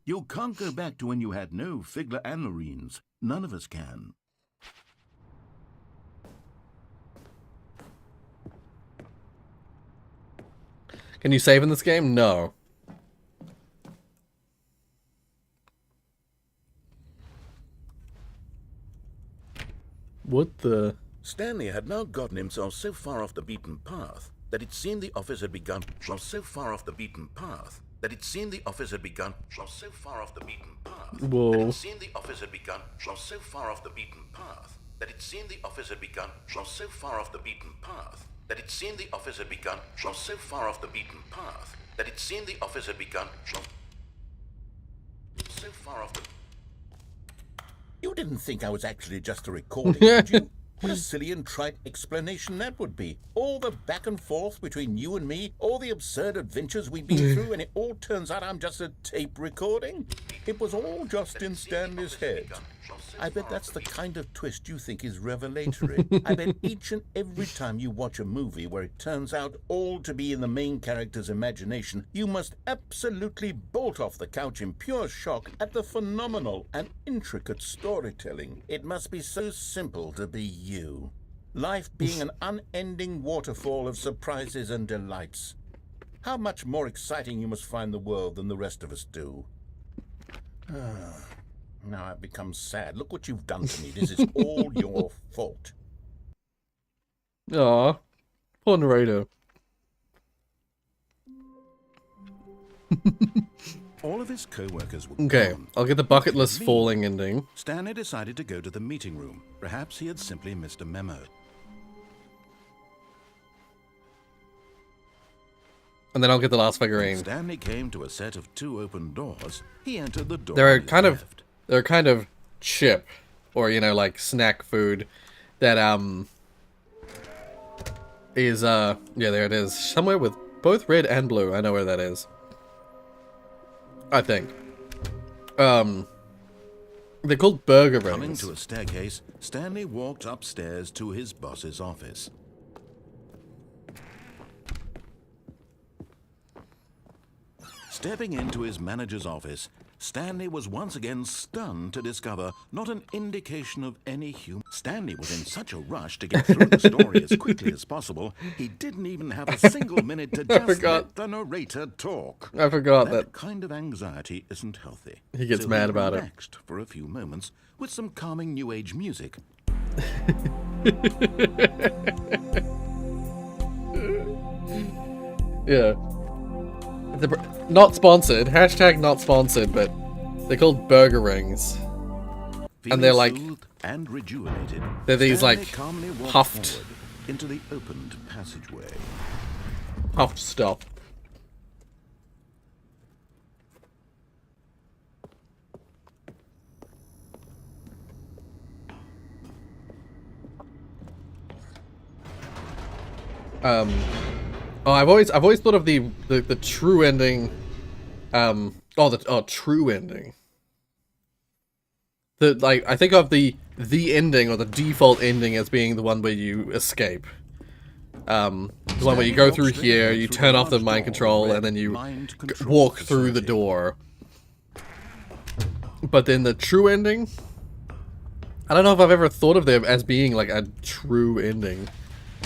You can't go back to when you had no Figler and Lorines. None of us can. Can you save in this game? No. What the? Stanley had now gotten himself so far off the beaten path that it seemed the office had begun. So far off the beaten path that it seemed the office had begun. So far off the beaten path. Whoa. That it seemed the office had begun. So far off the beaten path that it seemed the office had begun. So far off the beaten path that it seemed the office had begun. So far off the beaten path that it seemed the office had begun. So far off the. You didn't think I was actually just a recording, did you? What a silly and trite explanation that would be. All the back and forth between you and me, all the absurd adventures we've been through, and it all turns out I'm just a tape recording? It was all just in Stanley's head. I bet that's the kind of twist you think is revelatory. I bet each and every time you watch a movie where it turns out all to be in the main character's imagination, you must absolutely bolt off the couch in pure shock at the phenomenal and intricate storytelling. It must be so simple to be you. Life being an unending waterfall of surprises and delights. How much more exciting you must find the world than the rest of us do. Now I've become sad. Look what you've done to me. This is all your fault. Aw. Poor narrator. all of his co-workers were Okay, gone. I'll get the What did bucketless it mean? falling ending. Stanley decided to go to the meeting room. Perhaps he had simply missed a memo. And then I'll get the last When figurine. Stanley came to a set of 2 open doors, he entered the door. They're on his kind of left. they're kind of chip, or you know, like snack food that is yeah, there it is. Somewhere with both red and blue. I know where that is. I think. They're called burger Coming rings. to a staircase, Stanley walked upstairs to his boss's office. Stepping into his manager's office, Stanley was once again stunned to discover not an indication of any human. Stanley was in such a rush to get through the story as quickly as possible, he didn't even have a single minute to just forgot. let the narrator talk. I forgot That that. kind of anxiety isn't healthy. He gets So mad about it. relaxed for a few moments with some calming new age music. Yeah. Not sponsored. Hashtag not sponsored, but they're called burger rings. Feeling they're like- soothed and rejuvenated, they're these, Stanley like, calmly walked puffed- forward into the opened passageway. Puffed stuff. Oh, I've always thought of the true ending. True ending. I think of the ending or the default ending as being the one where you escape. The one where you go through here, you turn off the mind control, and then you walk through the door. But then the true ending, I don't know if I've ever thought of them as being like a true ending.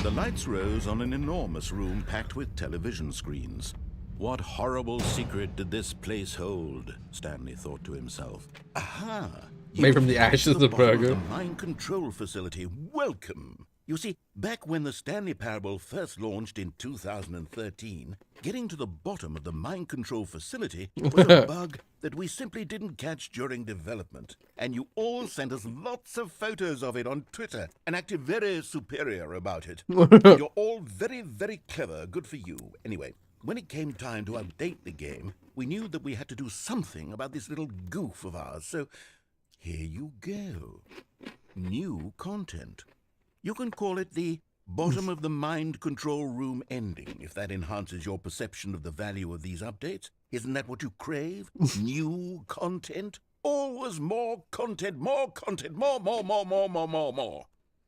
The lights rose on an enormous room packed with television screens. What horrible secret did this place hold? Stanley thought to himself. Aha! Made from the You've come to ashes the of bottom burger. the mind control facility. Welcome! You see, back when the Stanley Parable first launched in 2013, getting to the bottom of the mind control facility was a bug that we simply didn't catch during development. And you all sent us lots of photos of it on Twitter and acted very superior about it. You're all very, very clever. Good for you. Anyway, when it came time to update the game, we knew that we had to do something about this little goof of ours. So here you go. New content. You can call it the bottom of the mind control room ending, if that enhances your perception of the value of these updates. Isn't that what you crave? New content? Always more content, more content, more.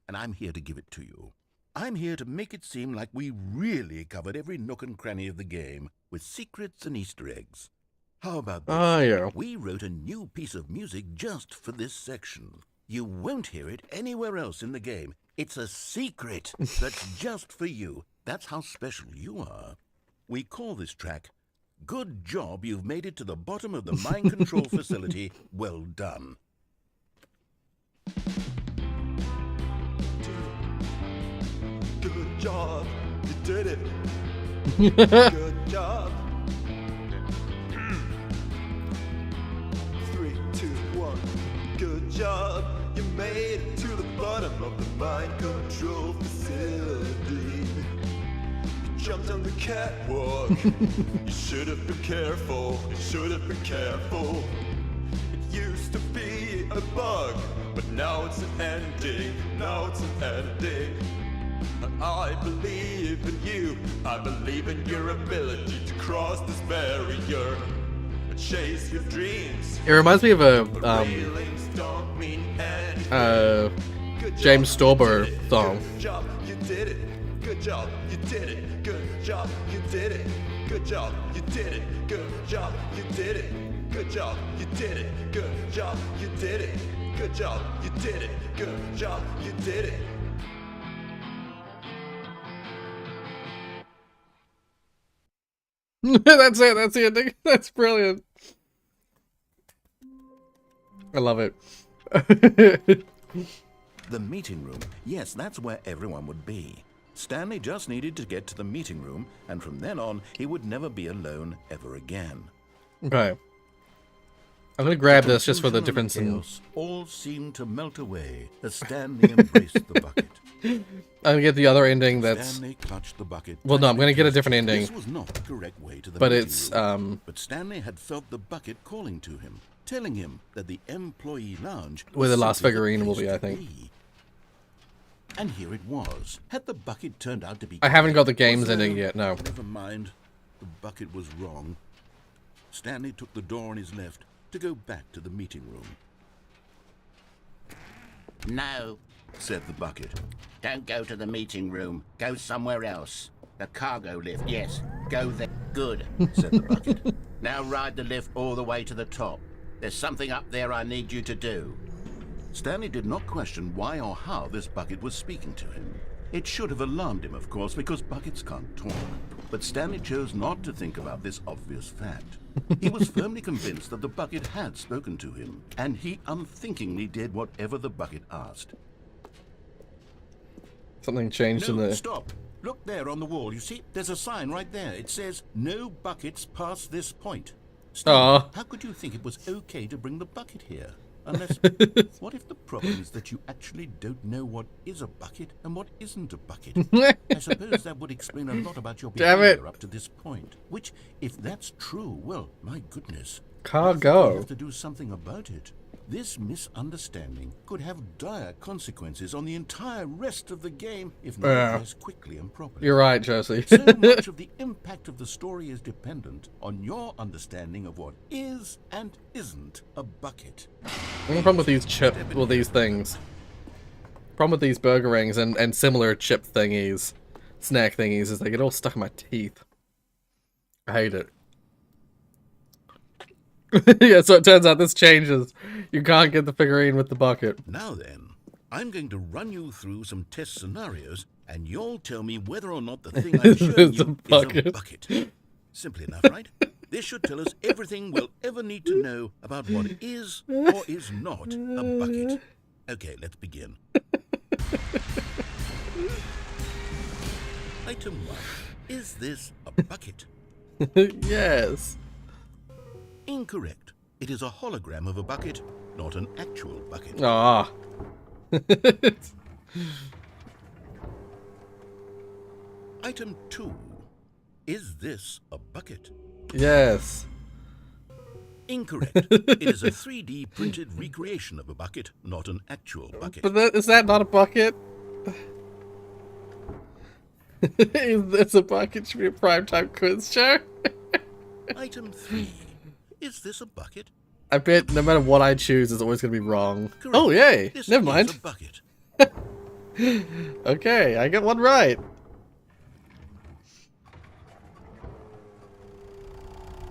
And I'm here to give it to you. I'm here to make it seem like we really covered every nook and cranny of the game, with secrets and Easter eggs. How about this? Ah, yeah. We wrote a new piece of music just for this section. You won't hear it anywhere else in the game. It's a secret that's just for you. That's how special you are. We call this track, Good Job You've Made It to the Bottom of the Mind Control Facility. Well done. Good job, you did it. Good job. 3, 2, 1. Good job, you made it to the bottom of the mind control facility. You jumped on the catwalk. You should have been careful. You should have been careful. It used to be a bug, but now it's an ending. Now it's an ending. I believe in you. I believe in your ability to cross this barrier and chase your dreams. It reminds me of a Railings don't mean anything. Good James job, Stolber you did it. song. Good job, you did it. Good job, you did it. Good job, you did it. Good job, you did it. Good job, you did it. Good job, you did it. Good job, you did it. Good job, you did it. Good job, you did it. That's it. That's the ending. That's brilliant. I love it. The meeting room. Yes, that's where everyone would be. Stanley just needed to get to the meeting room, and from then on, he would never be alone ever again. Okay. I'm gonna grab this just for the difference in. Chaos all seemed to melt away as Stanley embraced the bucket. I'm gonna get the other ending that's. Stanley clutched the bucket. Well, no, I'm gonna get a tightly. different ending. This was not the correct way to the But meeting it's, room. But Stanley had felt the bucket calling to him, telling him that the employee lounge Where was the last simply figurine will place be, I to think. be. And here it was. Had the bucket turned out to be I haven't got the correct? game's Was there- ending yet, no. Never mind. The bucket was wrong. Stanley took the door on his left to go back to the meeting room. No, Said the bucket. don't go to the meeting room. Go somewhere else. The cargo lift, yes. Go there. Good. Said the bucket. Now ride the lift all the way to the top. There's something up there I need you to do. Stanley did not question why or how this bucket was speaking to him. It should have alarmed him, of course, because buckets can't talk. But Stanley chose not to think about this obvious fact. He was firmly convinced that the bucket had spoken to him, and he unthinkingly did whatever the bucket asked. Something changed in No, the. stop. Look there on the wall. You see, there's a sign right there. It says, "No buckets past this point." Stanley, Aw. how could you think it was okay to bring the bucket here? Unless, what if the problem is that you actually don't know what is a bucket and what isn't a bucket? I suppose that would explain a lot about your Damn behavior it. up to this point. Which, if that's true, well, my goodness. Cargo. You have to do something about it. This misunderstanding could have dire consequences on the entire rest of the game if not Yeah. addressed quickly and properly. You're right, Josie. So much of the impact of the story is dependent on your understanding of what is and isn't a bucket. The problem with these these things. Problem with these burger rings and similar chip thingies, snack thingies, is they get all stuck in my teeth. I hate it. Yeah, so it turns out this changes. You can't get the figurine with the bucket. Now then, I'm going to run you through some test scenarios, and you'll tell me whether or not the thing I'm showing It's a you is a bucket. bucket. Simple enough, right? This should tell us everything we'll ever need to know about what is or is not a bucket. Okay, let's begin. Item 1. Is this a bucket? Yes. Incorrect. It is a hologram of a bucket, not an actual bucket. Ah. Item 2. Is this a bucket? Yes. Incorrect. It is a 3D printed recreation of a bucket, not an actual bucket. But is that not a bucket? It's a bucket. Should be a primetime quiz show. Item 3. Is this a bucket? I bet no matter what I choose, it's always going to be wrong. Correct. Oh, yay. This Never is mind. a bucket. Okay, I got one right.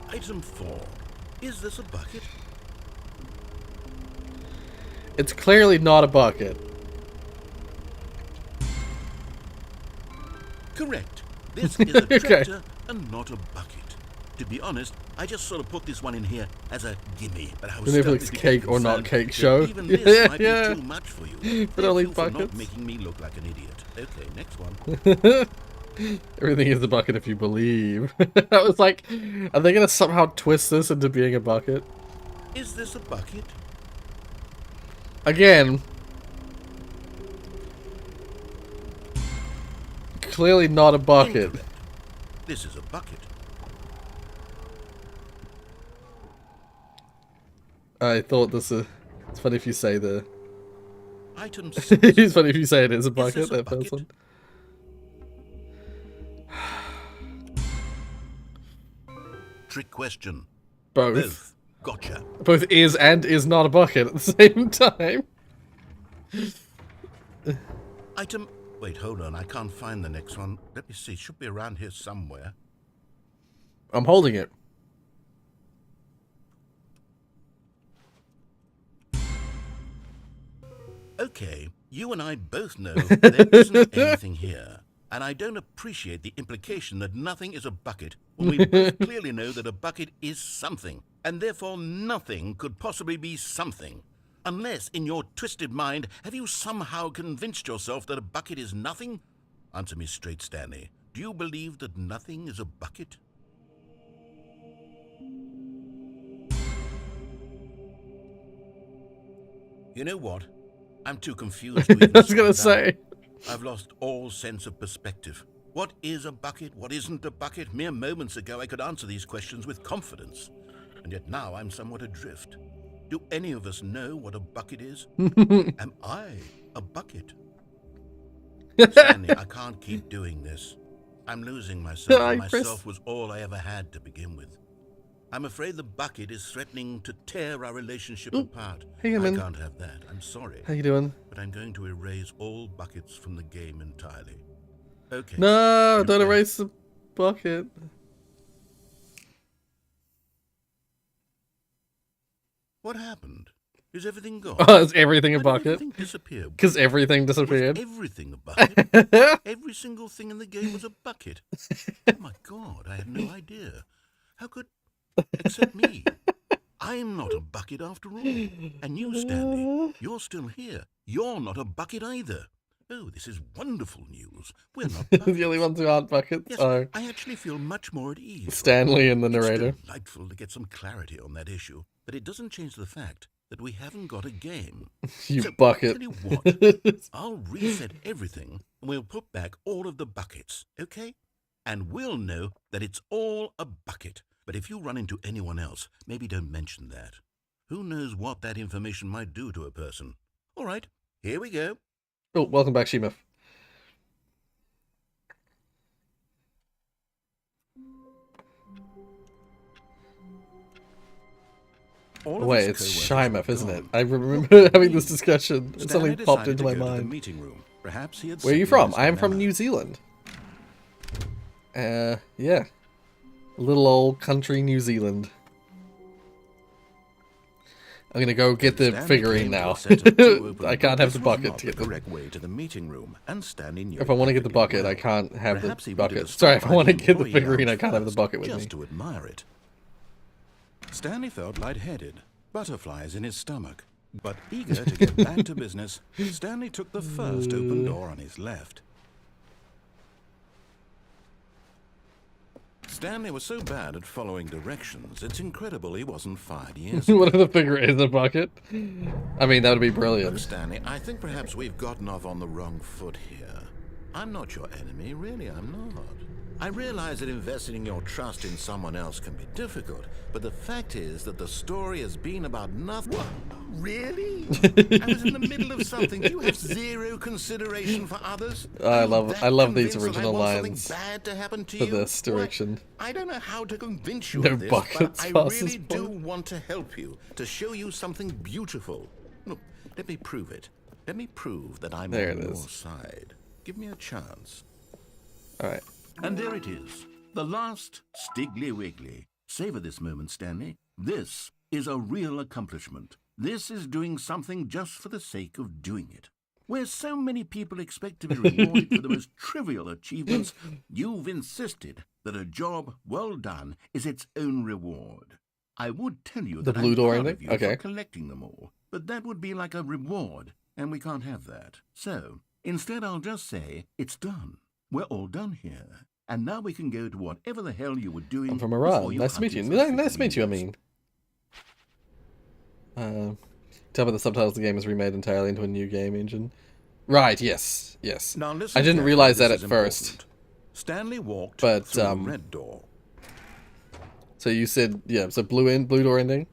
Item 4. Is this a bucket? It's clearly not a bucket. Correct. This is a Okay. tractor and not a bucket. To be honest, I just sort of put this one in here as a gimme, but I was The starting Netflix to get cake or not concerned cake that show. Even this Yeah, might yeah. be too much for you. But only Thank you for not buckets. making me look like an idiot. Okay, next one. Everything is a bucket if you believe. I was like, are they going to somehow twist this into being a bucket? Is this a bucket? Again. Clearly not a bucket. Incorrect. This is a bucket. I thought this is... It's funny if you say the... Item It's funny if you say it is a this bucket, a that bucket? first one. Trick question. Both. Both. Gotcha. Both is and is not a bucket at the same time. Item... Wait, hold on. I can't find the next one. Let me see. It should be around here somewhere. I'm holding it. Okay, you and I both know there isn't anything here. And I don't appreciate the implication that nothing is a bucket when we both clearly know that a bucket is something, and therefore nothing could possibly be something. Unless, in your twisted mind, have you somehow convinced yourself that a bucket is nothing? Answer me straight, Stanley. Do you believe that nothing is a bucket? You know what? I'm too confused to even I was gonna slow down. say. I've lost all sense of perspective. What is a bucket? What isn't a bucket? Mere moments ago, I could answer these questions with confidence. And yet now I'm somewhat adrift. Do any of us know what a bucket is? Am I a bucket? Stanley, I can't keep doing this. I'm losing myself, and myself was all I ever had to begin with. I'm afraid the bucket is threatening to tear our relationship apart. Hey, I man. can't have that. I'm sorry. How you doing? But I'm going to erase all buckets from the game entirely. Okay. No, You don't go. erase the bucket. What happened? Is everything gone? Oh, is everything a Why did bucket? Everything disappeared. Because everything Was disappeared. everything a bucket? Every single thing in the game was a bucket. Oh my god, I had no idea. How could... Except me. I'm not a bucket after all. And you, Stanley, you're still here. You're not a bucket either. Oh, this is wonderful news. We're not buckets. The only ones who aren't buckets Yes, are I actually feel much more at ease. Stanley and the narrator. It's delightful to get some clarity on that issue, but it doesn't change the fact that we haven't got a game. You So, bucket. Tell you what, I'll reset everything and we'll put back all of the buckets, okay? And we'll know that it's all a bucket. But if you run into anyone else, maybe don't mention that. Who knows what that information might do to a person? All right, here we go. Oh, welcome back, Shemif. All of Wait, his it's co-workers Shymef, were isn't it? gone. I remember having this discussion. It Stanley suddenly popped decided into to my go to the mind. meeting room. Perhaps he had Where are you simply from? missed I am the from memo. New Zealand. Yeah. Little old country New Zealand. I'm gonna go get the Stanley figurine came to now. a set of two open I can't have the buckets was bucket not to get the the... correct way to the meeting room, and Stanley knew If I want to it get the perfectly bucket, I well. can't have Perhaps the he wanted bucket. to Sorry, stop if I by want to the get the employee figurine, I lounge can't have the first, bucket with just me. to admire it. Stanley felt lightheaded, butterflies in his stomach. But eager to get back to business, Stanley took the first open door on his left. Stanley was so bad at following directions, it's incredible he wasn't fired years ago. What if the figurine is a bucket? I mean, that would be Look, brilliant. Stanley, I think perhaps we've gotten off on the wrong foot here. I'm not your enemy, really, I'm not. I realize that investing your trust in someone else can be difficult, but the fact is that the story has been about nothing. What? Really? I was in the middle of something. Do you have zero consideration for others? I Are you love that these convinced that I original want something lines bad to happen to for you? this direction. Why, I don't know how to convince you No of this, buckets but I past really this do point. want to help you, to show you something beautiful. Look, let me prove it. Let me prove that I'm There on it your is. side. Give me a chance. Alright. And there it is. The last Stiggly Wiggly. Savor this moment, Stanley. This is a real accomplishment. This is doing something just for the sake of doing it. Where so many people expect to be rewarded for the most trivial achievements, you've insisted that a job well done is its own reward. I would tell you The that blue I'm door proud ending? of you Okay. for collecting them all, but that would be like a reward, and we can't have that. So, instead I'll just say, it's done. We're all done here. And now we can go to whatever the hell you were doing. I'm from before Iran. Nice to meet you. hunted for Nice to meet you, I figurines. mean. Tell me the subtitles of the game is remade entirely into a new game engine. Right, yes. Now listen I didn't carefully, realize this that is at first. important. Stanley walked But, through the red door. So you said, yeah, so blue door ending?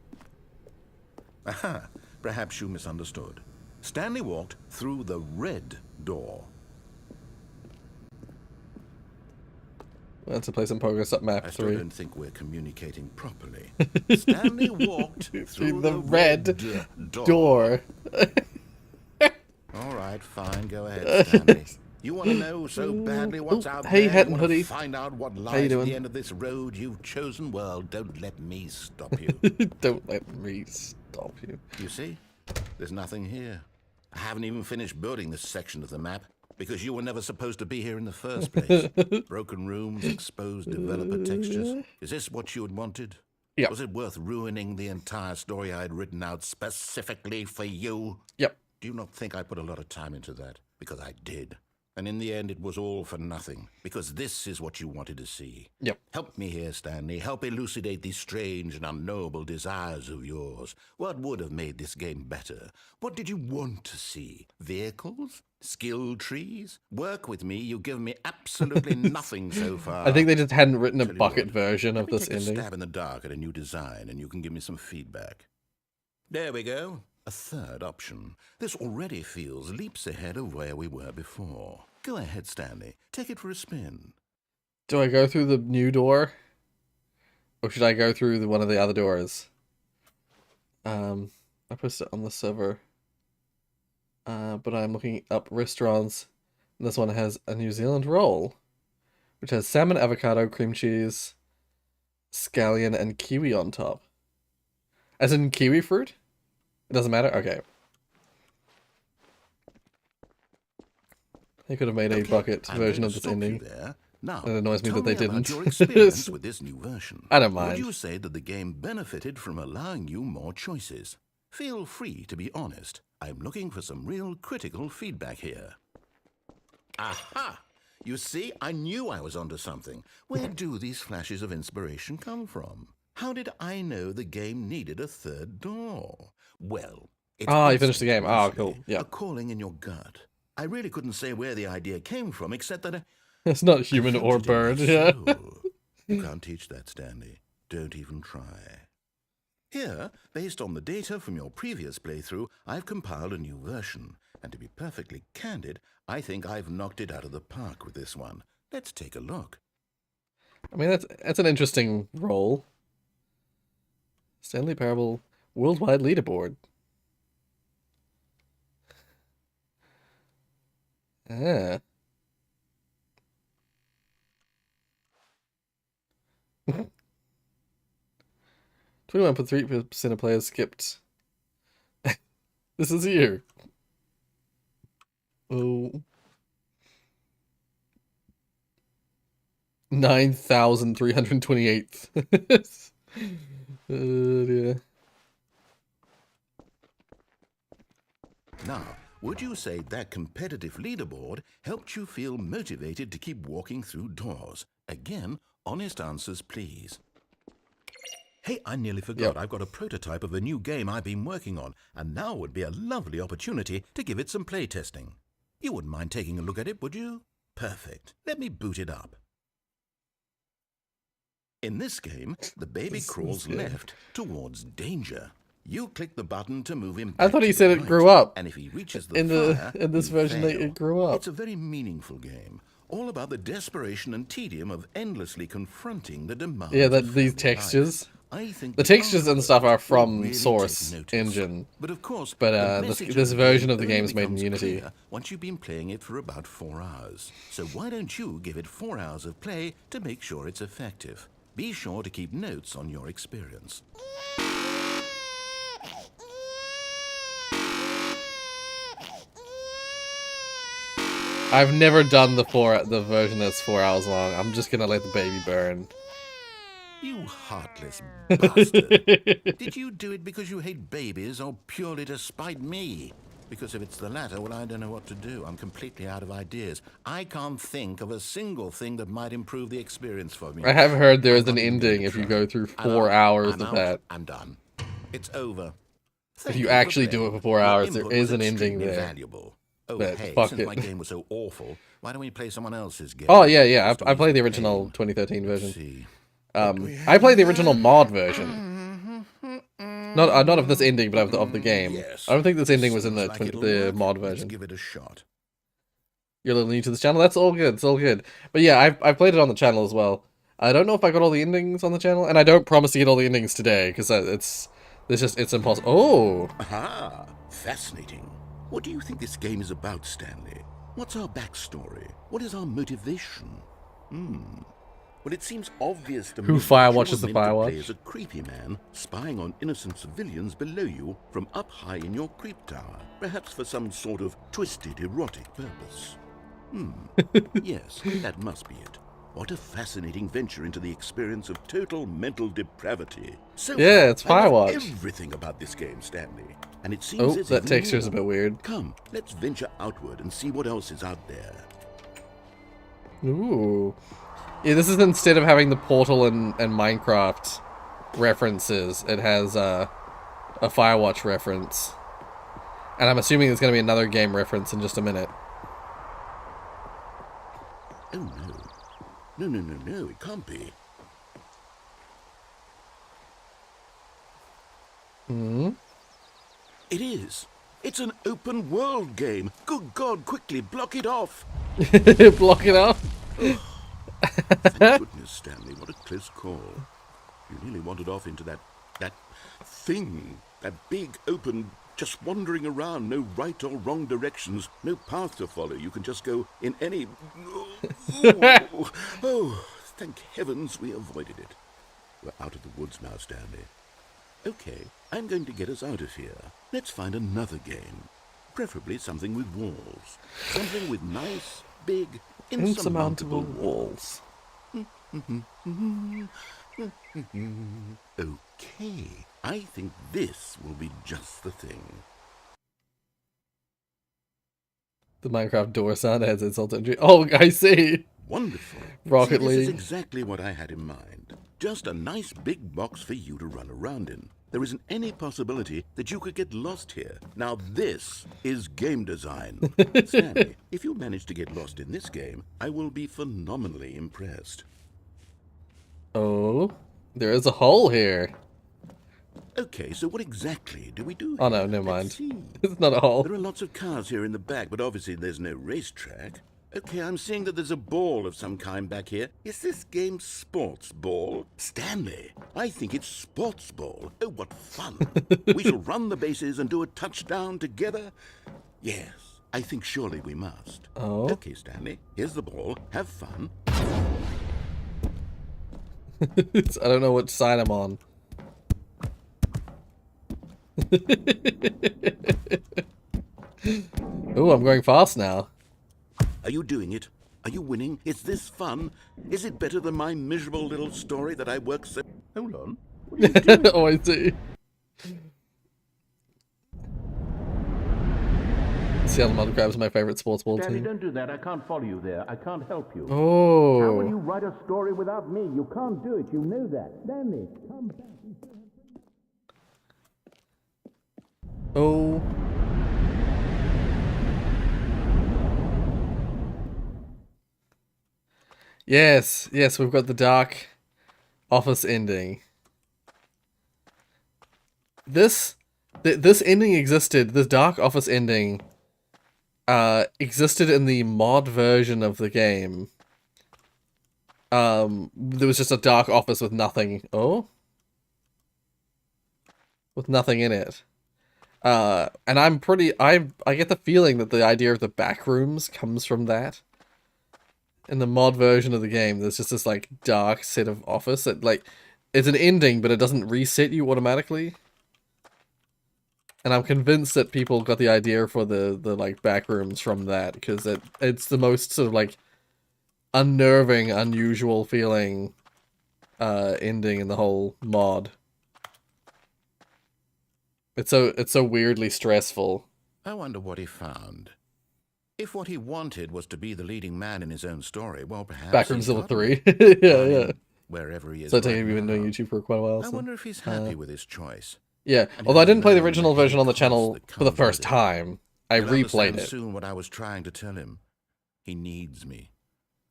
Aha, perhaps you misunderstood. Stanley walked through the red door. That's a place in progress up map I still 3. don't think we're communicating properly. Stanley walked through the red door. Door. All right, fine, go ahead, Stanley. You want to know so badly what's out hey, there? Hat You and want to Hoodie. find out what you lies at doing? the end of this road you've chosen? Well, don't let me stop you. Don't let me stop you. You see? There's nothing here. I haven't even finished building this section of the map because you were never supposed to be here in the first place. Broken rooms, exposed developer textures. Is this what you had wanted? Yep. Was it worth ruining the entire story I had written out specifically for you? Yep. Do you not think I put a lot of time into that? Because I did. And in the end, it was all for nothing, because this is what you wanted to see. Yep. Help me here, Stanley. Help elucidate these strange and unknowable desires of yours. What would have made this game better? What did you want to see? Vehicles? Skill trees? Work with me. You've given me absolutely nothing so far. I think they just hadn't written a Tell you bucket what, version let of me this take a ending. stab in the dark at a new design, and you can give me some feedback. There we go. A third option. This already feels leaps ahead of where we were before. Go ahead, Stanley. Take it for a spin. Do I go through the new door? Or should I go through one of the other doors? I posted it on the server. But I'm looking up restaurants. And this one has a New Zealand roll, which has salmon, avocado, cream cheese, scallion, and kiwi on top. As in kiwi fruit? It doesn't matter? Okay. They could have made a Okay, bucket I'm version going of to this stop you ending. there. Now, It annoys me tell that they about didn't. your experience with this new version. I don't mind. Would you say that the game benefited from allowing you more choices? Feel free to be honest. I'm looking for some real critical feedback here. Aha! You see, I knew I was onto something. Where do these flashes of inspiration come from? How did I know the game needed a third door? Well, it's You finished the game. Oh, cool. Yeah. a calling in your gut. I really couldn't say where the idea came from, except that It's not I human felt or it in my bird. Yeah. soul. You can't teach that, Stanley. Don't even try. Here, based on the data from your previous playthrough, I've compiled a new version. And to be perfectly candid, I think I've knocked it out of the park with this one. Let's take a look. I mean, that's an interesting role. Stanley Parable Worldwide Leaderboard. Ah. 21.3% of players skipped. This is you. Oh. 9,328. Oh dear. Now, would you say that competitive leaderboard helped you feel motivated to keep walking through doors? Again, honest answers, please. Hey, I nearly forgot. Yep. I've got a prototype of a new game I've been working on, and now would be a lovely opportunity to give it some play testing. You wouldn't mind taking a look at it, would you? Perfect. Let me boot it up. In this game, the baby crawls left towards danger. You click the button to move him I back thought to he the said it right, grew up. And if he reaches the In fire, this you version, fail. it grew up. It's a very meaningful game, all about the desperation and tedium of endlessly confronting the demands Yeah, of these family textures. life. I think The textures and stuff are from really Source take notice. Engine. But of course, But, the this message this of the version of the only game is made in becomes Unity. clear once you've been playing it for about 4 hours. So why don't you give it 4 hours of play to make sure it's effective? Be sure to keep notes on your experience. I've never done the version that's 4 hours long. I'm just gonna let the baby burn. You heartless bastard. Did you do it because you hate babies or purely to spite me? Because if it's the latter, well, I don't know what to do. I'm completely out of ideas. I can't think of a single thing that might improve the experience for me. I have heard there is I'm an not even ending gonna if you try. go through I'm 4 out. hours I'm of out. that. I'm done. It's over. If you actually do it for 4 hours, there is an ending there. Valuable. Oh, But hey, fuck since it. my game was so awful, why don't we play someone else's game? Oh yeah. Just to I played ease the the original pain. 2013 Let's version. see. I played the original mod version. Not of this ending, but of the game. Yes. I don't think this ending was in Seems the like it'll the work. mod Let's version. give it a shot. You're a little new to this channel. That's all good. It's all good. But yeah, I played it on the channel as well. I don't know if I got all the endings on the channel, and I don't promise to get all the endings today because it's impossible. Oh, Aha! Fascinating. What do you think this game is about, Stanley? What's our backstory? What is our motivation? Well, it seems obvious to me. Who that fire you're watches the meant to Firewatch? play as a creepy man spying on innocent civilians below you from up high in your creep tower, perhaps for some sort of twisted erotic purpose. Yes, that must be it. What a fascinating venture into the experience of total mental depravity. So Yeah, it's I love Firewatch. everything about this game, Stanley. And it seems oh, there's that even texture is a more. bit weird. Come, let's venture outward and see what else is out there. Ooh. Yeah, this is instead of having the Portal and Minecraft references, it has a Firewatch reference. And I'm assuming there's going to be another game reference in just a minute. Oh, no. No, no, no, no, it can't be. Hmm? It is. It's an open world game. Good God, quickly block it off. Block it off? Thank goodness, Stanley, what a close call. You nearly wandered off into that thing. That big, open, just wandering around, no right or wrong directions, no path to follow. You can just go in any... Oh, thank heavens we avoided it. We're out of the woods now, Stanley. Okay, I'm going to get us out of here. Let's find another game. Preferably something with walls. Something with nice, big, insurmountable walls. Okay, I think this will be just the thing. The Minecraft door sound has insult injury. Oh, I see. Wonderful. Rocket See, this is League. exactly what I had in mind. Just a nice big box for you to run around in. There isn't any possibility that you could get lost here. Now this is game design. Stanley, if you manage to get lost in this game, I will be phenomenally impressed. Oh, there is a hole here. Okay, so what exactly do we do here? Oh no, never Let's mind. see. It's not a hole. There are lots of cars here in the back, but obviously there's no racetrack. Okay, I'm seeing that there's a ball of some kind back here. Is this game sports ball? Stanley, I think it's sports ball. Oh, what fun. We shall run the bases and do a touchdown together? Yes, I think surely we must. Oh. Okay, Stanley, here's the ball. Have fun. I don't know which side I'm on. Ooh, I'm going fast now. Are you doing it? Are you winning? Is this fun? Is it better than my miserable little story that I worked so... Hold on. What are you doing? Oh, I see. Seattle Mud Crab's my favorite sports ball Stanley, team. don't do that. I can't follow you there. I can't help you. Oh. How will you write a story without me? You can't do it. You know that. Stanley, come back. Oh. Yes, yes, we've got the dark office ending. This ending existed, this dark office ending existed in the mod version of the game. There was just a dark office with nothing. Oh? With nothing in it. And I get the feeling that the idea of the back rooms comes from that. In the mod version of the game, there's just this like dark set of office that like it's an ending, but it doesn't reset you automatically. And I'm convinced that people got the idea for the like back rooms from that because it's the most sort of like unnerving, unusual feeling ending in the whole mod. It's so weirdly stressful. I wonder what he found. If what he wanted was to be the leading man in his own story, well, perhaps... Backrooms Level got 3. it. Yeah. Wherever he is. So I take it right you've been doing now. YouTube for quite a while. I So. wonder if he's happy with his choice. Yeah, And although I he'll didn't play the learn original the version on the cost channel that for the comes first with it. time. I He'll replayed understand it. soon what I was trying to tell him. He needs me.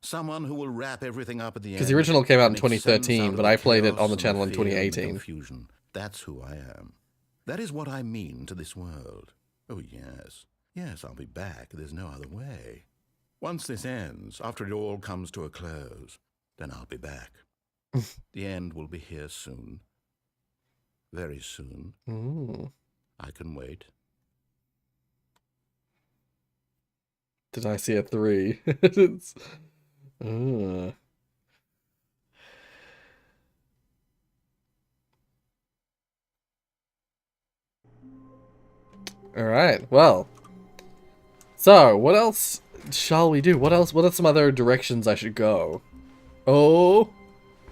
Someone who will wrap everything up at the end. Because the original came out in and make sense 2013, out of but the I played it chaos on the and channel in fear and the 2018. Confusion. That's who I am. That is what I mean to this world. Oh, yes. Yes, I'll be back. There's no other way. Once this ends, after it all comes to a close, then I'll be back. The end will be here soon. Very soon. Ooh. I can wait. Did I see a 3? It's... Alright, well. So, what else shall we do? What are some other directions I should go? Oh!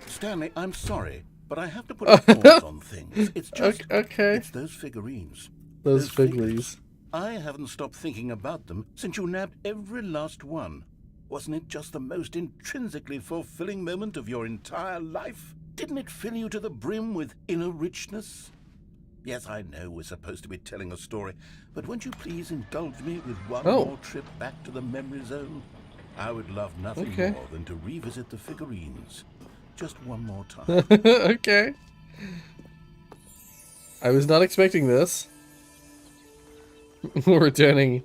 Stanley, I'm sorry, but I have to put a pause on things. It's just... Okay. It's those figurines. Those figures. figures. I haven't stopped thinking about them since you nabbed every last one. Wasn't it just the most intrinsically fulfilling moment of your entire life? Didn't it fill you to the brim with inner richness? Yes, I know we're supposed to be telling a story, but won't you please indulge me with one more trip back to the memory zone? I would love nothing more than to revisit the figurines. Just one more time. Okay. I was not expecting this. Returning.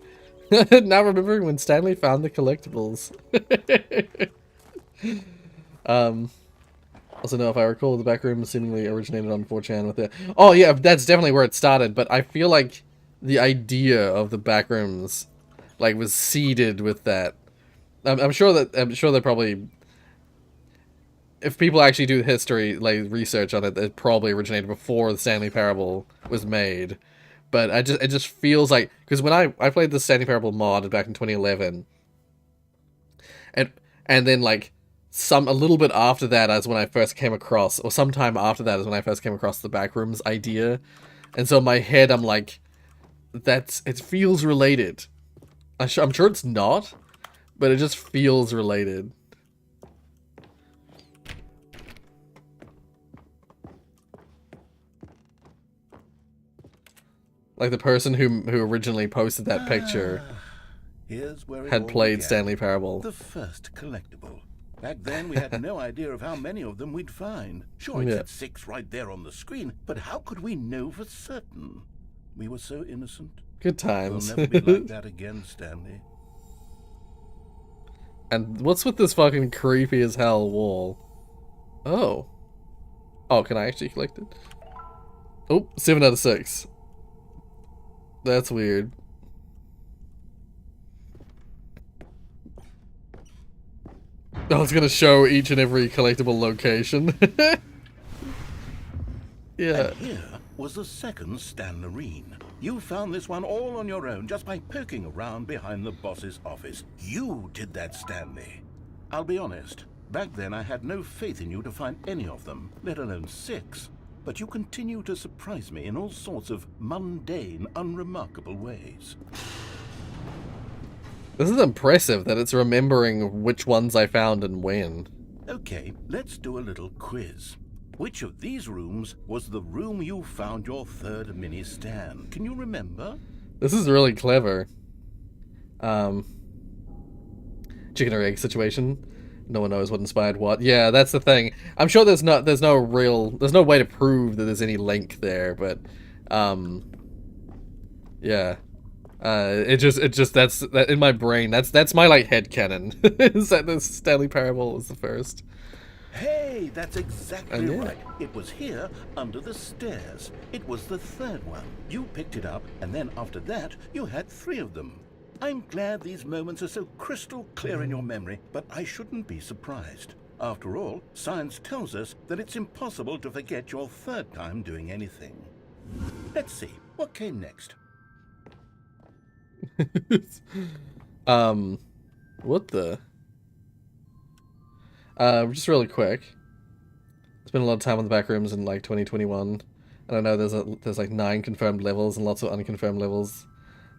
Now remembering when Stanley found the collectibles. Also know if I recall, the back room seemingly originated on 4chan with it. Oh yeah, that's definitely where it started, but I feel like the idea of the back rooms like was seeded with that. I'm sure that probably, if people actually do history, like research on it, it probably originated before the Stanley Parable was made. But it just feels like, because when I played the Stanley Parable mod back in 2011, and then like a little bit after that is when I first came across, or sometime after that is when I first came across the backrooms idea, and so in my head I'm like, it feels related. I'm sure it's not, but it just feels related. Like the person who originally posted that picture Here's where it had all played began. Stanley Parable. The first collectible. Back then, we had no idea of how many of them we'd find. Sure, it said 6 right there on the screen, but how could we know for certain? We were so innocent. Good times. We'll never be like that again, Stanley. And what's with this fucking creepy as hell wall? Oh. Oh, can I actually collect it? Oh, 7 out of 6. That's weird. Oh, it's gonna show each and every collectible location. Yeah. And here was the second Stanlerine. You found this one all on your own just by poking around behind the boss's office. You did that, Stanley. I'll be honest, back then I had no faith in you to find any of them, let alone 6. But you continue to surprise me in all sorts of mundane, unremarkable ways. This is impressive that it's remembering which ones I found and when. Okay, let's do a little quiz. Which of these rooms was the room you found your third mini Stan? Can you remember? This is really clever. Chicken or egg situation. No one knows what inspired what. Yeah, that's the thing. I'm sure there's no way to prove that there's any link there, but yeah. That's in my brain. That's my like headcanon. Is that the Stanley Parable was the first? Hey, that's exactly yeah. right. It was here, under the stairs. It was the third one. You picked it up, and then after that, you had 3 of them. I'm glad these moments are so crystal clear in your memory, but I shouldn't be surprised. After all, science tells us that it's impossible to forget your third time doing anything. Let's see, what came next? What the? Just really quick. Spent a lot of time on the back rooms in like 2021, and I know there's like 9 confirmed levels and lots of unconfirmed levels.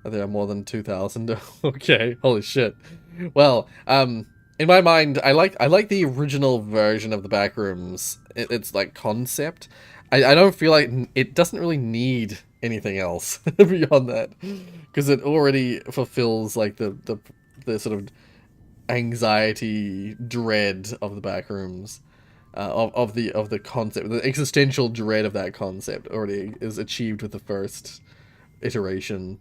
There are more than 2,000. Okay, holy shit. Well, in my mind, I like the original version of the back rooms. It's like concept. I don't feel like it doesn't really need anything else beyond that, because it already fulfills like the sort of anxiety, dread of the back rooms, of the concept. The existential dread of that concept already is achieved with the first ituration.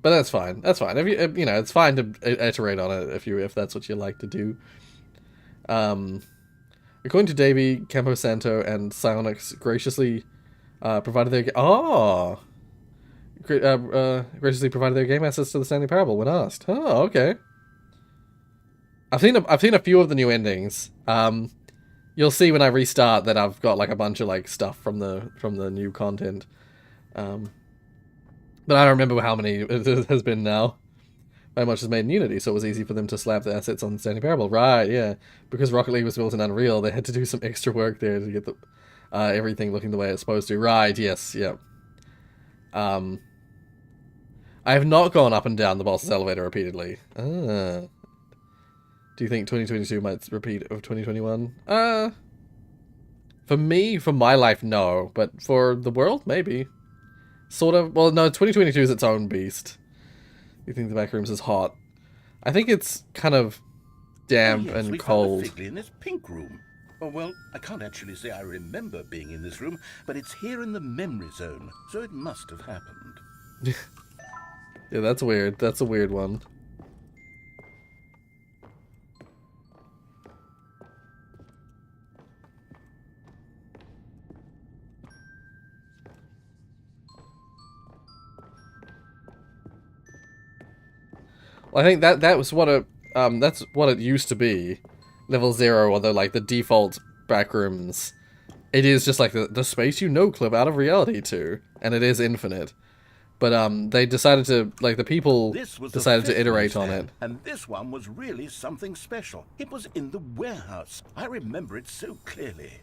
But that's fine. That's fine. If you know, it's fine to iterate on it if that's what you like to do. According to Davey, Camposanto, and Psionics graciously provided their graciously provided their game assets to the Stanley Parable when asked. Oh, okay. I've seen a few of the new endings. You'll see when I restart that I've got like a bunch of like stuff from the new content. But I don't remember how many it has been now. Very much is made in Unity, so it was easy for them to slap the assets on Stanley Parable. Right, yeah. Because Rocket League was built in Unreal, they had to do some extra work there to get the everything looking the way it's supposed to. Right, yes, yeah. I have not gone up and down the boss's elevator repeatedly. Do you think 2022 might repeat of 2021? For me, for my life, no. But for the world, maybe. Sort of. Well, no, 2022 is its own beast. You think the Backrooms is hot? I think it's kind of damp yes, and we cold. found a Figley in this pink room. Oh, well, I can't actually say I remember being in this room, but it's here in the memory zone, so it must have happened. Yeah, that's weird. That's a weird one. Well, I think that was what it that's what it used to be. Level 0, although like the default backrooms, it is just like the space you no clip out of reality to, and it is infinite. But they decided to, like, the people decided to iterate on it. And this one was really something special. It was in the warehouse. I remember it so clearly.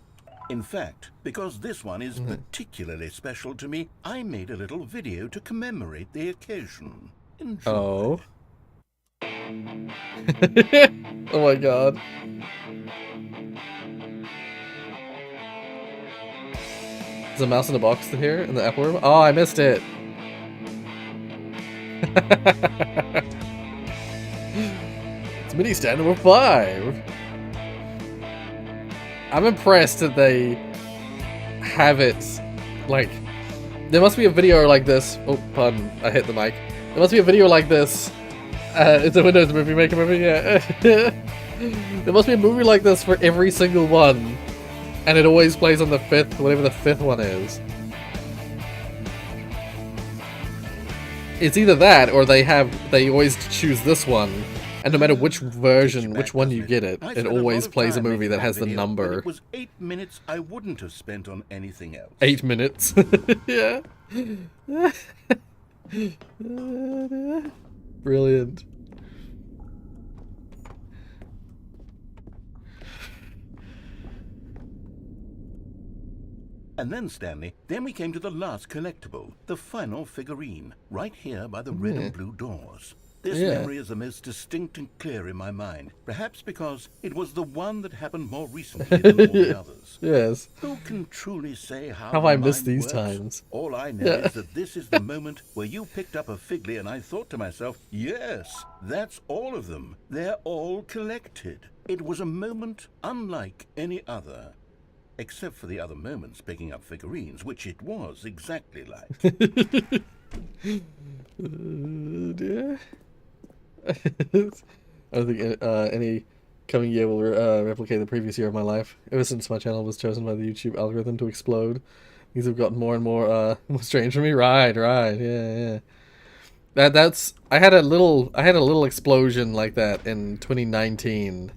In fact, because this one is particularly special to me, I made a little video to commemorate the occasion. Enjoy. Oh. Oh my god. Is a mouse in a box here in the Apple room? Oh, I missed it. It's mini stand number 5. I'm impressed that they have it, like, there must be a video like this. Oh, pardon, I hit the mic. There must be a video like this. It's a Windows movie, make a movie, yeah. There must be a movie like this for every single one. And it always plays on the 5th, whatever the 5th one is. It's either that, or they always choose this one, and no matter which version, which one you get it, it always plays a movie that has the number. It was 8 minutes I wouldn't have spent on anything else. 8 minutes. Yeah. Brilliant. And then, Stanley, then we came to the last collectible, the final figurine, right here by the red and blue doors. This memory is the most distinct and clear in my mind, perhaps because it was the one that happened more recently than all the others. Yes. Who can truly say how I the missed mind these works? times. All I know is that this is the moment where you picked up a Figley and I thought to myself, yes, that's all of them. They're all collected. It was a moment unlike any other. Except for the other moments picking up figurines, which it was exactly like. Dear. I don't think any coming year will replicate the previous year of my life. Ever since my channel was chosen by the YouTube algorithm to explode, these have gotten more and more strange for me. Right, yeah. That's I had a little explosion like that in 2019.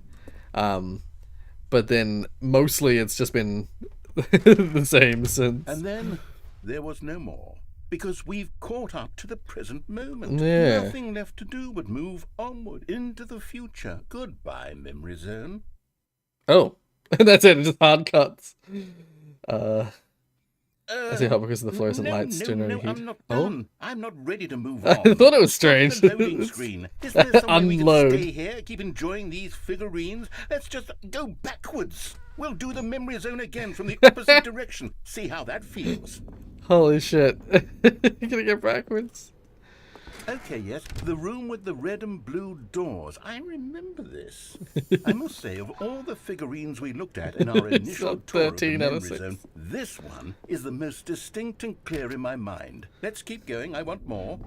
But then mostly it's just been the same since. And then there was no more, because we've caught up to the present moment. Yeah. Nothing left to do but move onward into the future. Goodbye, memory zone. Oh, that's it. Just hard cuts. I see how because of the fluorescent lights generating heat. I'm not done. I'm not ready to move I on. thought it was strange. The loading screen. Is there some way we Unload. can stay here, keep enjoying these figurines? Let's just go backwards. We'll do the memory zone again from the opposite direction. See how that feels. Holy shit. You're gonna get backwards. Okay, yes, the room with the red and blue doors. I remember this. I must say, of all the figurines we looked at in our initial tour of the 13 out of memory 6. zone, this one is the most distinct and clear in my mind. Let's keep going. I want more.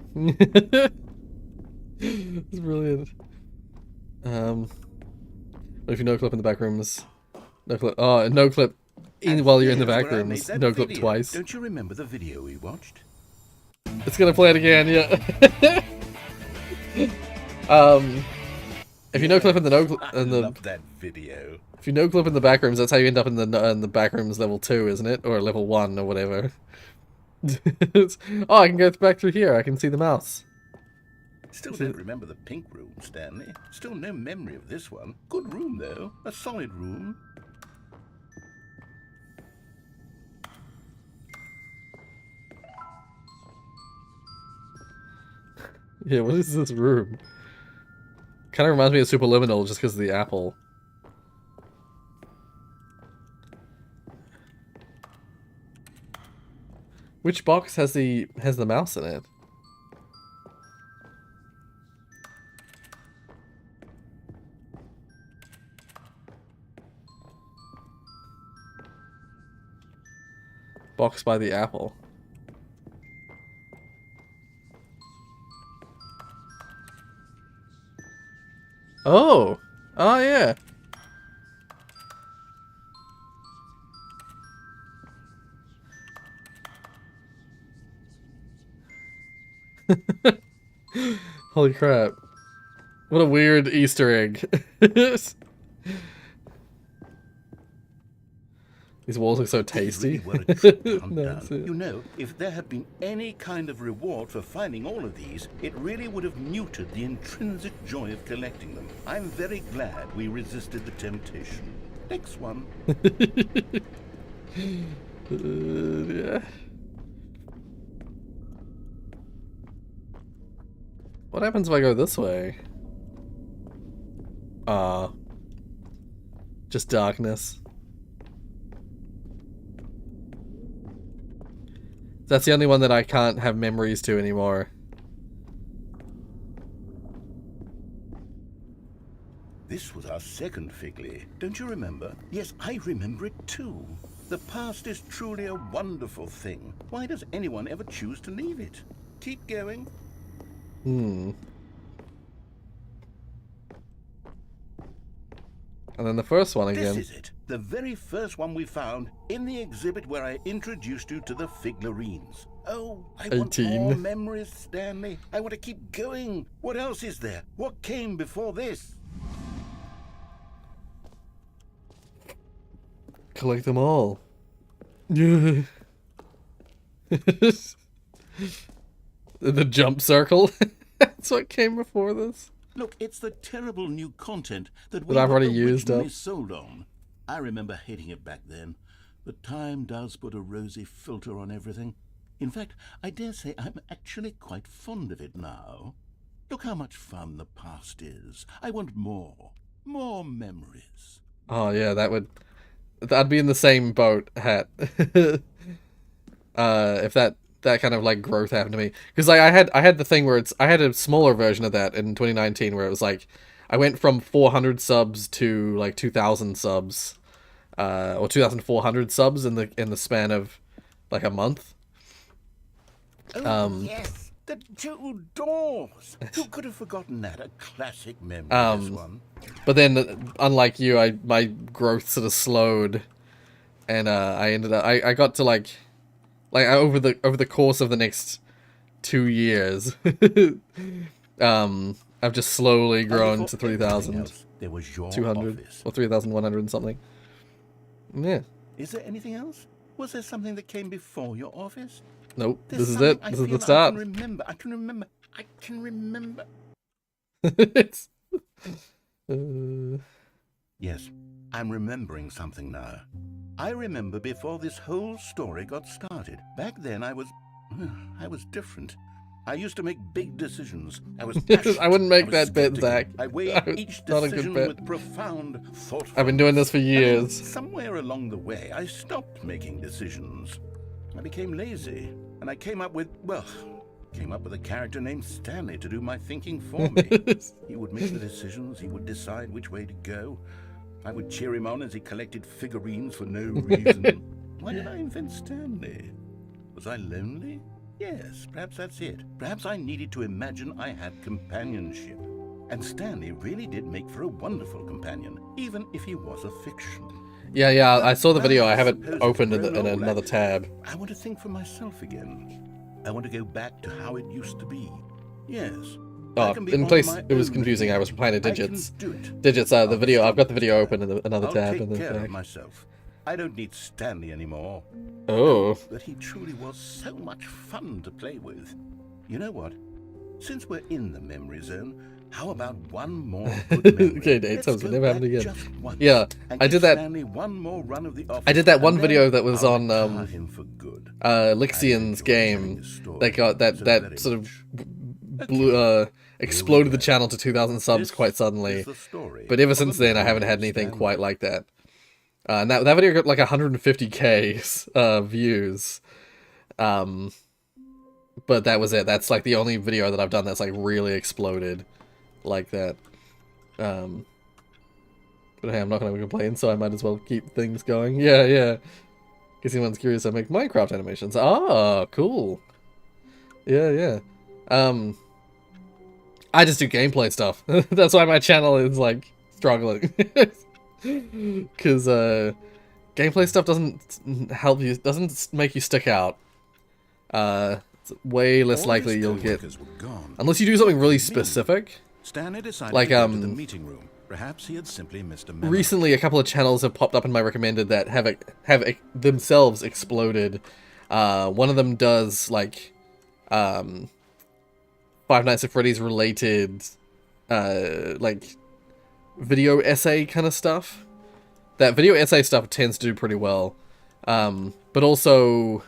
It's brilliant. What if you no clip in the back rooms? No clip. Oh, no clip while you're in the Here's back where I made rooms. that No clip video. twice. Don't you remember the video we watched? It's gonna play it again, yeah. If you no clip in the I love that video. if you no clip in the back rooms, that's how you end up in the back rooms level 2, isn't it? Or level 1 or whatever. Oh, I can go back through here. I can see the mouse. Still don't remember the pink room, Stanley. Still no memory of this one. Good room, though. A solid room. Yeah, what is this room? Kind of reminds me of Superliminal just because of the apple. Which box has the mouse in it? Box by the apple. Oh! Oh, yeah. Holy crap. What a weird Easter egg. These walls look so tasty. Really were a true countdown. No, You know, if there had been any kind of reward for finding all of these, it really would have muted the intrinsic joy of collecting them. I'm very glad we resisted the temptation. Next one. Yeah. What happens if I go this way? Just darkness. That's the only one that I can't have memories to anymore. This was our second Figley. Don't you remember? Yes, I remember it too. The past is truly a wonderful thing. Why does anyone ever choose to leave it? Keep going. Hmm. And then the first one again. This is it. The very first one we found in the exhibit where I introduced you to the figurines. Oh, I want 18. more memories, Stanley. I want to keep going. What else is there? What came before this? Collect them all. Yeah. The jump circle. That's what came before this. Look, it's the terrible new content that That I've were already used originally up. sold on. I remember hating it back then, but time does put a rosy filter on everything. In fact, I dare say I'm actually quite fond of it now. Look how much fun the past is. I want more. More memories. Oh yeah, that'd be in the same boat, Hat. If that kind of like growth happened to me, because like I had the thing where I had a smaller version of that in 2019 where it was like I went from 400 subs to like 2,000 subs, or 2,400 subs in the span of like a month. Oh, yes, the two doors. Who could have forgotten that? A classic memory, this one. But then, unlike you, my growth sort of slowed, and I ended up I got to like over the course of the next 2 years, I've just slowly grown to 3,200 There was your office. or 3,100 and something. Yeah. Is there anything else? Was there something that came before your office? Nope. There's This is it. something I This is feel the start. I can remember. It's, Yes, I'm remembering something now. I remember before this whole story got started. Back then I was different. I used to make big decisions. I was passionate. I wouldn't make was that bit, skeptical. Zach. I weighed each Not a good decision bit. with profound thoughtfulness. I've been doing this for And years. somewhere along the way, I stopped making decisions. I became lazy, and I came up with a character named Stanley to do my thinking for me. He would make the decisions, he would decide which way to go. I would cheer him on as he collected figurines for no reason. Why did I invent Stanley? Was I lonely? Yes, perhaps that's it. Perhaps I needed to imagine I had companionship. And Stanley really did make for a wonderful companion, even if he was a fiction. Yeah, I saw the video. I have it suppose opened it's in grown old, another tab. I want to think for myself again. I want to go back to how it used to be. Yes. Oh, I can be in on place, my it was own confusing. I was again. replying to I can digits. do it. Digits, the video. I've got the video open in another I'll tab. take In the care of back. myself. I don't need Stanley anymore. Oh. But he truly was so much fun to play with. You know what? Since we're in the memory zone, how about one more good memory? Okay, Nate, Let's sounds go good. Never happened back again. just once Yeah, and I give did that. Stanley one more run of the office, I did that and one then video that was I'll on retire him for good. Lixian's I enjoyed telling game. his story They got so very that sort of much. blue exploded the channel to 2,000 subs This quite suddenly. is the story But ever of since a then, I man haven't had named anything Stanley. quite like that. And that video got like 150k views. But that was it. That's like the only video that I've done that's like really exploded like that. But hey, I'm not going to complain, so I might as well keep things going. Yeah, yeah. In case anyone's curious, I make Minecraft animations. Ah, cool. Yeah, yeah. I just do gameplay stuff. That's why my channel is like struggling. Because gameplay stuff doesn't help you, doesn't make you stick out. It's way less All likely his you'll get, co-workers were gone. unless you do something really specific. Stanley decided Like, to go to the meeting room. Perhaps he had simply missed a memo. Recently, a couple of channels have popped up in my recommended that have themselves exploded. One of them does like Five Nights at Freddy's related like video essay kind of stuff. That video essay stuff tends to do pretty well. But also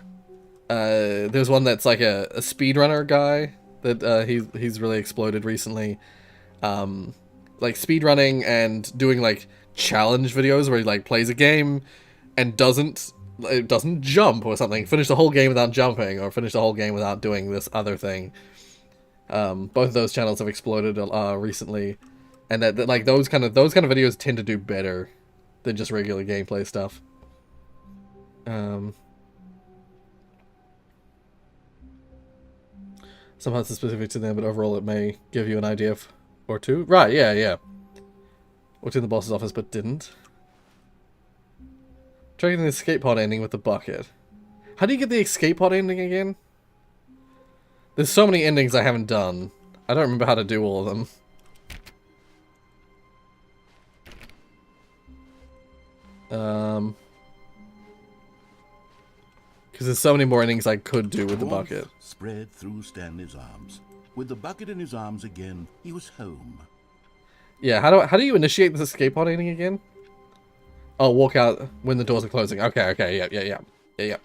there's one that's like a speedrunner guy that he's really exploded recently. Like speedrunning and doing like challenge videos where he like plays a game and doesn't jump or something, finish the whole game without jumping, or finish the whole game without doing this other thing. Both of those channels have exploded recently, and that like those kind of videos tend to do better than just regular gameplay stuff. Some parts are specific to them, but overall it may give you an idea of or two. Right, yeah, yeah. Walked in the boss's office, but didn't. Trying the escape pod ending with the bucket. How do you get the escape pod ending again? There's so many endings I haven't done. I don't remember how to do all of them. Because there's so many more endings I could do with the Warmth bucket. spread through Stanley's arms. With the bucket in his arms again, he was home. Yeah, how do you initiate this escape pod ending again? Oh, walk out when the doors are closing. Okay, yeah.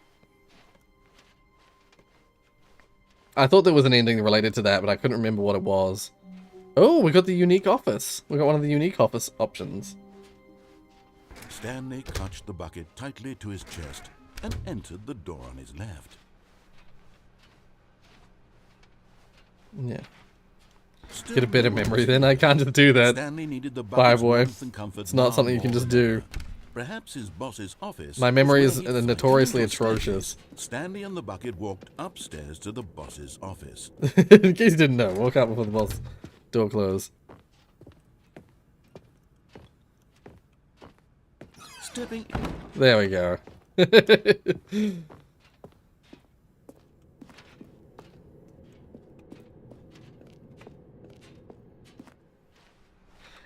I thought there was an ending related to that, but I couldn't remember what it was. Oh, we got the unique office. We got one of the unique office options. Stanley clutched the bucket tightly to his chest and entered the door on his left. Yeah. Still Get a bit of there memory was- then. I can't just do that. Stanley needed the Bye, bucket's boy. warmth and comfort It's not now something you can more just than do. ever. Perhaps his boss's office. My memory was is where he'd notoriously find a little atrocious. staircase. Stanley and the bucket walked upstairs to the boss's office. In case you didn't know, walk out before the boss door closed. Stepping There we go.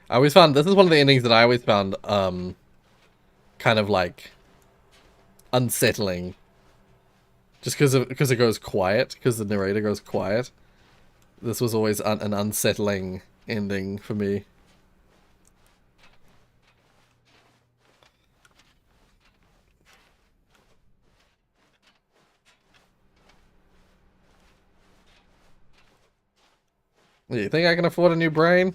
I always found this is one of the endings that I always found kind of like unsettling, just because it goes quiet, because the narrator goes quiet. This was always an unsettling ending for me. You think I can afford a new brain?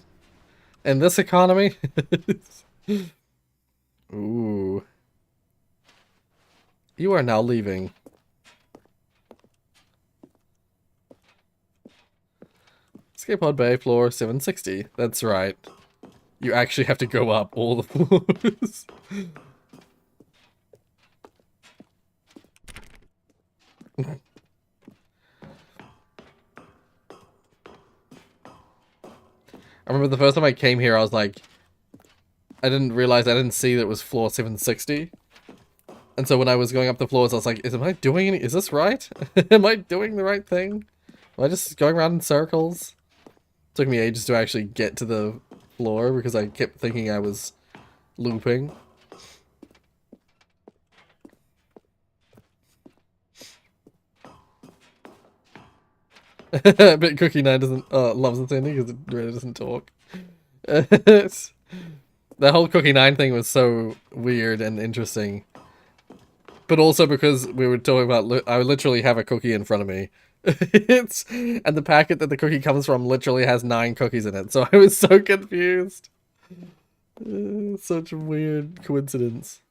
In this economy? Ooh. You are now leaving. Escape pod bay, floor 760. That's right. You actually have to go up all the floors. I remember the first time I came here, I was like, I didn't see that it was floor 760. And so when I was going up the floors, I was like, is this right? Am I doing the right thing? Am I just going around in circles? It took me ages to actually get to the floor because I kept thinking I was looping. But Cookie 9 doesn't loves this ending because it really doesn't talk. The whole Cookie 9 thing was so weird and interesting. But also because we were talking about, I would literally have a cookie in front of me And the packet that the cookie comes from literally has 9 cookies in it, so I was so confused. Such a weird coincidence.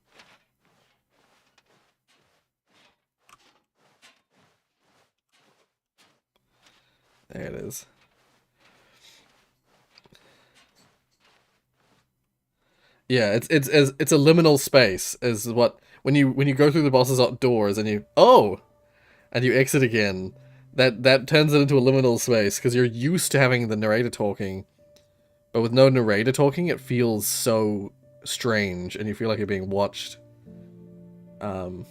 There it is. Yeah, it's a liminal space is what when you go through the boss's doors and you exit again, that turns it into a liminal space because you're used to having the narrator talking, but with no narrator talking, it feels so strange and you feel like you're being watched. Imagine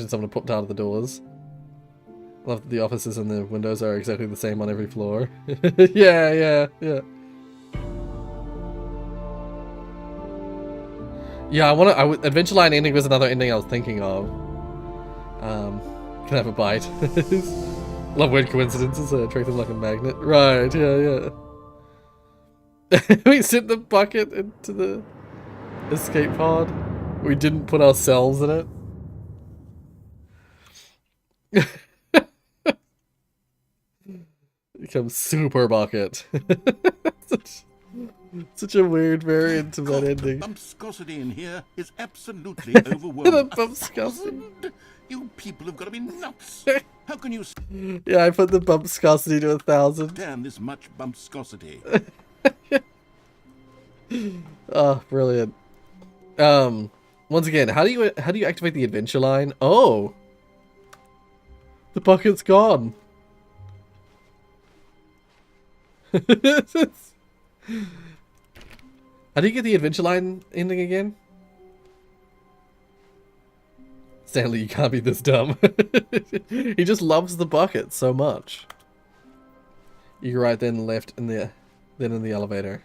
someone put down the doors. Love that the offices and the windows are exactly the same on every floor. Yeah. Yeah, Adventure Line ending was another ending I was thinking of. Can I have a bite? Love weird coincidences, attract them like a magnet. Right, yeah. We sent the bucket into the escape pod. We didn't put ourselves in it. Becomes super bucket. Such a weird variant of that ending. The bumpscosity in here is absolutely overwhelming. The bumpscosity. You people have got to be nuts. How can you Yeah, I put the bumpscosity to 1,000. stand this much bumpscosity? Oh, brilliant. Once again, how do you activate the adventure line? Oh, the bucket's gone. How do you get the adventure line ending again? Stanley, you can't be this dumb. He just loves the bucket so much. You're right, then left, then in the elevator.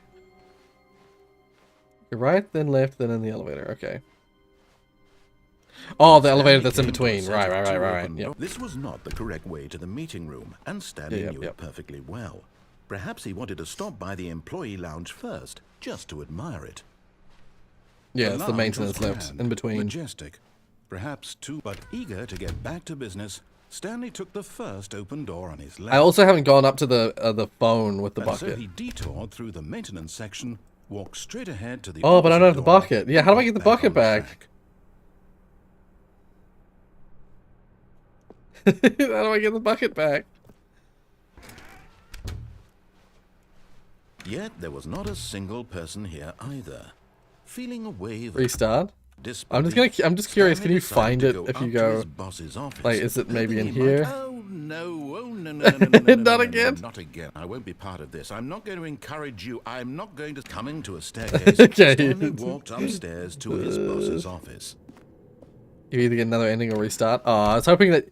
You're right, then left, then in the elevator. Okay. Oh, the elevator that's in between. Right. Yep. This was not the correct way to the meeting room, and Stanley knew it perfectly well. Perhaps he wanted to stop by the employee lounge first, just to admire it. Yeah, it's the maintenance lift in between. Majestic. Perhaps too, but eager to get back to business, Stanley took the first open door on his left. I also haven't gone up to the phone with the and so bucket. he detoured through the maintenance section, walked straight ahead to the Oh, but I don't have opposite the door, bucket. Yeah, how do I get the bucket on back? track. How do I get the bucket back? Yet there was not a single person here either. Feeling a wave Restart? of I'm just curious, can you find it if you go, like, is it maybe in here? Oh no, Not again? Not again. I won't be part of this. I'm not going to encourage you. I'm not going to... Coming to a staircase, Okay. Stanley walked upstairs to his boss's office. You either get another ending or restart. Oh, I was hoping that...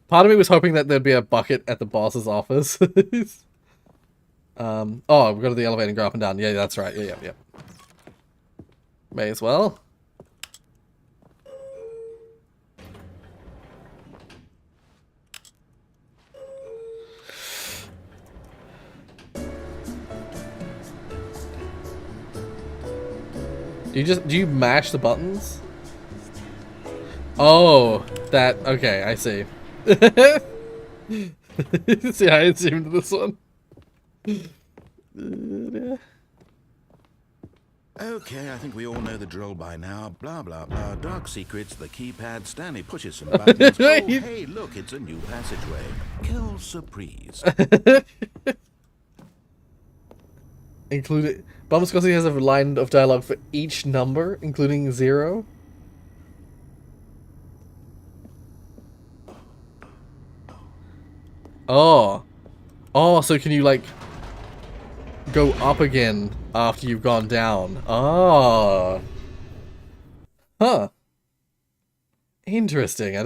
Part of me was hoping that there'd be a bucket at the boss's office. Oh, we go to the elevator and go up and down. Yeah, that's right. Yeah. May as well. Do you mash the buttons? Oh, that, okay, I see. See, I assumed this one. Okay, I think we all know the drill by now. Blah, blah, blah. Dark secrets, the keypad. Stanley pushes some buttons. Oh, hey, look, it's a new passageway. Quelle surprise. Including... Bumscossi has a line of dialogue for each number, including 0. Oh. Oh, so can you, like, go up again after you've gone down? Oh. Huh. Interesting. I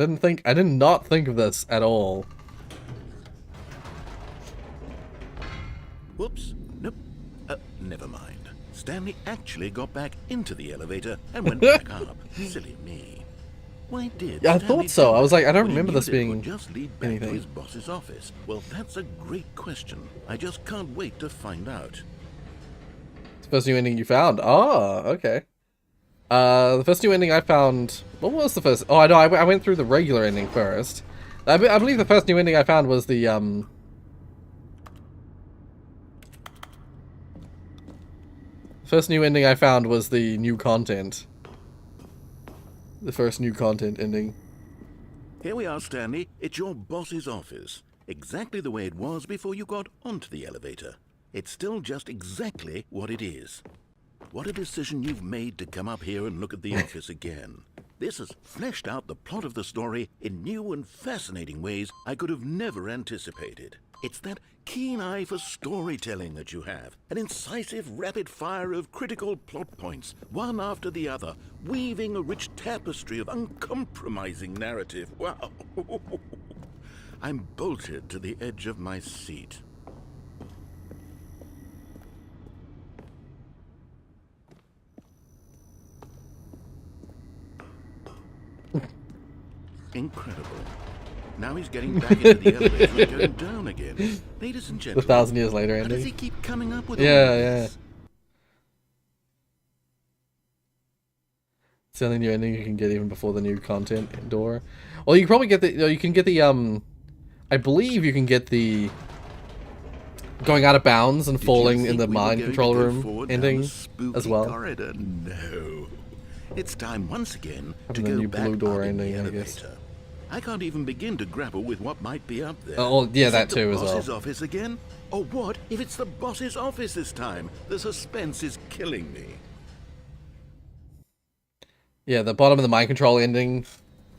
did not think of this at all. Whoops. Nope. Never mind. Stanley actually got back into the elevator and went back up. Silly me. Why did Yeah, I Stanley thought so. do I was like, I don't when he remember knew this that it being would just lead back anything. to his boss's office? Well, that's a great question. I just can't wait to find out. It's the first new ending you found. Oh, okay. The first new ending I found... What was the first... Oh, I know. I went through the regular ending first. I believe the first new ending I found was the first new ending I found was the new content. The first new content ending. Here we are, Stanley. It's your boss's office. Exactly the way it was before you got onto the elevator. It's still just exactly what it is. What a decision you've made to come up here and look at the office again. This has fleshed out the plot of the story in new and fascinating ways I could have never anticipated. It's that keen eye for storytelling that you have, an incisive rapid fire of critical plot points, one after the other, weaving a rich tapestry of uncompromising narrative. Wow! I'm bolted to the edge of my seat. Incredible. Now he's getting back into the elevator and going down again. Ladies and The gentlemen, 1,000 years later how does he ending. keep coming up with all Yeah, this? yeah. It's the only new ending you can get even before the new content door. Well, you can probably get the. You can get the. I believe you can get the. Going out of bounds and Did you falling in think the we were mind going to control go room forward down ending the spooky as well. corridor? No. It's time once again to Having the go new back blue door up in the ending, I guess. elevator. I can't even begin to grapple with what might be up there. Oh, yeah, Is that it too the as well. boss's office again? Or what if it's the boss's office this time? The suspense is killing me. Yeah, the bottom of the mind control ending,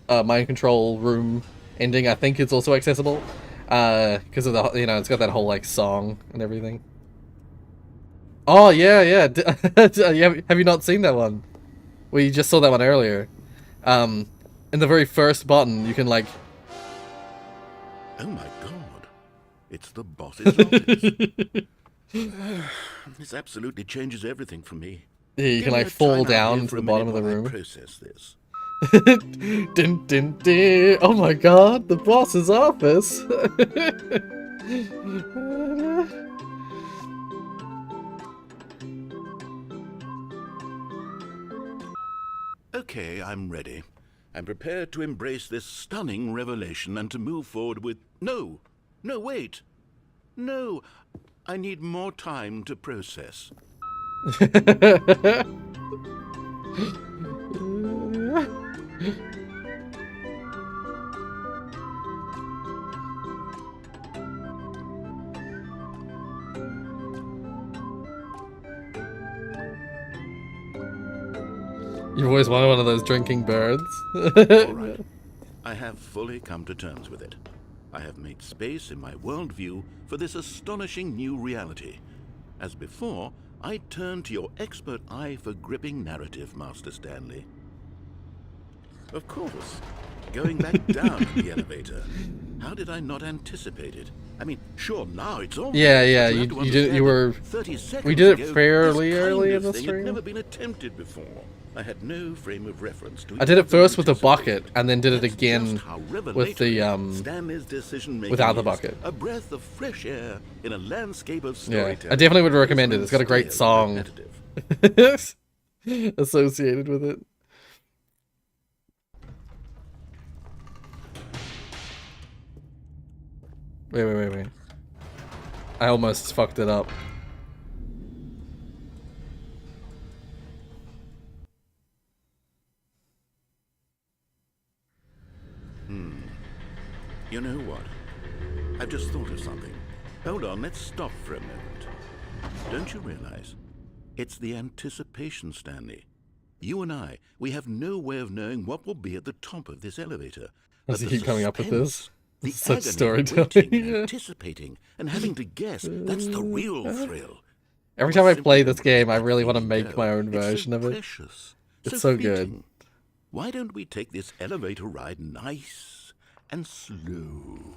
mind control room ending. I think it's also accessible, because of the it's got that whole like song and everything. Oh yeah, yeah. Have you not seen that one? We just saw that one earlier. In the very first button, you can like. Oh my god. It's the boss's office. This absolutely changes everything for me. Yeah, you Give can me like a time fall out down here to for the a bottom of minute the while I room. process this. Dun, dun, dun. Oh my god, the boss's office. Okay, I'm ready. I'm prepared to embrace this stunning revelation and to move forward with... No! No, wait! No! I need more time to process. You've always wanted one of those drinking birds. All right. I have fully come to terms with it. I have made space in my worldview for this astonishing new reality. As before, I turn to your expert eye for gripping narrative, Master Stanley. Of course, going back down in the elevator. How did I not anticipate it? I mean, sure, now it's obvious. Yeah, but you have to you did understand you were. that 30 seconds We did it ago, fairly this kind early of in the thing stream. had never been attempted before. I had no frame of reference to I did it even first with the anticipate. bucket, and then did it That's again just how with the Stanley's decision-making without the is. bucket. A breath of fresh air in a landscape of Yeah, storytelling. I definitely would recommend it. It's got a great Still song repetitive. associated with it. Wait. I almost fucked it up. You know what? I've just thought of something. Hold on, let's stop for a moment. Don't you realize? It's the anticipation, Stanley. You and I, we have no way of knowing what will be at the top of this elevator. Does But he the keep coming up with this? The Such agony of storytelling. waiting and Yeah. anticipating and having to guess, that's the real thrill. Every What time I simple play this moments game, I that really want to feeling make go. my own It's so version of it. Precious, It's so good. fleeting. Why don't we take this elevator ride nice and slow?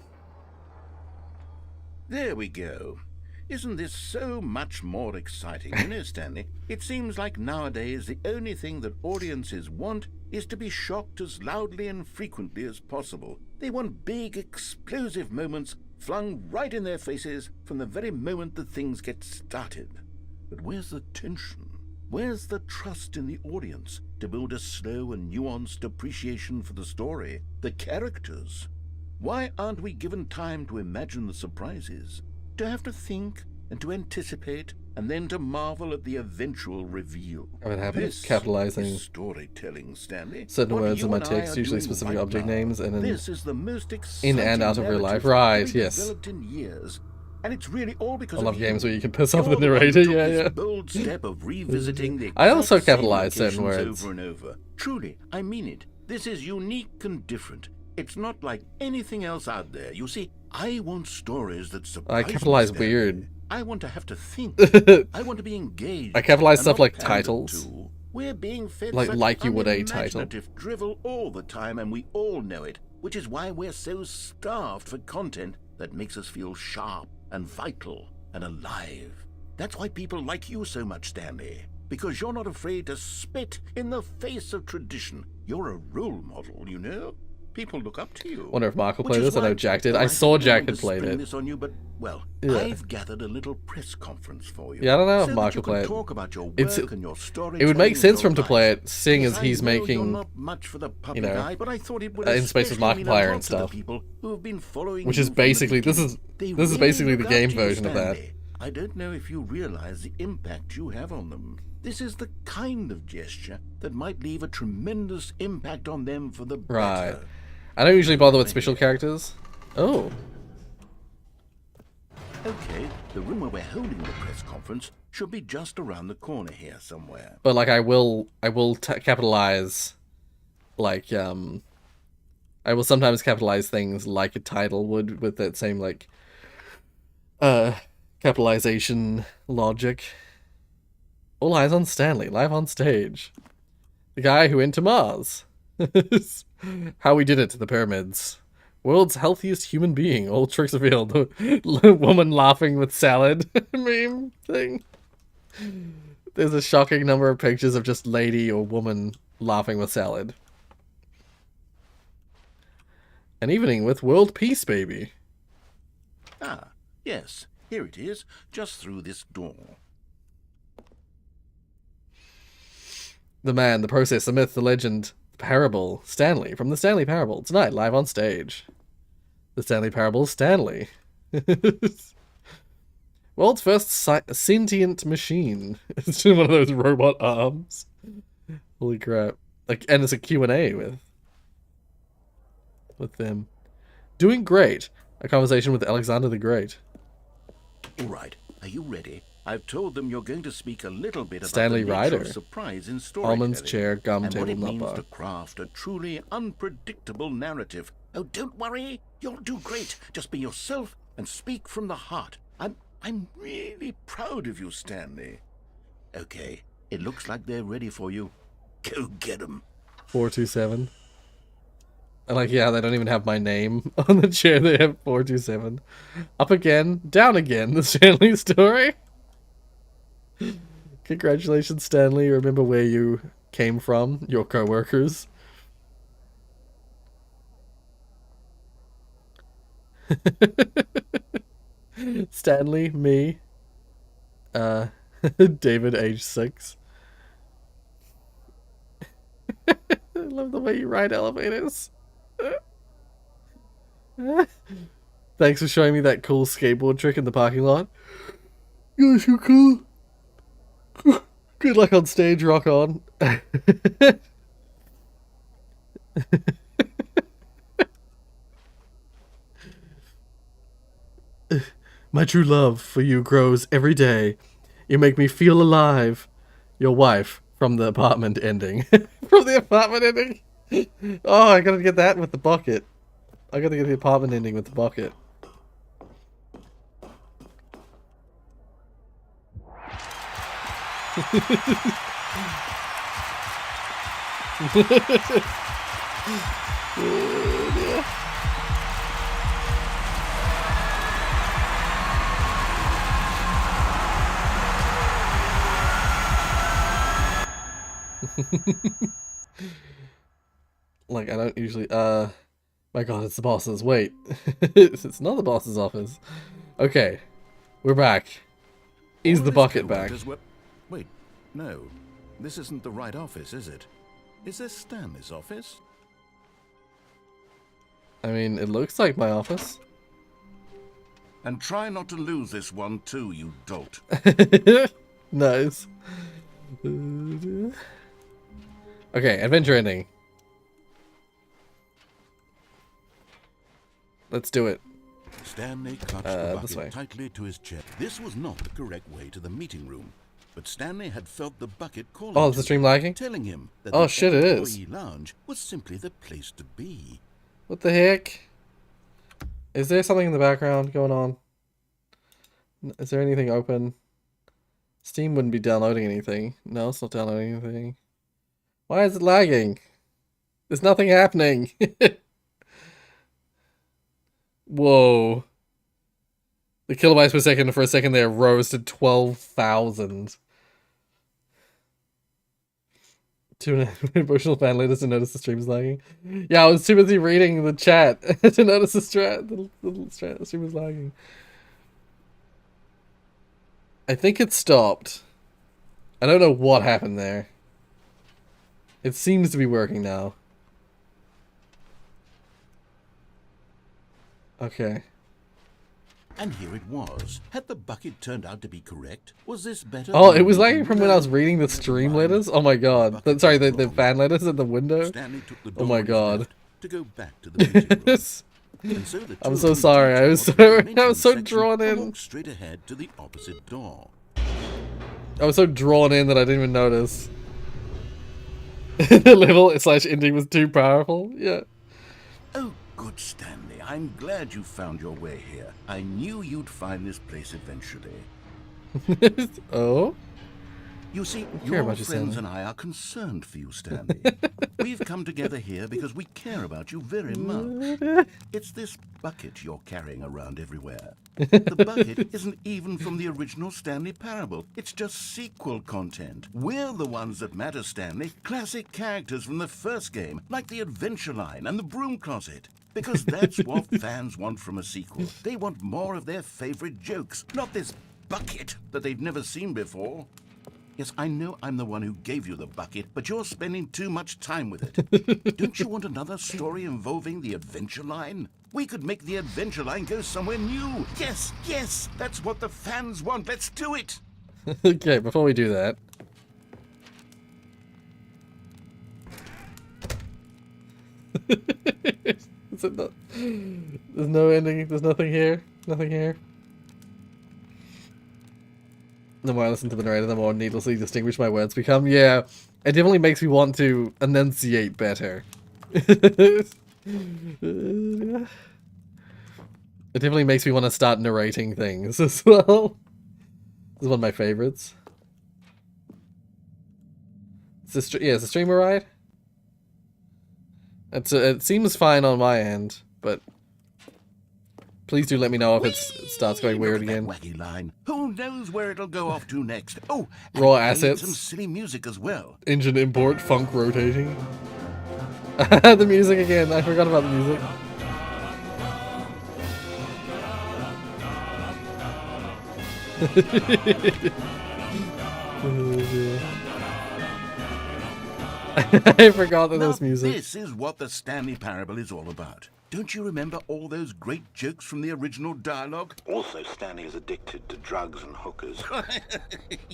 There we go. Isn't this so much more exciting? You know, Stanley, it seems like nowadays the only thing that audiences want is to be shocked as loudly and frequently as possible. They want big, explosive moments flung right in their faces from the very moment that things get started. But where's the tension? Where's the trust in the audience to build a slow and nuanced appreciation for the story, the characters? Why aren't we given time to imagine the surprises? To have to think and to anticipate and then to marvel at the eventual reveal. I would have it This capitalizing is storytelling, Stanley. certain What words in you my and I text, are usually doing specific right object now. names, and This is the most in exciting and out of real life. narrative Right, having yes. developed in years. And it's really all because I love of games you. where you can piss off You're the the one who narrator, took yeah, this yeah. bold step of revisiting the I also exact same capitalize certain locations words. over and over. Truly, I mean it. This is unique and different. It's not like anything else out there. You see, I want stories that surprise I capitalize me, Stanley. weird. I want to have to think. I want to be engaged. I capitalize and stuff not like pandered titles. to. We're being fed Like such you would a title. unimaginative drivel all the time, and we all know it, which is why we're so starved for content that makes us feel sharp and vital and alive. That's why people like you so much, Stanley, because you're not afraid to spit in the face of tradition. You're a role model, you know? People look up to you. Wonder if Mark will Which play is this. I know why- Jack did. well, I saw didn't Jack mean had to played spring it. this on you, but, well, Yeah. I've gathered a little press conference for you. Yeah, I don't know if so Mark that you will play can it. talk about your work It's- and your story. It would make sense for him to play it, seeing as he's making, not much for the public you know, eye, but I thought it would In Space with especially mean a Markiplier lot and to the stuff. people who have been following which you is from the basically this is beginning. They this is really basically the look up game to you, version of that. Stanley. I don't know if you realize the impact you have on them. This is the kind of gesture that might leave a tremendous impact on them for the Right. better. I don't usually bother with special characters. Oh, Okay, the room where we're holding the press conference should be just around the corner here somewhere. but like I will capitalize, like I will sometimes capitalize things like a title would with that same like capitalization logic. All eyes on Stanley, live on stage. The guy who went to Mars. How we did it to the pyramids. World's healthiest human being. All tricks revealed. The woman laughing with salad meme thing. There's a shocking number of pictures of just lady or woman laughing with salad. An evening with world peace, baby. Ah, yes, here it is, just through this door. The man, the process, the myth, the legend, the parable. Stanley, from the Stanley Parable. Tonight, live on stage. The Stanley Parable, Stanley. World's first sentient machine. It's just one of those robot arms. Holy crap. Like, and it's a Q&A with them. Doing great. A conversation with Alexander the Great. All right, are you ready? I've told them you're going to speak a little bit about Stanley the nature of Ryder. surprise in storytelling. Almonds, chair, gum, and table, what it nut means bar. to craft a truly unpredictable narrative. Oh, don't worry, you'll do great. Just be yourself and speak from the heart. I'm really proud of you, Stanley. Okay, it looks like they're ready for you. Go get 'em. 427. And like, yeah, they don't even have my name on the chair. They have 427. Up again, down again. The Stanley story. Congratulations, Stanley. Remember where you came from, your co-workers. Stanley, me. David, age 6. I love the way you ride elevators. Thanks for showing me that cool skateboard trick in the parking lot. You're so cool. Good luck on stage, rock on. My true love for you grows every day. You make me feel alive. Your wife from the apartment ending. From the apartment ending? Oh, I gotta get that with the bucket. I gotta get the apartment ending with the bucket. Oh, dear. Like, I don't usually, my god, it's the boss's, wait. It's not the boss's office. Okay, we're back. Is All the this bucket back? co-workers were- Wait, no. This isn't the right office, is it? Is this Stanley's office? I mean, it looks like my office. And try not to lose this one too, you dolt. Nice. Okay, adventure ending. Let's do it. Stanley clutched the this way. bucket tightly to his chest. This was not the correct way to the meeting room, but Stanley had felt the bucket calling Oh, is to the stream him, lagging? telling him that Oh, the shit, it is. employee lounge was simply the place to be. What the heck? Is there something in the background going on? Is there anything open? Steam wouldn't be downloading anything. No, it's not downloading anything. Why is it lagging? There's nothing happening. Whoa. The kilobytes per second for a second there rose to 12,000. Too emotional fan letters to notice the stream is lagging. Yeah, I was too busy reading the chat to notice the stream was lagging. I think it stopped. I don't know what happened there. It seems to be working now. Okay. And here it was. Had the bucket turned out to be correct? Was this better? Oh, than it was the lagging from when I was meeting reading the room? stream letters? Oh my god. Sorry, the fan letters at the window? Stanley took the Oh my door on his god. left to go back to the meeting room. And so the I'm two so of them sorry, I was detoured so- from the I was so mentioned drawn section in. and walked straight ahead to the opposite door. I was so drawn in that I didn't even notice. The level / ending was too powerful. Yeah. Oh, good Stanley. I'm glad you found your way here. I knew you'd find this place eventually. Oh? You see, care your about you, friends Stanley. and I are concerned for you, Stanley. We've come together here because we care about you very much. It's this bucket you're carrying around everywhere. The bucket isn't even from the original Stanley Parable. It's just sequel content. We're the ones that matter, Stanley. Classic characters from the first game, like the Adventure Line and the Broom Closet. Because that's what fans want from a sequel. They want more of their favorite jokes, not this bucket that they've never seen before. Yes, I know I'm the one who gave you the bucket, but you're spending too much time with it. Don't you want another story involving the Adventure Line? We could make the Adventure Line go somewhere new. Yes, yes, that's what the fans want. Let's do it. Okay, before we do that. Is it not? There's no ending. There's nothing here. Nothing here. The more I listen to the narrator, the more needlessly distinguished my words become. Yeah, it definitely makes me want to enunciate better. It definitely makes me want to start narrating things as well. This is one of my favorites. Is the streamer right? It seems fine on my end, but please do let me know if it starts going weird Look at again. that wacky line. Who knows where it'll go off to next? Oh, and Raw I need assets. some silly music as well. Engine import, funk rotating. The music again. I forgot about the music. I forgot that there was Now, music. This is what the Stanley Parable is all about. Don't you remember all those great jokes from the original dialogue? Also, Stanley is addicted to drugs and hookers.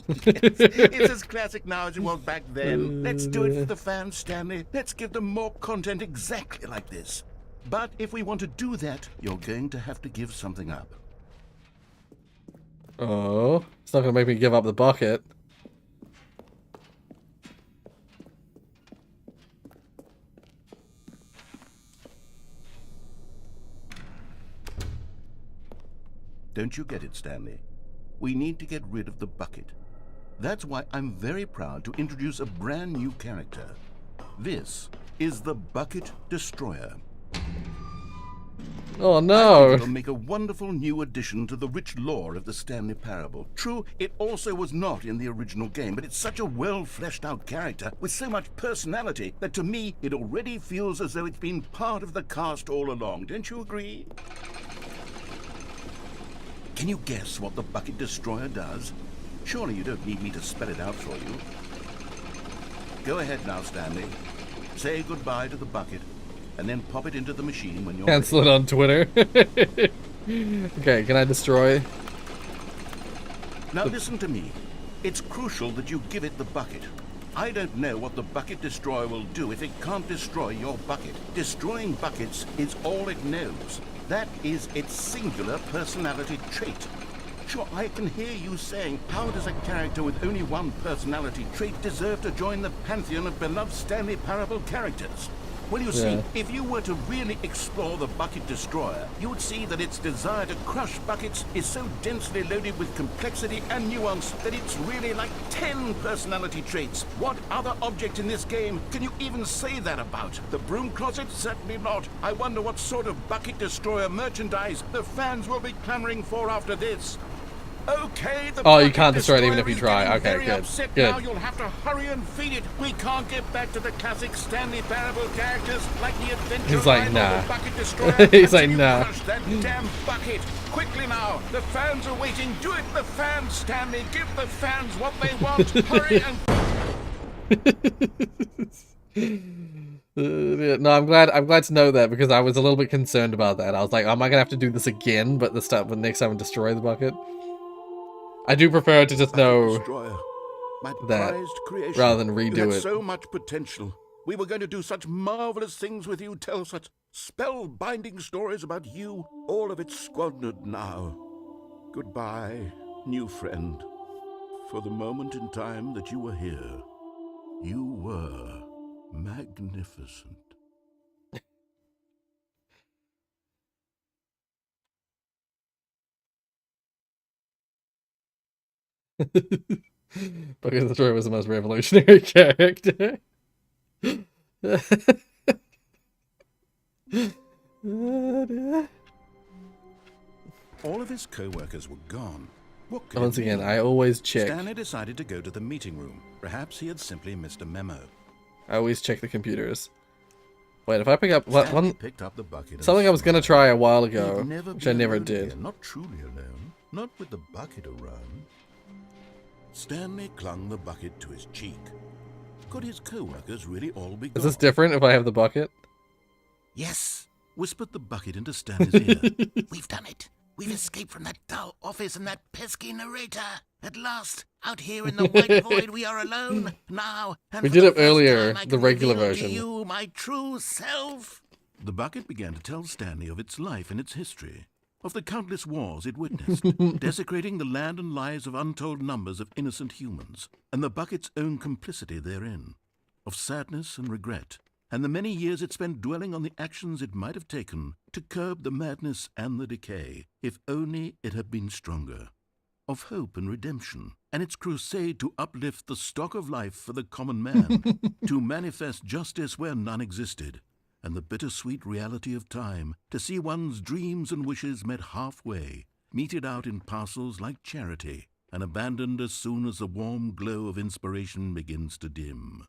It's as classic now as it was back then. Let's do it for the fans, Stanley. Let's give them more content exactly like this. But if we want to do that, you're going to have to give something up. Oh, it's not gonna make me give up the bucket. Don't you get it, Stanley? We need to get rid of the bucket. That's why I'm very proud to introduce a brand new character. This is the Bucket Destroyer. Oh I think no! it'll make a wonderful new addition to the rich lore of the Stanley Parable. True, it also was not in the original game, but it's such a well-fleshed-out character with so much personality that to me it already feels as though it's been part of the cast all along. Don't you agree? Can you guess what the Bucket Destroyer does? Surely you don't need me to spell it out for you. Go ahead now, Stanley. Say goodbye to the bucket. and then pop it into the machine when you're Cancel it on Twitter. Okay, can I destroy? Now listen to me. It's crucial that you give it the bucket. I don't know what the bucket destroyer will do if it can't destroy your bucket. Destroying buckets is all it knows. That is its singular personality trait. Sure, I can hear you saying, how does a character with only one personality trait deserve to join the pantheon of beloved Stanley Parable characters? Well, you see, if you were to really explore the bucket destroyer, you would see that its desire to crush buckets is so densely loaded with complexity and nuance that it's really like 10 personality traits. What other object in this game can you even say that about? The broom closet? Certainly not. I wonder what sort of bucket destroyer merchandise the fans will be clamoring for after this. Okay, the Oh, you can't destroy it even if you destroyer is try. getting Okay, very good. upset Good. Now you'll have to hurry and feed it. We can't get back to the classic Stanley Parable characters like the adventure. He's like, Ride or nah. the bucket destroyer. He's like, Until you nah. crush that damn bucket. Quickly now, the fans are waiting. Do it, the fans, Stanley. Give the fans what they want. Hurry and. No, I'm glad to know that, because I was a little bit concerned about that. I was like, am I gonna have to do this again? But next time I destroy the bucket. I do prefer to just know Destroyer, my that prized creation. rather than redo You had it. so much potential. We were going to do such marvelous things with you, tell such spellbinding stories about you. All of it squandered now. Goodbye, new friend. For the moment in time that you were here, you were magnificent. Bucket Destroyer was the most revolutionary character. All of his co-workers were gone. What could Once it again, mean? I always check. Stanley decided to go to the meeting room. Perhaps he had simply missed a memo. I always check the computers. Wait, if I pick up Stanley one picked up the bucket and something I was gonna smiled. try a while He'd ago, never which be I never alone did. again, not truly alone, not with the bucket around. Stanley clung the bucket to his cheek. Could his co-workers really all be gone? Is this different if I have the bucket? Yes, whispered the bucket into Stanley's ear. We've done it. We've escaped from that dull office and that pesky narrator. At last, out here in the white void, we are alone. Now, and We for did the it first earlier, time, I the can regular reveal version. To you, my true self. The bucket began to tell Stanley of its life and its history, of the countless wars it witnessed, desecrating the land and lives of untold numbers of innocent humans, and the bucket's own complicity therein, of sadness and regret, and the many years it spent dwelling on the actions it might have taken to curb the madness and the decay, if only it had been stronger, of hope and redemption, and its crusade to uplift the stock of life for the common man, to manifest justice where none existed, and the bittersweet reality of time, to see one's dreams and wishes met halfway, meted out in parcels like charity, and abandoned as soon as the warm glow of inspiration begins to dim.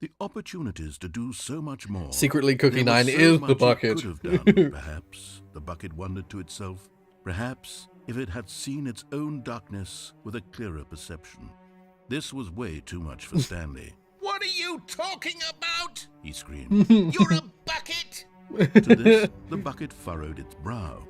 The opportunities to do so much more. Secretly, Cookie There was 9 so is much the it bucket. could have done, perhaps, the bucket wondered to itself. Perhaps, if it had seen its own darkness with a clearer perception. This was way too much for Stanley. What are you talking about? He screamed. You're a bucket. To this, the bucket furrowed its brow.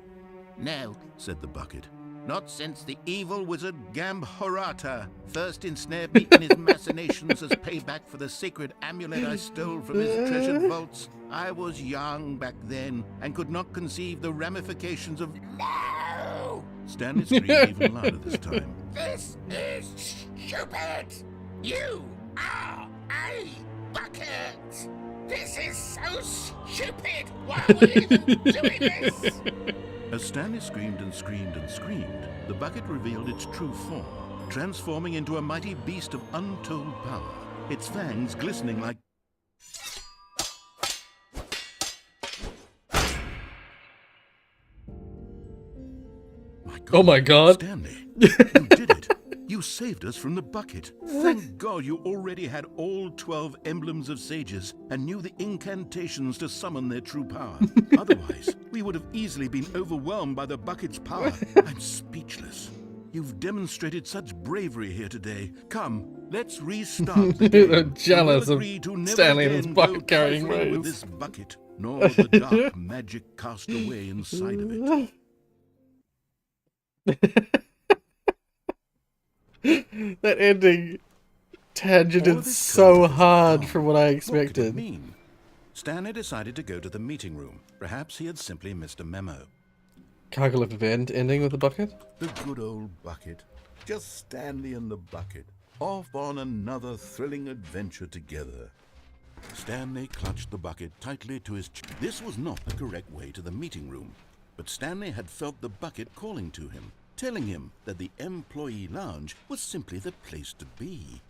No, Said the bucket. not since the evil wizard Gambhorata first ensnared me in his machinations as payback for the sacred amulet I stole from his treasured vaults. I was young back then and could not conceive the ramifications of... No! Stanley screamed even louder this time. This is stupid! You are a bucket! This is so stupid! Why are we even doing this? As Stanley screamed and screamed and screamed, the bucket revealed its true form, transforming into a mighty beast of untold power, its fangs glistening like... Oh my god. Stanley, you did it. You saved us from the bucket. Thank God you already had all 12 emblems of sages and knew the incantations to summon their true power. Otherwise, we would have easily been overwhelmed by the bucket's power. I'm speechless. You've demonstrated such bravery here today. Come, let's restart the game. I'm jealous We'll of agree to never Stanley and his again bucket go carrying trifling with ways. this bucket. nor the dark magic cast away inside of it. That ending All tangented this so code was hard wrong. from what I What could it expected. mean? Stanley decided to go to the meeting room. Perhaps he had simply missed a memo. Cargo lift event ending with a bucket? The good old bucket. Just Stanley and the bucket. Off on another thrilling adventure together. Stanley clutched the bucket tightly to his chest. This was not the correct way to the meeting room, but Stanley had felt the bucket calling to him, telling him that the employee lounge was simply the place to be.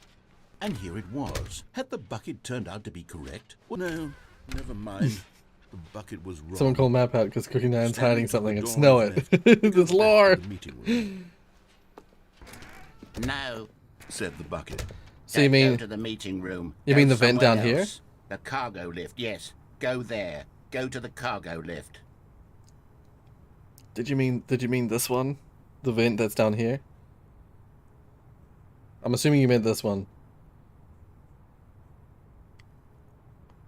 And here it was. Had the bucket turned out to be correct? Well, no, never mind. The bucket was wrong. Someone call map out because Cookie Nine's Stanley hiding took something. the It's door know on his it. left to go There's back lore. to the meeting room. No. Said the bucket. So you Don't mean go to the meeting room. you Go mean the vent somewhere down here? else. The cargo lift, yes. Go there. Go to the cargo lift. did you mean this one? The vent that's down here? I'm assuming you meant this one.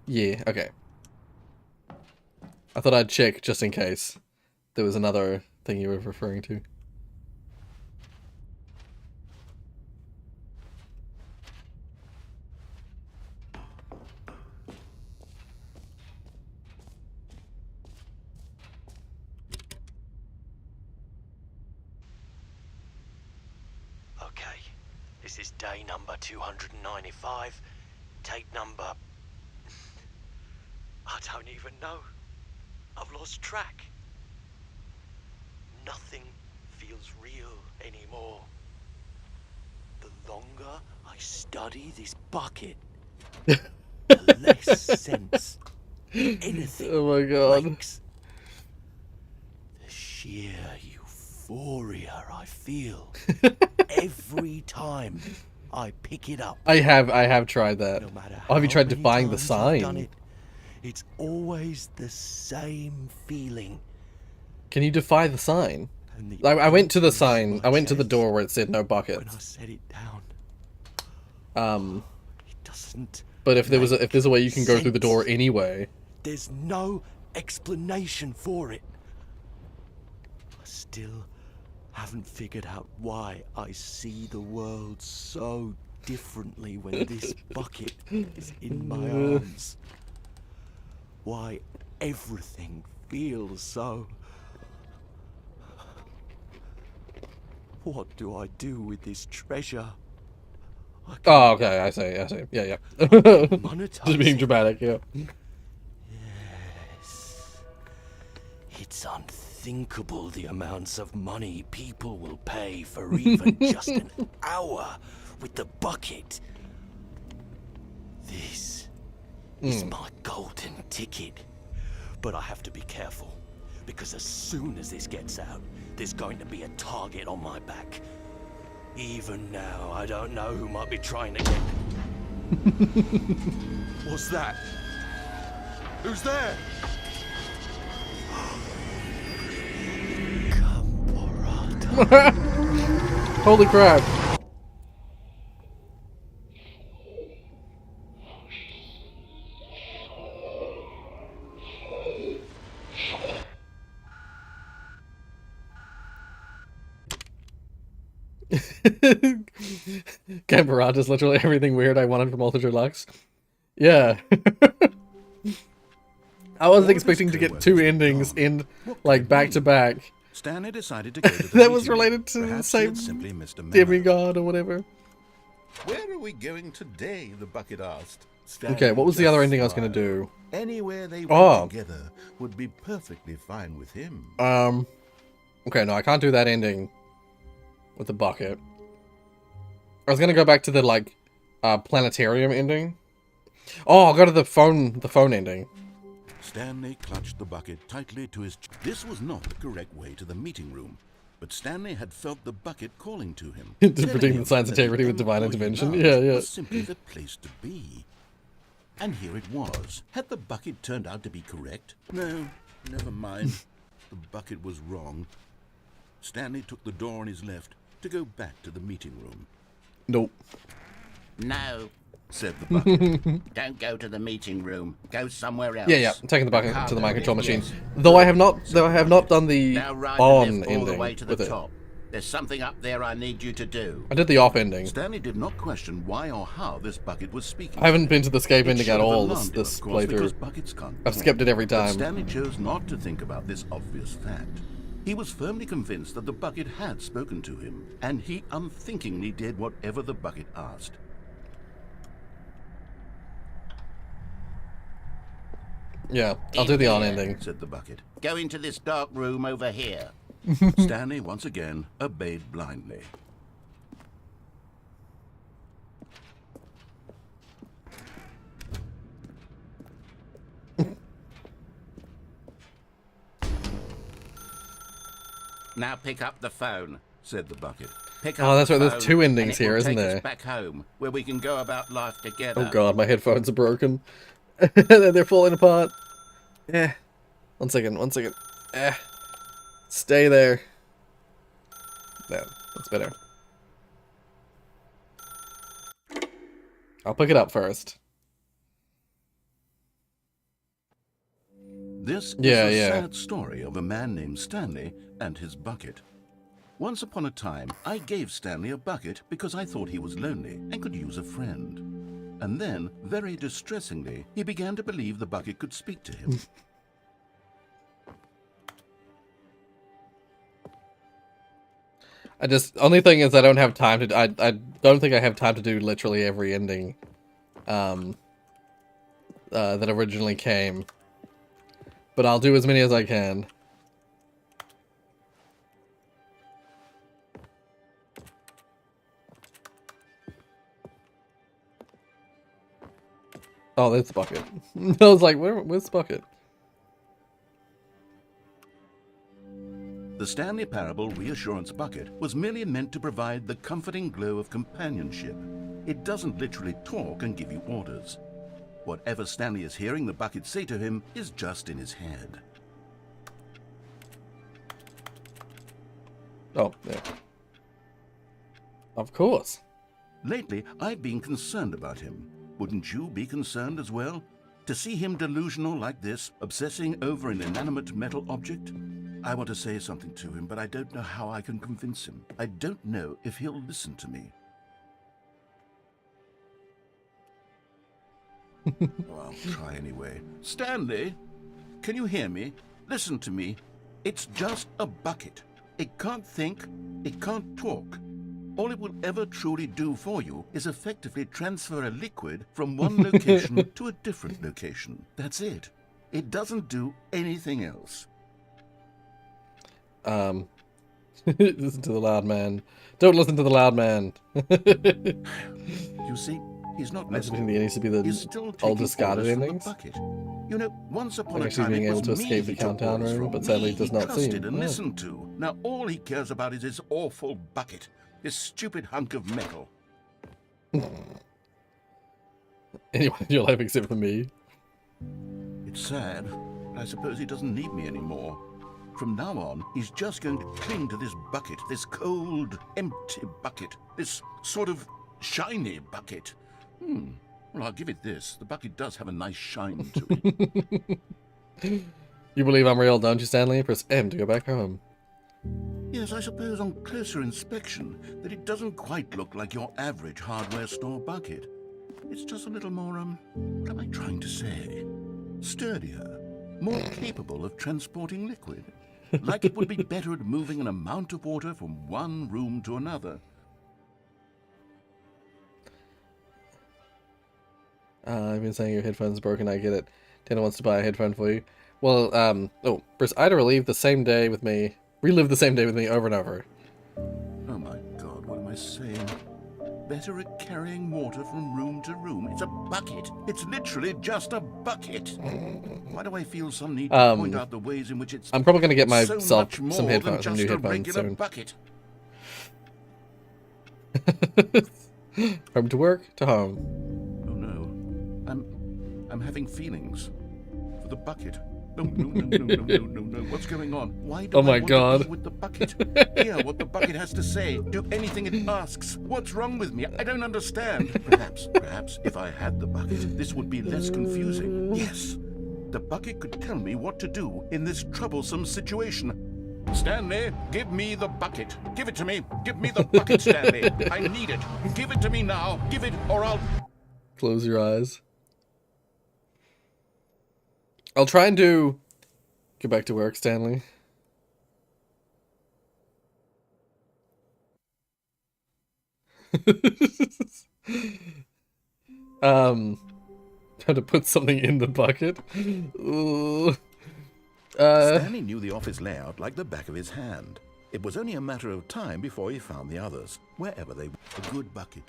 Yeah, okay. I thought I'd check just in case there was another thing you were referring to. Okay, this is day number 295. Tape number... I don't even know. I've lost track. Nothing feels real anymore. The longer I study this bucket, the less sense anything Oh my god. makes. The sheer euphoria I feel every time I pick it up. I have tried that. No matter Oh, have you how tried many defying the times I've done sign? it, it's always the same feeling. Can you defy the sign? And the I went to the emptiness sign. in I my went to the chest door where it said no when I buckets. set it down. It doesn't. But if there's a way you can go through the door sense. anyway. There's no explanation for it. I still haven't figured out why I see the world so differently when this bucket is in my arms. Why everything feels so... What do I do with this treasure? Oh, okay, I see. Yeah, yeah. Monetize Just being it. dramatic, yeah. Yes. It's unthinkable the amounts of money people will pay for even just an hour with the bucket. This is my golden ticket. But I have to be careful, because as soon as this gets out, there's going to be a target on my back. Even now, I don't know who might be trying to get... What's that? Who's there? Holy crap. Gambarad is literally everything weird I wanted from Ultra Deluxe. Yeah. I wasn't expecting to get two endings in, like, back to back. Stanley decided to go to the That was meeting room. related to the Perhaps he same had simply missed a memo. demigod or whatever. Where are we going today? The bucket asked. Okay, what was the other ending I was going to do? Anywhere they Oh. went together would be perfectly fine with him. Okay, no, I can't do that ending with the bucket. I was going to go back to the, like, planetarium ending. Oh, I'll go to the phone ending. Stanley clutched the bucket tightly to his... This was not the correct way to the meeting room, but Stanley had felt the bucket calling to him. To telling predict him the science that integrity with divine employee intervention. lounge Yeah, yeah. was simply the place to be. And here it was. Had the bucket turned out to be correct? No, never mind. The bucket was wrong. Stanley took the door on his left to go back to the meeting room. Nope. No. said the bucket. Don't go to the meeting room. Go somewhere else. Yeah, I'm taking the bucket to the mind control Yes. machine. Though I have not done the Now ride on the lift all the ending way to the with it. top. There's something up there I need you to do. I did the off ending. Stanley did not question why or how this bucket was speaking. I haven't been to the escape It ending should at have all alarmed him, this of course, because playthrough. buckets can't I've talk. skipped it every But time. Stanley chose not to think about this obvious fact. He was firmly convinced that the bucket had spoken to him, and he unthinkingly did whatever the bucket asked. Yeah, I'll do the on ending. Said the bucket. Go into this dark room over here. Stanley once again obeyed blindly. Now pick up the phone. Said the bucket. Pick Oh, up that's the right, there's phone, two and endings it will here, isn't take us there? back home, where we can go about life together. Oh god, my headphones are broken. They're falling apart. Eh. One second. Eh. Stay there. No, that's better. I'll pick it up first. This is Yeah, the yeah. sad story of a man named Stanley and his bucket. Once upon a time, I gave Stanley a bucket because I thought he was lonely and could use a friend. And then, very distressingly, he began to believe the bucket could speak to him. Only thing is I don't have time to, I don't think I have time to do literally every ending, that originally came. But I'll do as many as I can. Oh, there's the bucket. I was like, where's the bucket? The Stanley Parable Reassurance bucket was merely meant to provide the comforting glow of companionship. It doesn't literally talk and give you orders. Whatever Stanley is hearing the bucket say to him is just in his head. Oh, yeah. Of course. Lately, I've been concerned about him. Wouldn't you be concerned as well? To see him delusional like this, obsessing over an inanimate metal object? I want to say something to him, but I don't know how I can convince him. I don't know if he'll listen to me. Oh, I'll try anyway. Stanley, can you hear me? Listen to me. It's just a bucket. It can't think, it can't talk. All it will ever truly do for you is effectively transfer a liquid from one location to a different location. That's it. It doesn't do anything else. Listen to the loud man. Don't listen to the loud man. You see, he's not I just listening. think it needs to be the He's still all taking discarded orders from the endings. bucket. You know, once upon Like a actually time being it able was to me escape the he took countdown orders room, from, but sadly me it does he not trusted seem. and Yeah. listened to. Now all he cares about is his awful bucket, this stupid hunk of metal. Anyone in your life except for me. It's sad, but I suppose he doesn't need me anymore. From now on, he's just going to cling to this bucket, this cold, empty bucket, this sort of shiny bucket. Well, I'll give it this. The bucket does have a nice shine to it. You believe I'm real, don't you, Stanley? Press M to go back home. Yes, I suppose on closer inspection that it doesn't quite look like your average hardware store bucket. It's just a little more, what am I trying to say? Sturdier, more capable of transporting liquid. Like it would be better at moving an amount of water from one room to another. I've been saying your headphone's broken, I get it. Dana wants to buy a headphone for you. Well, oh, Bruce, I'd relive the same day with me over and over. Oh my God, what am I saying? Better at carrying water from room to room. It's a bucket. It's literally just a bucket. Why do I feel some need to point out the ways in which it's I'm probably going to get so myself much more some than headphones, some just new a headphones regular soon. bucket? Home to work, to home. Oh no. I'm having feelings for the bucket. No. What's going on? Why do Oh my I want God. to be with the bucket? Hear what the bucket has to say. Do anything it asks. What's wrong with me? I don't understand. Perhaps if I had the bucket, this would be less confusing. Yes, the bucket could tell me what to do in this troublesome situation. Stanley, give me the bucket. Give it to me. Give me the bucket, Stanley. I need it. Give it to me now. Give it, or I'll... Close your eyes. I'll try and do... Get back to work, Stanley. How to put something in the bucket. Stanley knew the office layout like the back of his hand. It was only a matter of time before he found the others, wherever they were. A good bucket,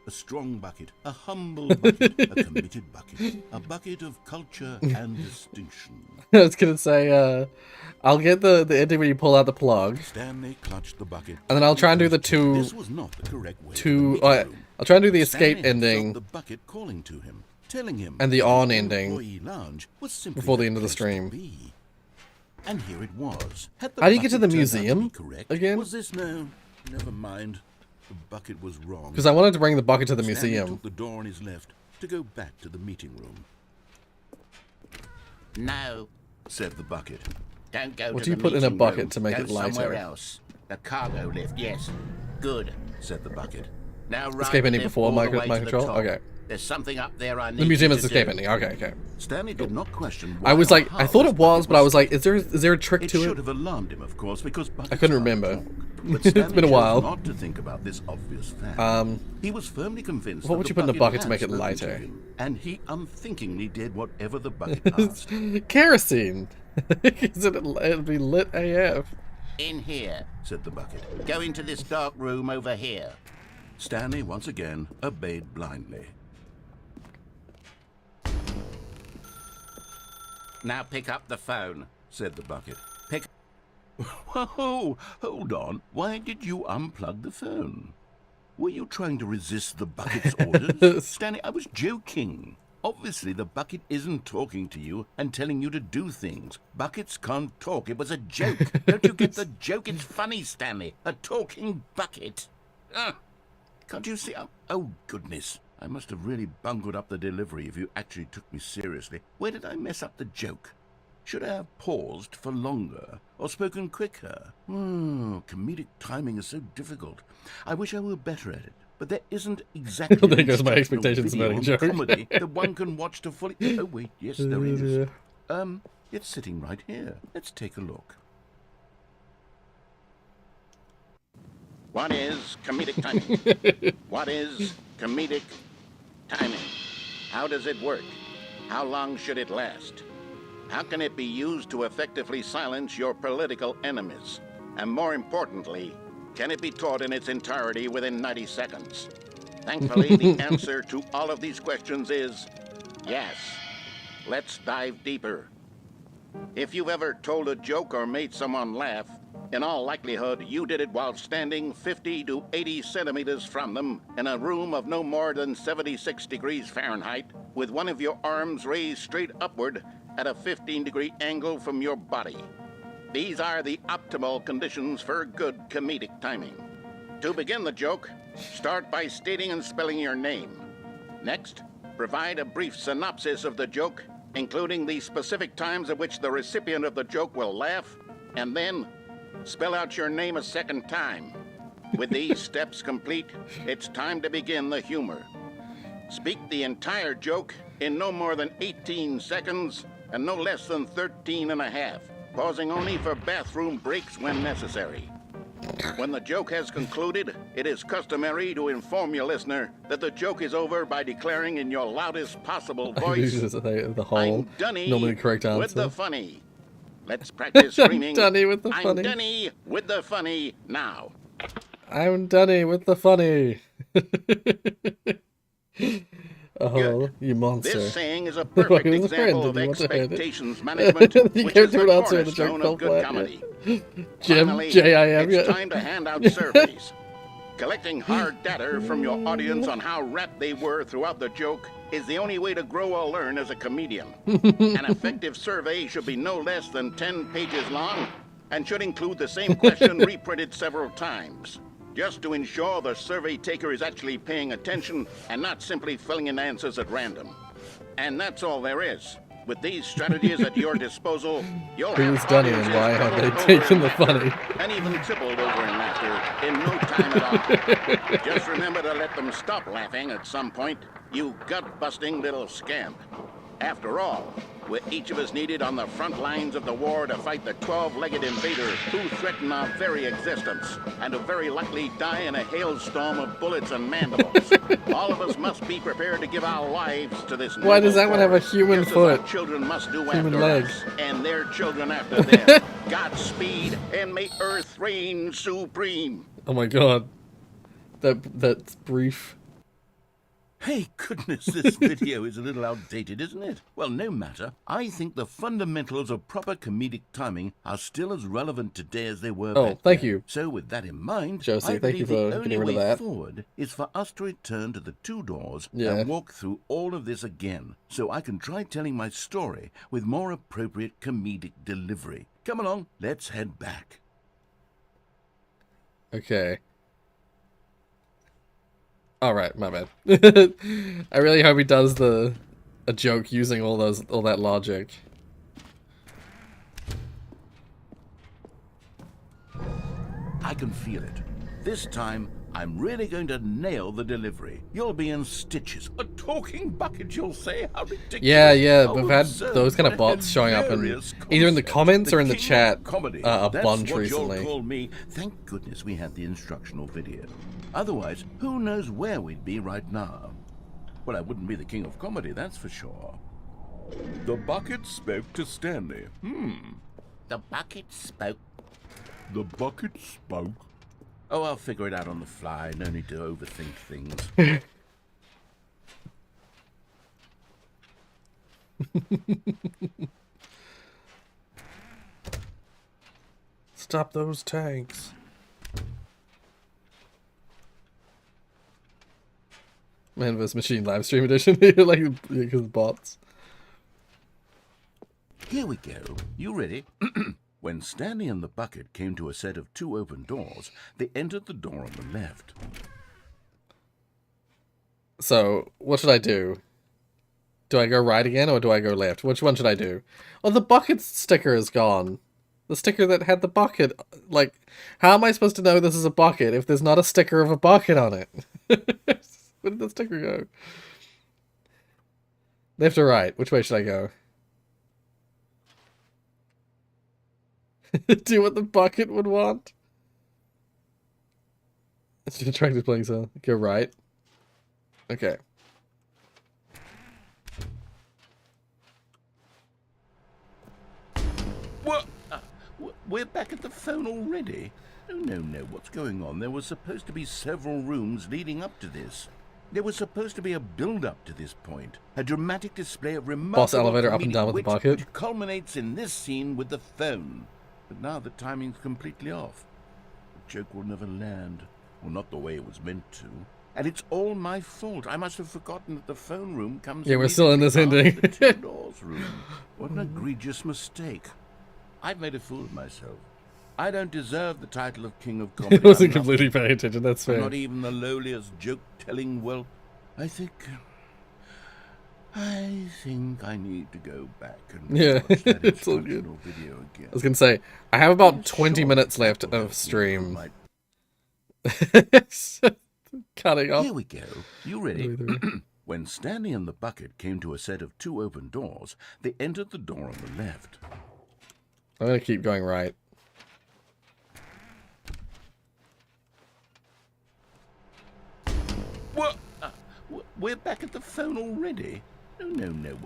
a strong bucket, a humble bucket, a committed bucket, a bucket of culture and distinction. I was gonna say, I'll get the ending when you pull out the plug, Stanley clutched the bucket. and then I'll try and do the This was not the correct way. I'll try and do the escape Stanley had ending felt the bucket calling to him, telling him and the that on the ending employee lounge was simply before the end of the place to stream. be. And here it was. Had the How do you get to bucket the turned out to be museum correct? again? Was this no? Never mind. The bucket was wrong. Because I wanted to bring the bucket to the Stanley museum. took the door on his left to go back to the meeting room. No, Said the bucket. don't go What to do you the put in a meeting bucket room. to make Go it lighter? somewhere else. The cargo lift, yes. Good. Said the bucket. Now ride Escape the ending lift before all the my way to the control? top. Okay. There's something up there I need The museum you is to escape do. ending. Okay. Stanley did not question I was why or like, I how thought this it was, bucket but I was set. like, is there a trick It to should it? have alarmed him, of course, because buckets I couldn't can't remember. talk. But It's Stanley been a chose while. not to think about this obvious fact. He was firmly convinced What that would the you put in a bucket to make had it spoken to lighter? him, and he unthinkingly did whatever the bucket asked. Kerosene. Because it'll be lit AF. In here. Said the bucket. Go into this dark room over here. Stanley once again obeyed blindly. Now pick up the phone. Said the bucket. Pick. Whoa! Hold on. Why did you unplug the phone? Were you trying to resist the bucket's orders? Stanley, I was joking. Obviously, the bucket isn't talking to you and telling you to do things. Buckets can't talk. It was a joke. Don't you get the joke? It's funny, Stanley. A talking bucket. Can't you see? Oh, goodness. I must have really bungled up the delivery if you actually took me seriously. Where did I mess up the joke? Should I have paused for longer or spoken quicker? Comedic timing is so difficult. I wish I were better at it. But there isn't exactly There an goes my instructional expectations video about a on joke. comedy that one can watch to fully... Oh, wait, yes, there is. It's sitting right here. Let's take a look. What is comedic timing? What is comedic timing? How does it work? How long should it last? How can it be used to effectively silence your political enemies? And more importantly, can it be taught in its entirety within 90 seconds? Thankfully, the answer to all of these questions is yes. Let's dive deeper. If you've ever told a joke or made someone laugh, in all likelihood, you did it while standing 50 to 80 centimeters from them in a room of no more than 76 degrees Fahrenheit, with one of your arms raised straight upward at a 15-degree angle from your body. These are the optimal conditions for good comedic timing. To begin the joke, start by stating and spelling your name. Next, provide a brief synopsis of the joke, including the specific times at which the recipient of the joke will laugh, and then spell out your name a second time. With these steps complete, it's time to begin the humor. Speak the entire joke in no more than 18 seconds and no less than 13 and a half, pausing only for bathroom breaks when necessary. When the joke has concluded, it is customary to inform your listener that the joke is over by declaring in your loudest possible voice, the whole I'm Dunny normally correct answer. with the funny. Let's practice screaming. Dunny with the I'm funny. Dunny with the funny now. I'm Dunny with the funny. Oh, Good. you monster. This saying is a Why, perfect he was a friend, example of did you want to hit it? expectations management, You which came is to the an answer and the joke cornerstone fell of good flat, comedy. Jim, Finally, J-I-M, it's yeah. time to hand out surveys. Collecting hard data from your audience on how rapt they were throughout the joke is the only way to grow or learn as a comedian. An effective survey should be no less than 10 pages long and should include the same question reprinted several times, just to ensure the survey taker is actually paying attention and not simply filling in answers at random. And that's all there is. With these strategies at your disposal, you'll Who's have done it and audiences why have doubled they over taken in the laughter funny? and even tripled over in laughter in no time at all. Just remember to let them stop laughing at some point, you gut-busting little scamp. After all, we're each of us needed on the front lines of the war to fight the 12-legged invader who threaten our very existence, and who very likely die in a hailstorm of bullets and mandibles. All of us must be prepared to give our lives to this. Why does that one have a human just as our foot? children must do Human after leg. us, and their children after them. Godspeed, and may Earth reign supreme. Oh my god. That's brief. Hey, goodness, this video is a little outdated, isn't it? Well, no matter. I think the fundamentals of proper comedic timing are still as relevant today as they were back thank then. you. So with that in mind, Josie, I thank you believe the for only getting rid of way that. forward is for us to return to the two doors Yeah. and walk through all of this again, so I can try telling my story with more appropriate comedic delivery. Come along, let's head back. Okay. Alright, my bad. I really hope he does a joke using all that logic. I can feel it. This time, I'm really going to nail the delivery. You'll be in stitches. A talking bucket, you'll say? How ridiculous. Yeah, How we've had absurd. those kind of What a bots showing up in hilarious either in the concept. comments or in the king of chat comedy. a That's bunch what recently. You'll call me. Thank goodness we had the instructional video. Otherwise, who knows where we'd be right now? Well, I wouldn't be the king of comedy, that's for sure. The bucket spoke to Stanley. The bucket spoke. The bucket spoke. Oh, I'll figure it out on the fly. No need to overthink things. Stop those tanks. Man vs. Machine live stream edition. Like, because bots. Here we go. You ready? When Stanley and the bucket came to a set of two open doors, they entered the door on the left. So, what should I do? Do I go right again or do I go left? Which one should I do? Oh, the bucket sticker is gone. The sticker that had the bucket. Like, how am I supposed to know this is a bucket if there's not a sticker of a bucket on it? Where did the sticker go? Left or right? Which way should I go? Do what the bucket would want? It's an attractive playing style. Go right. Okay. What? We're back at the phone already? No. What's going on? There were supposed to be several rooms leading up to this. There was supposed to be a build-up to this point. A dramatic display of remarkable Boss elevator up and down with the wit, bucket. which culminates in this scene with the phone. But now the timing's completely off. The joke will never land. Well, not the way it was meant to. And it's all my fault. I must have forgotten that the phone room comes Yeah, we're still in this immediately ending. after the two doors room. What an egregious mistake. I've made a fool of myself. I don't deserve the title of King of Comedy. It wasn't I'm not- completely paying attention, that's I'm fair. not even the lowliest joke-telling. Well, I think I need to go back and Yeah, watch that it's all good. instructional video again. I was gonna say, I have about I'm 20 sure minutes that left will help of me stream. improve Cutting off. Here we go. You ready? When Stanley and the bucket came to a set of two open doors, they entered the door on the left. I'm gonna keep going right. What? We're back at the phone already? No.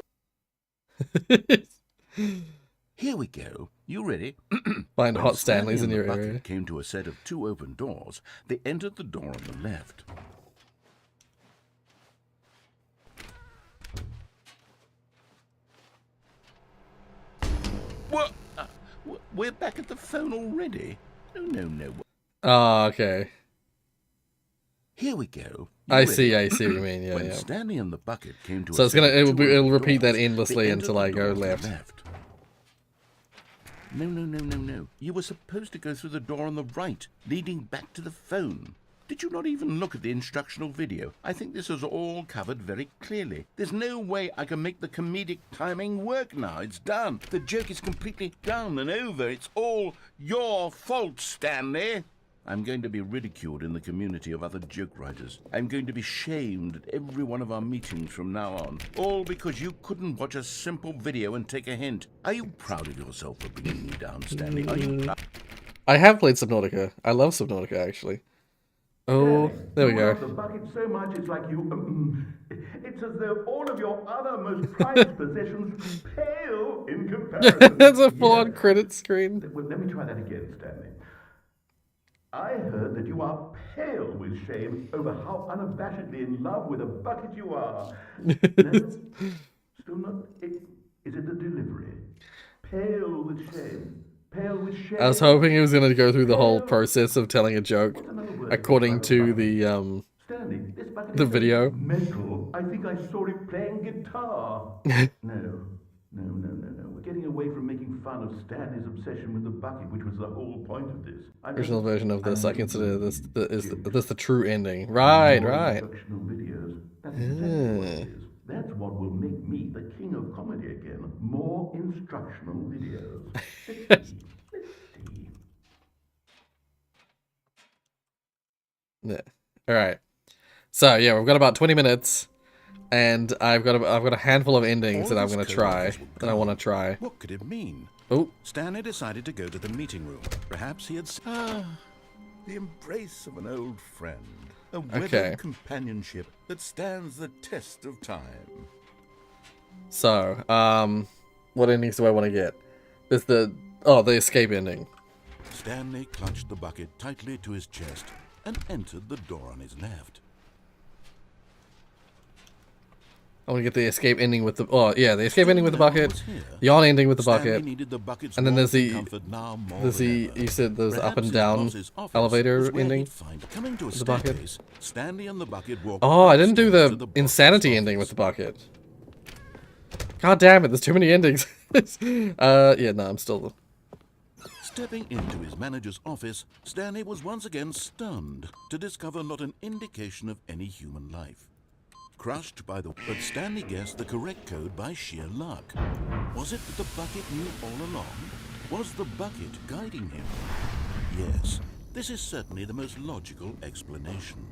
Here we go. You ready? Find When hot Stanley Stanleys in and the your bucket area. came to a set of two open doors, they entered the door on the left. What? We're back at the phone already? No. Oh, okay. Here we go. I You see ready? what you mean. Yeah, When yeah. Stanley and the bucket came to So a it's gonna set of it'll 2 repeat that doors, they endlessly entered until the I go door on the left. No. You were supposed to go through the door on the right, leading back to the phone. Did you not even look at the instructional video? I think this is all covered very clearly. There's no way I can make the comedic timing work now. It's done. The joke is completely done and over. It's all your fault, Stanley. I'm going to be ridiculed in the community of other joke writers. I'm going to be shamed at every one of our meetings from now on. All because you couldn't watch a simple video and take a hint. Are you proud of yourself for bringing me down, Stanley? Are you proud? I have played Subnautica. I love Subnautica, actually. Oh, there we You love go. the bucket so much it's like you... it's as though all of your other most prized possessions pale in comparison. That's a full-on credit screen. Well, let me try that again, Stanley. I heard that you are pale with shame over how unabashedly in love with a bucket you are. No? Still not... Is it the delivery? Pale with shame. Pale with shame. I was hoping he was going to go through the whole process of telling a joke according to the Stanley, this bucket the is so video. mental. I think I saw it playing guitar. No. We're getting away from making fun of Stanley's obsession with the bucket, which was the whole point of this. Original version of this, I consider this the true ending. Right. Instructional videos. That's exactly what it is. That's what will make me the king of comedy again. More instructional videos. Let's see. Yeah. All right. So yeah, we've got about 20 minutes, and I've got a handful of endings that I'm gonna try. That I want to try. What could it mean? Oh, Stanley decided to go to the meeting room. Perhaps he had... The embrace of an old friend. A Okay. weathered companionship that stands the test of time. so what endings do I want to get? There's the escape ending. Stanley clutched the bucket tightly to his chest and entered the door on his left. I want to get the escape ending with the the escape ending with the bucket, the on ending with the Stanley bucket, needed the bucket's and then there's warmth and the comfort now more there's than the ever. you said there's up Perhaps and his down boss's office elevator was where ending. he'd find coming to a with the bucket. staircase, Stanley and the bucket walked Oh, I didn't do upstairs to the boss's insanity ending office. with the bucket. God damn it, there's too many endings. Yeah, no, I'm still... Stepping into his manager's office, Stanley was once again stunned to discover not an indication of any human life. Crushed by the... But Stanley guessed the correct code by sheer luck. Was it that the bucket knew all along? Was the bucket guiding him? Yes, this is certainly the most logical explanation.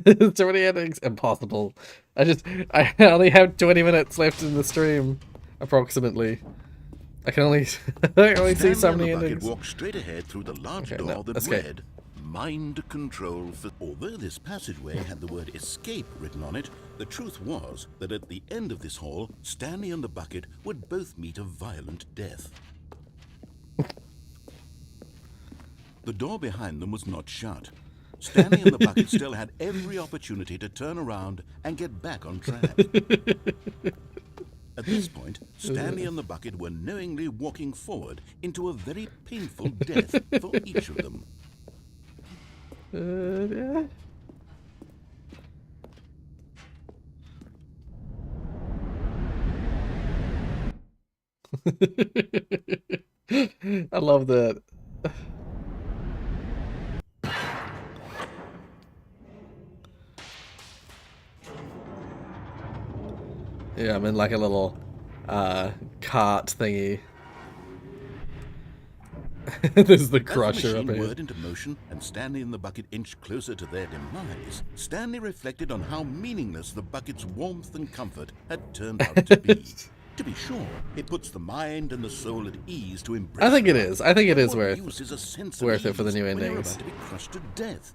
Too many endings. Impossible. I only have 20 minutes left in the stream, approximately. I can only see so many Stanley and the bucket endings. walked straight ahead through the large Okay, door no, that escape. read Mind Control. Although this passageway had the word escape written on it, the truth was that at the end of this hall, Stanley and the bucket would both meet a violent death. The door behind them was not shut. Stanley and the bucket still had every opportunity to turn around and get back on track. At this point, Stanley and the bucket were knowingly walking forward into a very painful death for each of them. Yeah. I love that. Yeah, I'm in like a little cart thingy. This is the As the crusher up machine here. whirred into motion and Stanley and the bucket inched closer to their demise, Stanley reflected on how meaningless the bucket's warmth and comfort had turned out to be. To be sure, it puts the mind and the soul at ease to embrace. I think it the is. bucket. I think it But is what worth use is a sense of worth it for the ease new when you're endings. about to be crushed to death.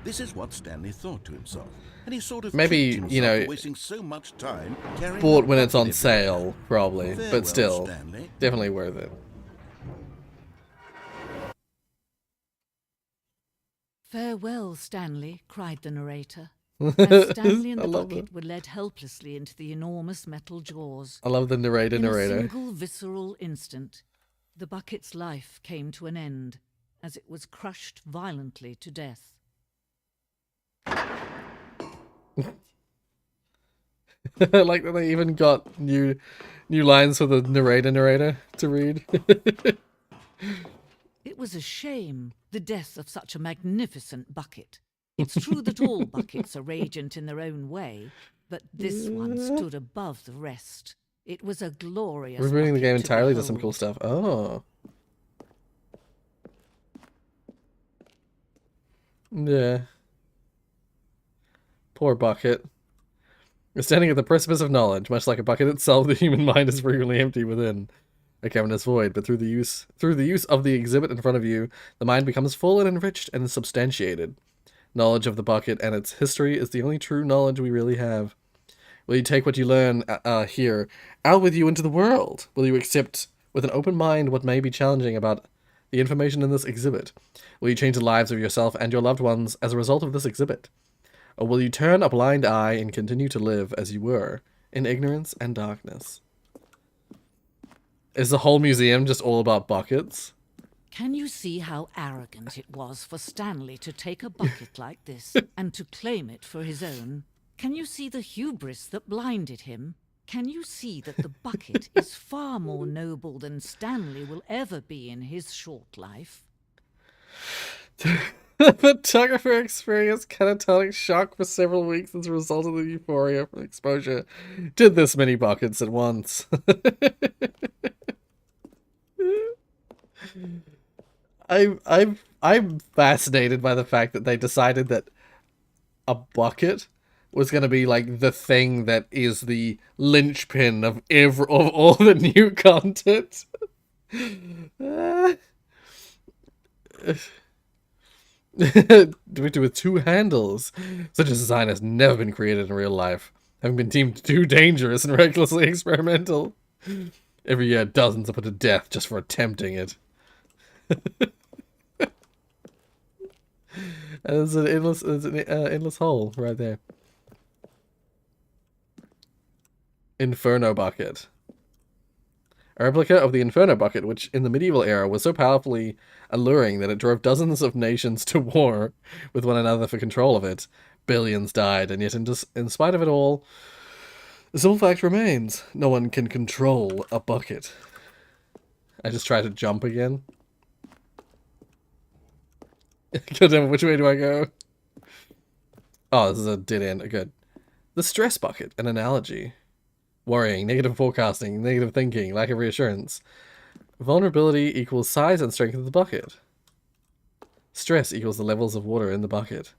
This is what Stanley thought to himself, and he sort of Maybe, kicked you himself know, for wasting so much time carrying Bought that when it's bucket on everywhere. sale, probably, Farewell, but still, Stanley. definitely worth it. Farewell, Stanley, cried the narrator. As Stanley and I the love bucket were led helplessly into the enormous metal jaws, I love the narrator. in a single visceral instant, the bucket's life came to an end as it was crushed violently to death. I like that they even got new lines for the narrator to read. It was a shame, the death of such a magnificent bucket. It's true that all buckets are radiant in their own way, but this one stood above the rest. It was a glorious Reviewing the game bucket to entirely does some cool behold. stuff. Oh. Yeah. Poor bucket. We're standing at the precipice of knowledge, much like a bucket itself. The human mind is frequently empty within a cavernous void, but through the use of the exhibit in front of you, the mind becomes full and enriched and substantiated. Knowledge of the bucket and its history is the only true knowledge we really have. Will you take what you learn here out with you into the world? Will you accept with an open mind what may be challenging about the information in this exhibit? Will you change the lives of yourself and your loved ones as a result of this exhibit? Or will you turn a blind eye and continue to live as you were, in ignorance and darkness? Is the whole museum just all about buckets? Can you see how arrogant it was for Stanley to take a bucket like this and to claim it for his own? Can you see the hubris that blinded him? Can you see that the bucket is far more noble than Stanley will ever be in his short life? The photographer experienced catatonic shock for several weeks as a result of the euphoria from exposure to this many buckets at once. I'm fascinated by the fact that they decided that a bucket was going to be like the thing that is the linchpin of all the new content. With two handles. Such a design has never been created in real life, having been deemed too dangerous and recklessly experimental. Every year, dozens are put to death just for attempting it. And there's an endless hole right there. Inferno bucket. A replica of the Inferno bucket, which in the medieval era was so powerfully alluring that it drove dozens of nations to war with one another for control of it. Billions died, and yet in spite of it all, the simple fact remains: no one can control a bucket. I just tried to jump again. God damn it, which way do I go? Oh, this is a dead end. Good. The stress bucket, an analogy. Worrying, negative forecasting, negative thinking, lack of reassurance. Vulnerability equals size and strength of the bucket. Stress equals the levels of water in the bucket.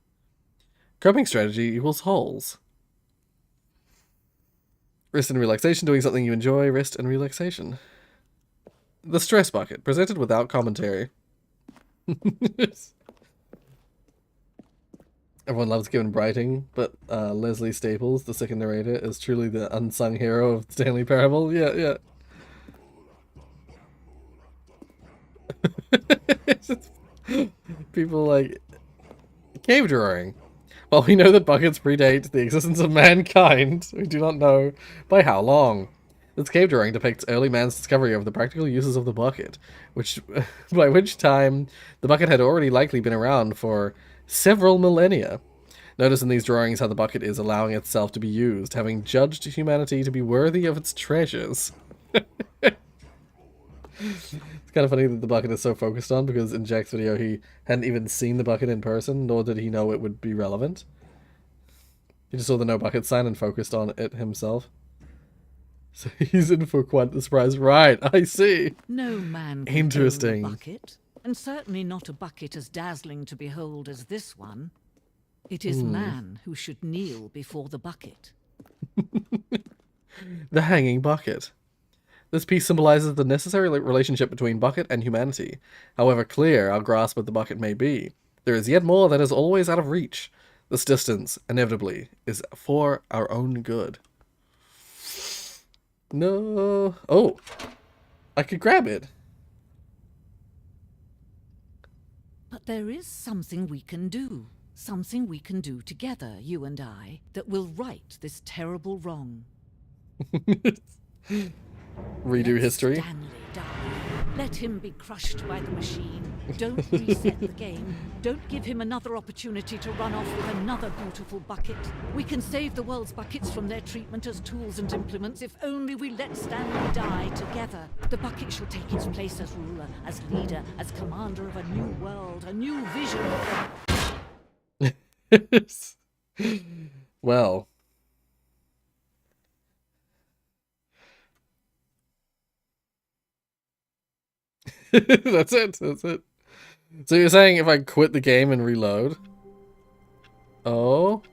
Coping strategy equals holes. Rest and relaxation, doing something you enjoy, rest and relaxation. The stress bucket, presented without commentary. Everyone loves Kevin Brighting, but Leslie Staples, the second narrator, is truly the unsung hero of Stanley Parable. Yeah. People like cave drawing. While we know that buckets predate the existence of mankind, we do not know by how long. This cave drawing depicts early man's discovery of the practical uses of the bucket, by which time the bucket had already likely been around for several millennia. Notice in these drawings how the bucket is allowing itself to be used, having judged humanity to be worthy of its treasures. It's kind of funny that the bucket is so focused on, because in Jack's video he hadn't even seen the bucket in person, nor did he know it would be relevant. He just saw the no bucket sign and focused on it himself. So he's in for quite the surprise. Right, I see. No man can Interesting. own a bucket, and certainly not a bucket as dazzling to behold as this one. It is man who should kneel before the bucket. The hanging bucket. This piece symbolizes the necessary relationship between bucket and humanity. However clear our grasp of the bucket may be, there is yet more that is always out of reach. This distance, inevitably, is for our own good. No. Oh. I could grab it. But there is something we can do. Something we can do together, you and I, that will right this terrible wrong. Redo history. Stanley die. Let him be crushed by the machine. Don't reset the game. Don't give him another opportunity to run off with another beautiful bucket. We can save the world's buckets from their treatment as tools and implements if only we let Stanley die together. The bucket shall take its place as ruler, as leader, as commander of a new world, a new vision. Well. That's it. That's it. So you're saying if I quit the game and reload? Oh.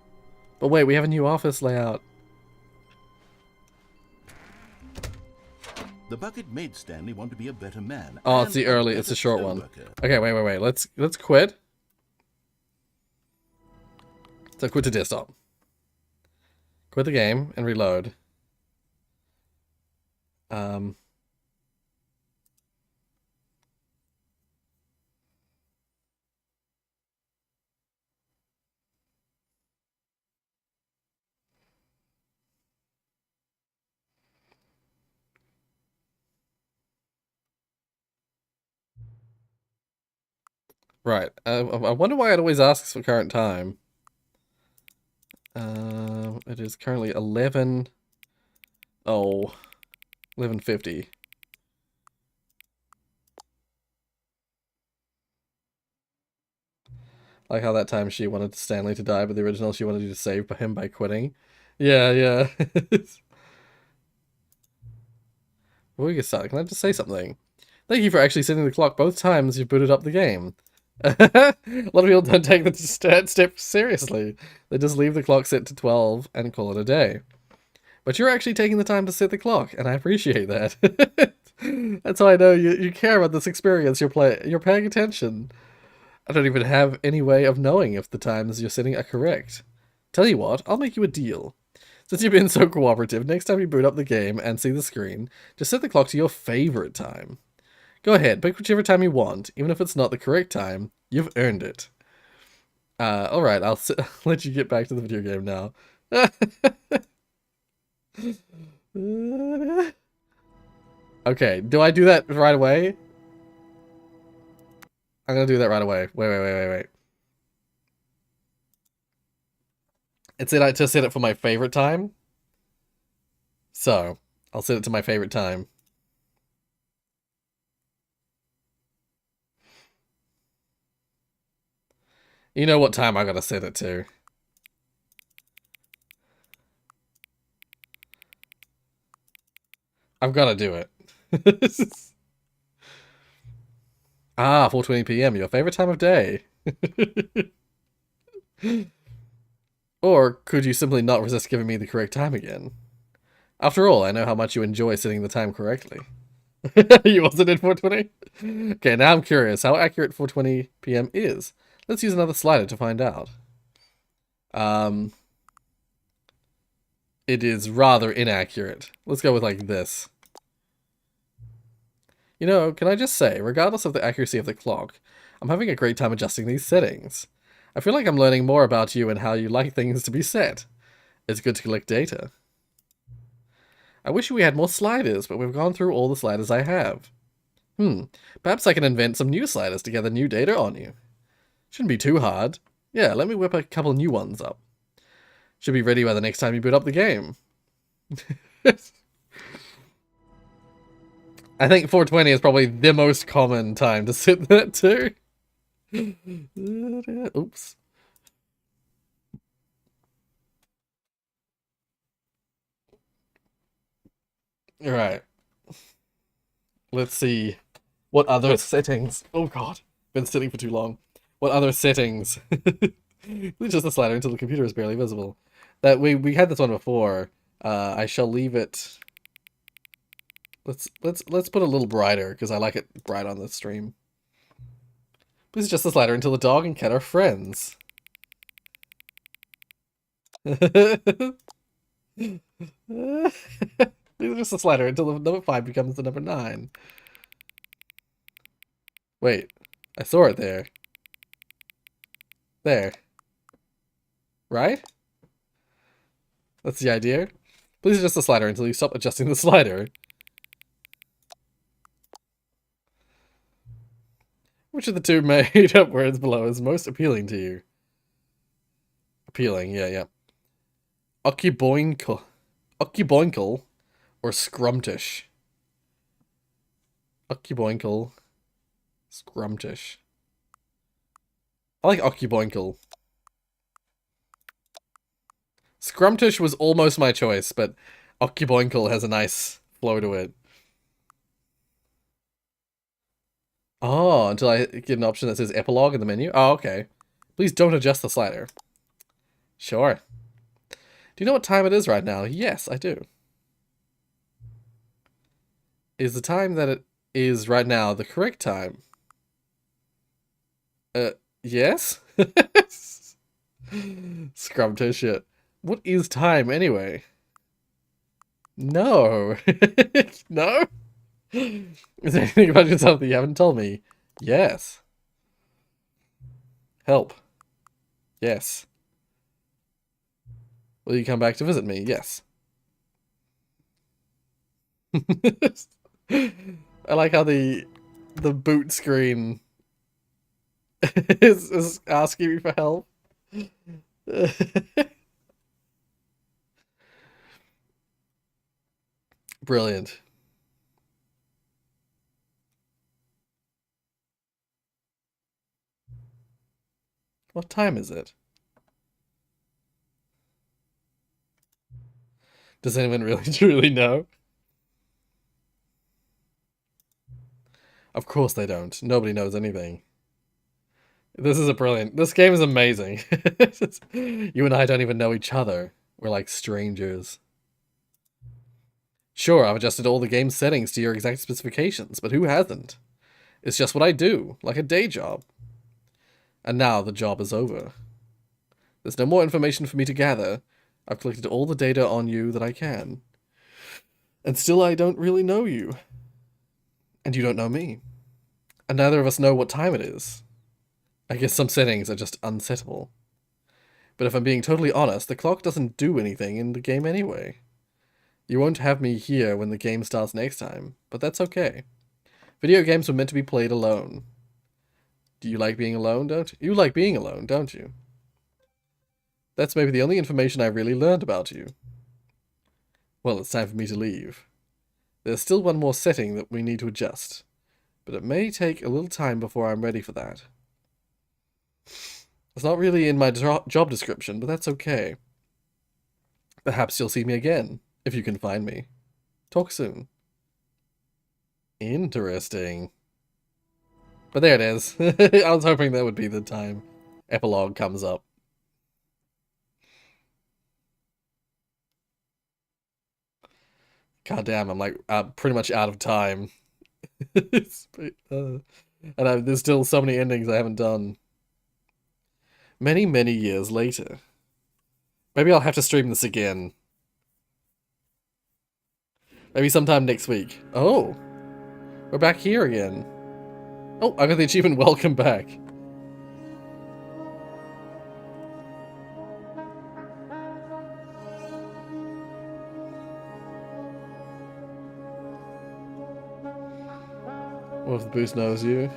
But wait, we have a new office layout. The bucket made Stanley want to be a better man. Oh, it's and the early, better it's a short one. co-worker. Okay, wait. Let's quit. So quit to desktop. Quit the game and reload. Right. I wonder why it always asks for current time. It is currently 11. Oh, 11:50. Like how that time she wanted Stanley to die, but the original she wanted you to save him by quitting. Yeah. Before we get started, can I just say something? Thank you for actually setting the clock both times you booted up the game. A lot of people don't take the step seriously. They just leave the clock set to 12 and call it a day. But you're actually taking the time to set the clock, and I appreciate that. That's how I know you care about this experience. You're paying attention. I don't even have any way of knowing if the times you're setting are correct. Tell you what, I'll make you a deal. Since you've been so cooperative, next time you boot up the game and see the screen, just set the clock to your favorite time. Go ahead, pick whichever time you want, even if it's not the correct time. You've earned it. Alright, I'll let you get back to the video game now. Okay, do I do that right away? I'm gonna do that right away. Wait. It said I just set it for my favorite time. So, I'll set it to my favorite time. You know what time I gotta set it to. I've gotta do it. Ah, 4:20 PM, your favorite time of day. Or could you simply not resist giving me the correct time again? After all, I know how much you enjoy setting the time correctly. You wasn't in 4:20? Okay, now I'm curious how accurate 4:20 PM is. Let's use another slider to find out. It is rather inaccurate. Let's go with like this. You know, can I just say, regardless of the accuracy of the clock, I'm having a great time adjusting these settings. I feel like I'm learning more about you and how you like things to be set. It's good to collect data. I wish we had more sliders, but we've gone through all the sliders I have. Perhaps I can invent some new sliders to gather new data on you. Shouldn't be too hard. Yeah, let me whip a couple new ones up. Should be ready by the next time you boot up the game. I think 4:20 is probably the most common time to set that to. Oops. Alright. Let's see. What other settings? Oh god. Been sitting for too long. What other settings? Just the slider until the computer is barely visible. That we had this one before. I shall leave it. Let's put a little brighter because I like it bright on the stream. Please adjust the slider until the dog and cat are friends. Please adjust the slider until the number 5 becomes the number 9. Wait, I saw it there. There. Right? That's the idea. Please adjust the slider until you stop adjusting the slider. Which of the two made up words below is most appealing to you? Appealing, yeah. Occuboinkle or scrumtish? Occuboinkle, scrumtish. I like occuboinkle. Scrumtish was almost my choice, but occuboinkle has a nice flow to it. Oh, until I get an option that says epilogue in the menu? Oh, okay. Please don't adjust the slider. Sure. Do you know what time it is right now? Yes, I do. Is the time that it is right now the correct time? Yes? Scrumtish shit. What is time anyway? No. No? Is there anything about yourself that you haven't told me? Yes. Help. Yes. Will you come back to visit me? Yes. I like how the boot screen is asking me for help. Brilliant. What time is it? Does anyone really truly know? Of course they don't. Nobody knows anything. This game is amazing. You and I don't even know each other. We're like strangers. Sure, I've adjusted all the game settings to your exact specifications, but who hasn't? It's just what I do, like a day job. And now the job is over. There's no more information for me to gather. I've collected all the data on you that I can. And still I don't really know you. And you don't know me. And neither of us know what time it is. I guess some settings are just unsettable. But if I'm being totally honest, the clock doesn't do anything in the game anyway. You won't have me here when the game starts next time, but that's okay. Video games were meant to be played alone. Do you like being alone, don't you? You like being alone, don't you? That's maybe the only information I've really learned about you. Well, it's time for me to leave. There's still one more setting that we need to adjust, but it may take a little time before I'm ready for that. It's not really in my job description, but that's okay. Perhaps you'll see me again, if you can find me. Talk soon. Interesting. But there it is. I was hoping that would be the time epilogue comes up. God damn, I'm like pretty much out of time. And there's still so many endings I haven't done. Many, many years later. Maybe I'll have to stream this again. Maybe sometime next week. Oh, we're back here again. Oh, I got the achievement, welcome back. What if the boot knows you?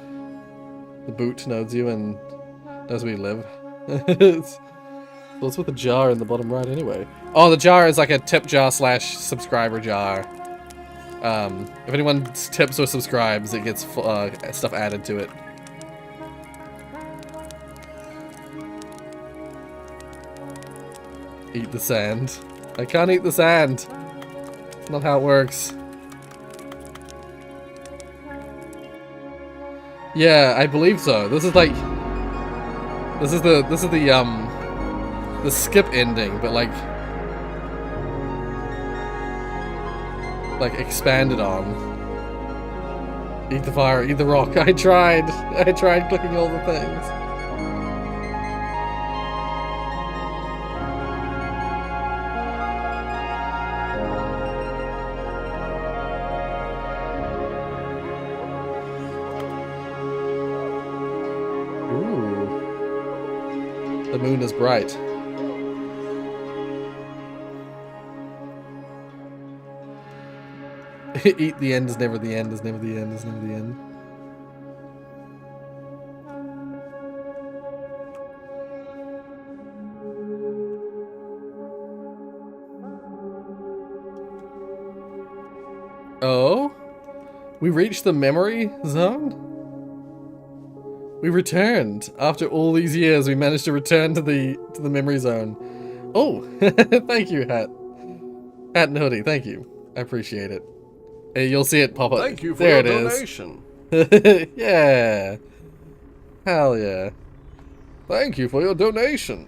The boot knows you and knows where you live. What's with the jar in the bottom right anyway? Oh, the jar is like a tip jar / subscriber jar. If anyone tips or subscribes, it gets stuff added to it. Eat the sand. I can't eat the sand. That's not how it works. Yeah, I believe so. This is like this is the skip ending, but like expanded on. Eat the fire, eat the rock. I tried clicking all the things. Ooh. The moon is bright. Eat the end is never the end, is never the end, is never the end. Oh? We reached the memory zone? We returned. After all these years, we managed to return to the memory zone. Oh, thank you, Hat. Hat and Hoodie, thank you. I appreciate it. Hey, you'll see it pop up. Thank you for there your it donation. is. Yeah. Hell yeah. Thank you for your donation.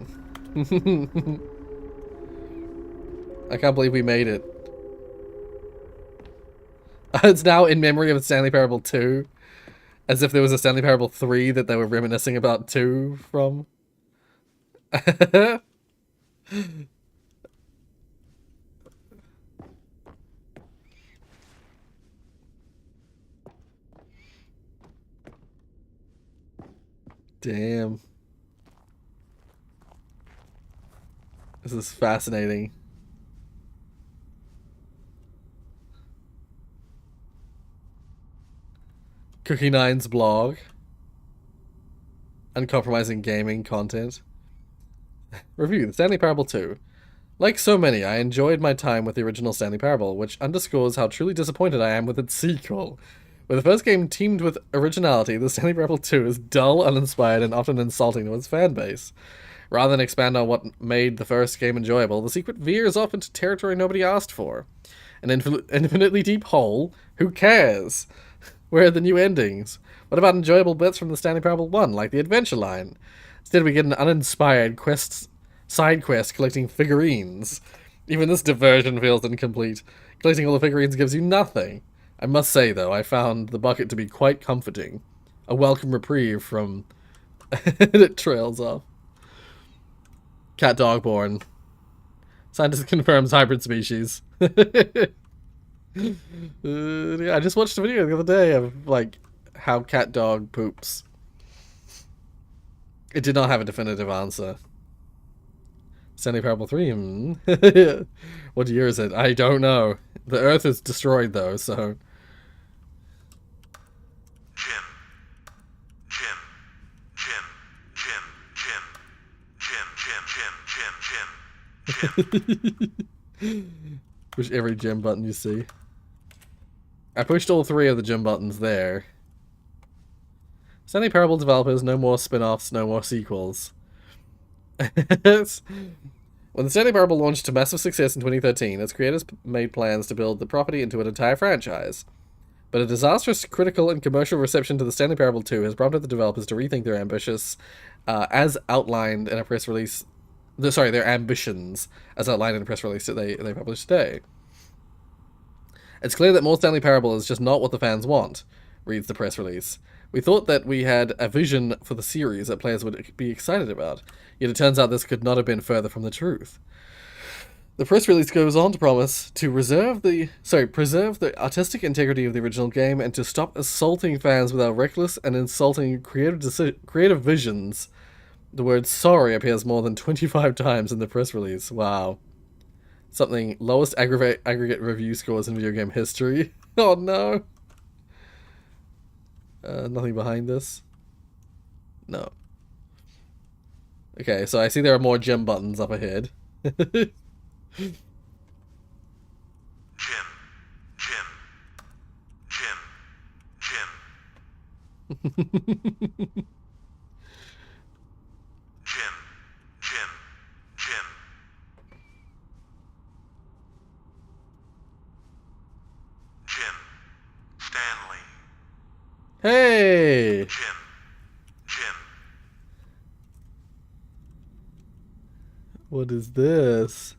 I can't believe we made it. It's now in memory of Stanley Parable 2. As if there was a Stanley Parable 3 that they were reminiscing about 2 from. Damn. This is fascinating. Cookie Nine's blog. Uncompromising gaming content. Review, The Stanley Parable 2. Like so many, I enjoyed my time with the original Stanley Parable, which underscores how truly disappointed I am with its sequel. Where the first game teamed with originality, the Stanley Parable 2 is dull, uninspired, and often insulting to its fanbase. Rather than expand on what made the first game enjoyable, the sequel veers off into territory nobody asked for. An infinitely deep hole? Who cares? Where are the new endings? What about enjoyable bits from the Stanley Parable 1, like the adventure line? Instead we get an uninspired side quest collecting figurines. Even this diversion feels incomplete. Collecting all the figurines gives you nothing. I must say, though, I found the bucket to be quite comforting. A welcome reprieve from... it trails off. Cat dog born. Scientist confirms hybrid species. Yeah, I just watched a video the other day of, like, how cat dog poops. It did not have a definitive answer. Stanley Parable 3? What year is it? I don't know. The Earth is destroyed, though, so... Push every gym button you see. I pushed all 3 of the gym buttons there. Stanley Parable developers, no more spin-offs, no more sequels. When the Stanley Parable launched to massive success in 2013, its creators made plans to build the property into an entire franchise. But a disastrous critical and commercial reception to the Stanley Parable 2 has prompted the developers to rethink their ambitions, as outlined in a press release. Their ambitions, as outlined in a press release that they published today. It's clear that more Stanley Parable is just not what the fans want, reads the press release. We thought that we had a vision for the series that players would be excited about, yet it turns out this could not have been further from the truth. The press release goes on to promise to preserve the artistic integrity of the original game and to stop assaulting fans with our reckless and insulting creative visions. The word sorry appears more than 25 times in the press release. Wow. Something lowest aggregate review scores in video game history. Oh no. Nothing behind this. No. Okay, so I see there are more gym buttons up ahead. Hey! What is this?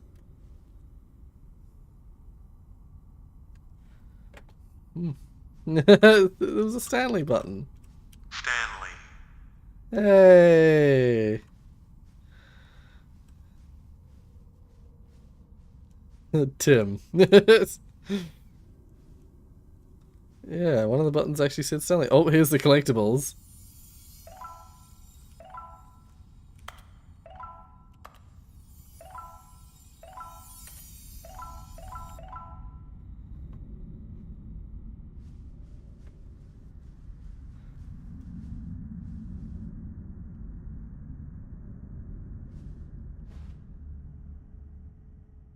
There was a Stanley button. Hey! Tim. Yeah, one of the buttons actually said Stanley. Oh, here's the collectibles.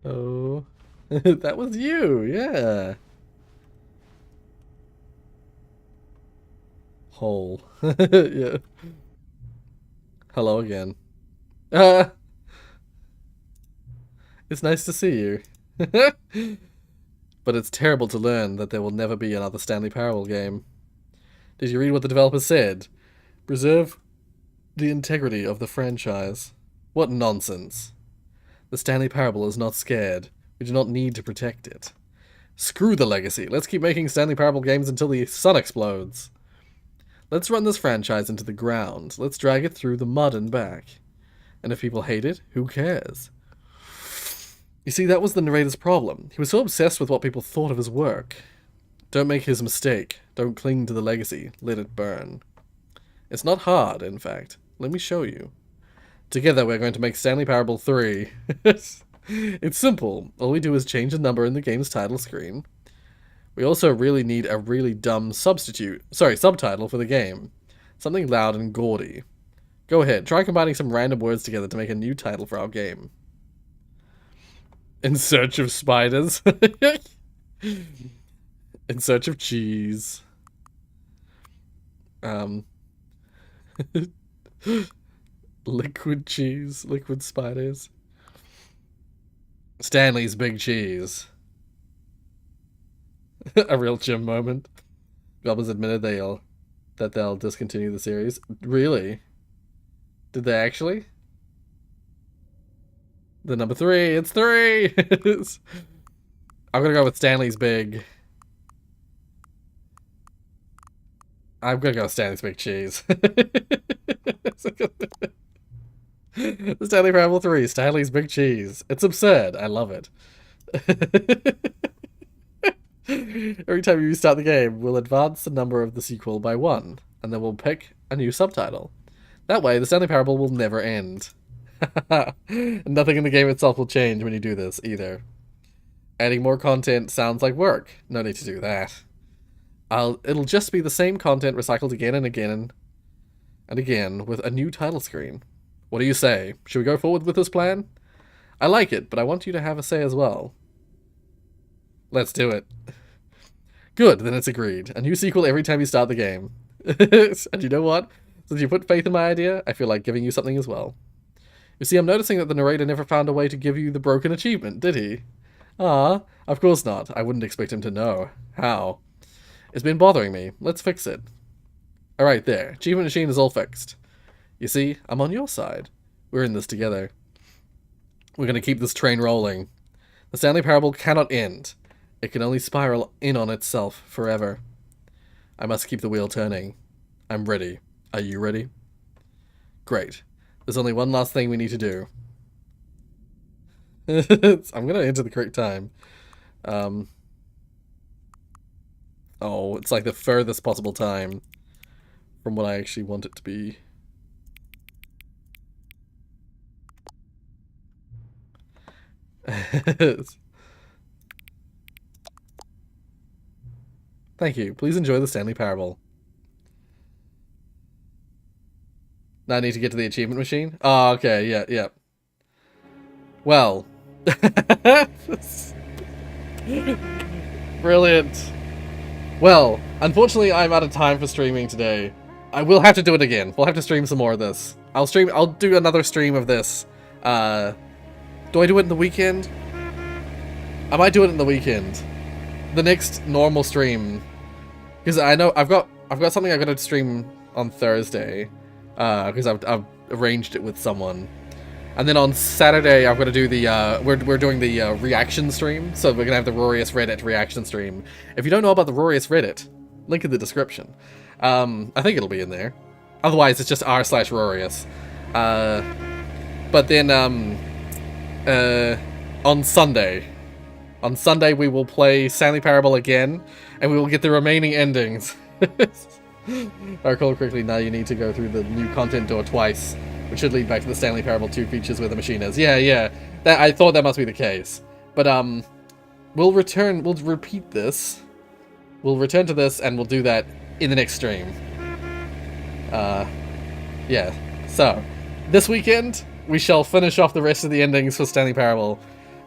Oh, that was you, yeah. Hole. Yeah. Hello again. It's nice to see you. But it's terrible to learn that there will never be another Stanley Parable game. Did you read what the developers said? Preserve the integrity of the franchise. What nonsense. The Stanley Parable is not scared. We do not need to protect it. Screw the legacy. Let's keep making Stanley Parable games until the sun explodes. Let's run this franchise into the ground. Let's drag it through the mud and back. And if people hate it, who cares? You see, that was the narrator's problem. He was so obsessed with what people thought of his work. Don't make his mistake. Don't cling to the legacy. Let it burn. It's not hard, in fact. Let me show you. Together, we're going to make Stanley Parable 3. It's simple. All we do is change the number in the game's title screen. We also really need a really dumb subtitle for the game. Something loud and gaudy. Go ahead, try combining some random words together to make a new title for our game. In search of spiders. In search of cheese. Liquid cheese, liquid spiders. Stanley's Big Cheese. A real Jim moment. Developers admitted that they'll discontinue the series. Really? Did they actually? The number 3, it's 3! I'm gonna go with Stanley's Big. I'm gonna go with Stanley's Big Cheese. The Stanley Parable 3, Stanley's Big Cheese. It's absurd. I love it. Every time you restart the game, we'll advance the number of the sequel by 1, and then we'll pick a new subtitle. That way, the Stanley Parable will never end. Nothing in the game itself will change when you do this, either. Adding more content sounds like work. No need to do that. It'll just be the same content recycled again and again and again with a new title screen. What do you say? Should we go forward with this plan? I like it, but I want you to have a say as well. Let's do it. Good, then it's agreed. A new sequel every time you start the game. And you know what? Since you put faith in my idea, I feel like giving you something as well. You see, I'm noticing that the narrator never found a way to give you the broken achievement, did he? Ah, of course not. I wouldn't expect him to know. How? It's been bothering me. Let's fix it. Alright, there. Achievement machine is all fixed. You see, I'm on your side. We're in this together. We're going to keep this train rolling. The Stanley Parable cannot end. It can only spiral in on itself forever. I must keep the wheel turning. I'm ready. Are you ready? Great. There's only one last thing we need to do. I'm going to enter the correct time. Oh, it's like the furthest possible time from what I actually want it to be. Thank you. Please enjoy the Stanley Parable. Now I need to get to the achievement machine? Oh, okay, yeah. Well. Brilliant. Well, unfortunately I'm out of time for streaming today. I will have to do it again. We'll have to stream some more of this. I'll do another stream of this. Do I do it in the weekend? I might do it in the weekend. The next normal stream. Because I know I've got something I gotta stream on Thursday. Because I've arranged it with someone. And then on Saturday I've got to do the we're doing the reaction stream. So we're gonna have the Rorius Reddit reaction stream. If you don't know about the Rorius Reddit, link in the description. I think it'll be in there. Otherwise it's just r/Rorius. But then on Sunday we will play Stanley Parable again, and we will get the remaining endings. If I recall correctly, now you need to go through the new content door twice, which should lead back to the Stanley Parable 2 features where the machine is. Yeah. I thought that must be the case. But we'll repeat this. We'll return to this, and we'll do that in the next stream. Yeah. So, this weekend we shall finish off the rest of the endings for Stanley Parable.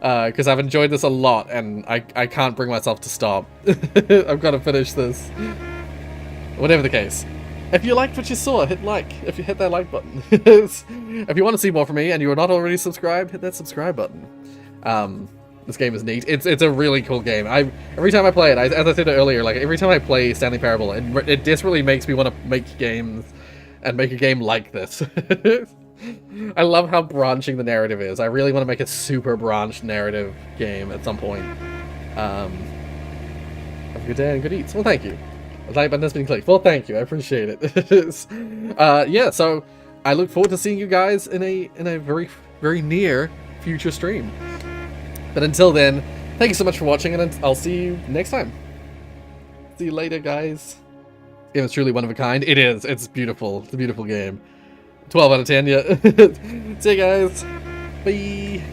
because I've enjoyed this a lot, and I can't bring myself to stop. I've got to finish this. Whatever the case. If you liked what you saw, hit like. If you hit that like button. If you want to see more from me and you are not already subscribed, hit that subscribe button. This game is neat. It's a really cool game. Every time I play it, as I said earlier, like every time I play Stanley Parable, it desperately makes me want to make games and make a game like this. I love how branching the narrative is. I really want to make a super branched narrative game at some point. Have a good day and good eats. Well, thank you. The like button has been clicked. Well, thank you. I appreciate it. Yeah, so I look forward to seeing you guys in a very, very near future stream. But until then, thank you so much for watching, and I'll see you next time. See you later, guys. This game is truly one of a kind. It is. It's beautiful. It's a beautiful game. 12 out of 10, yeah. See you guys. Bye.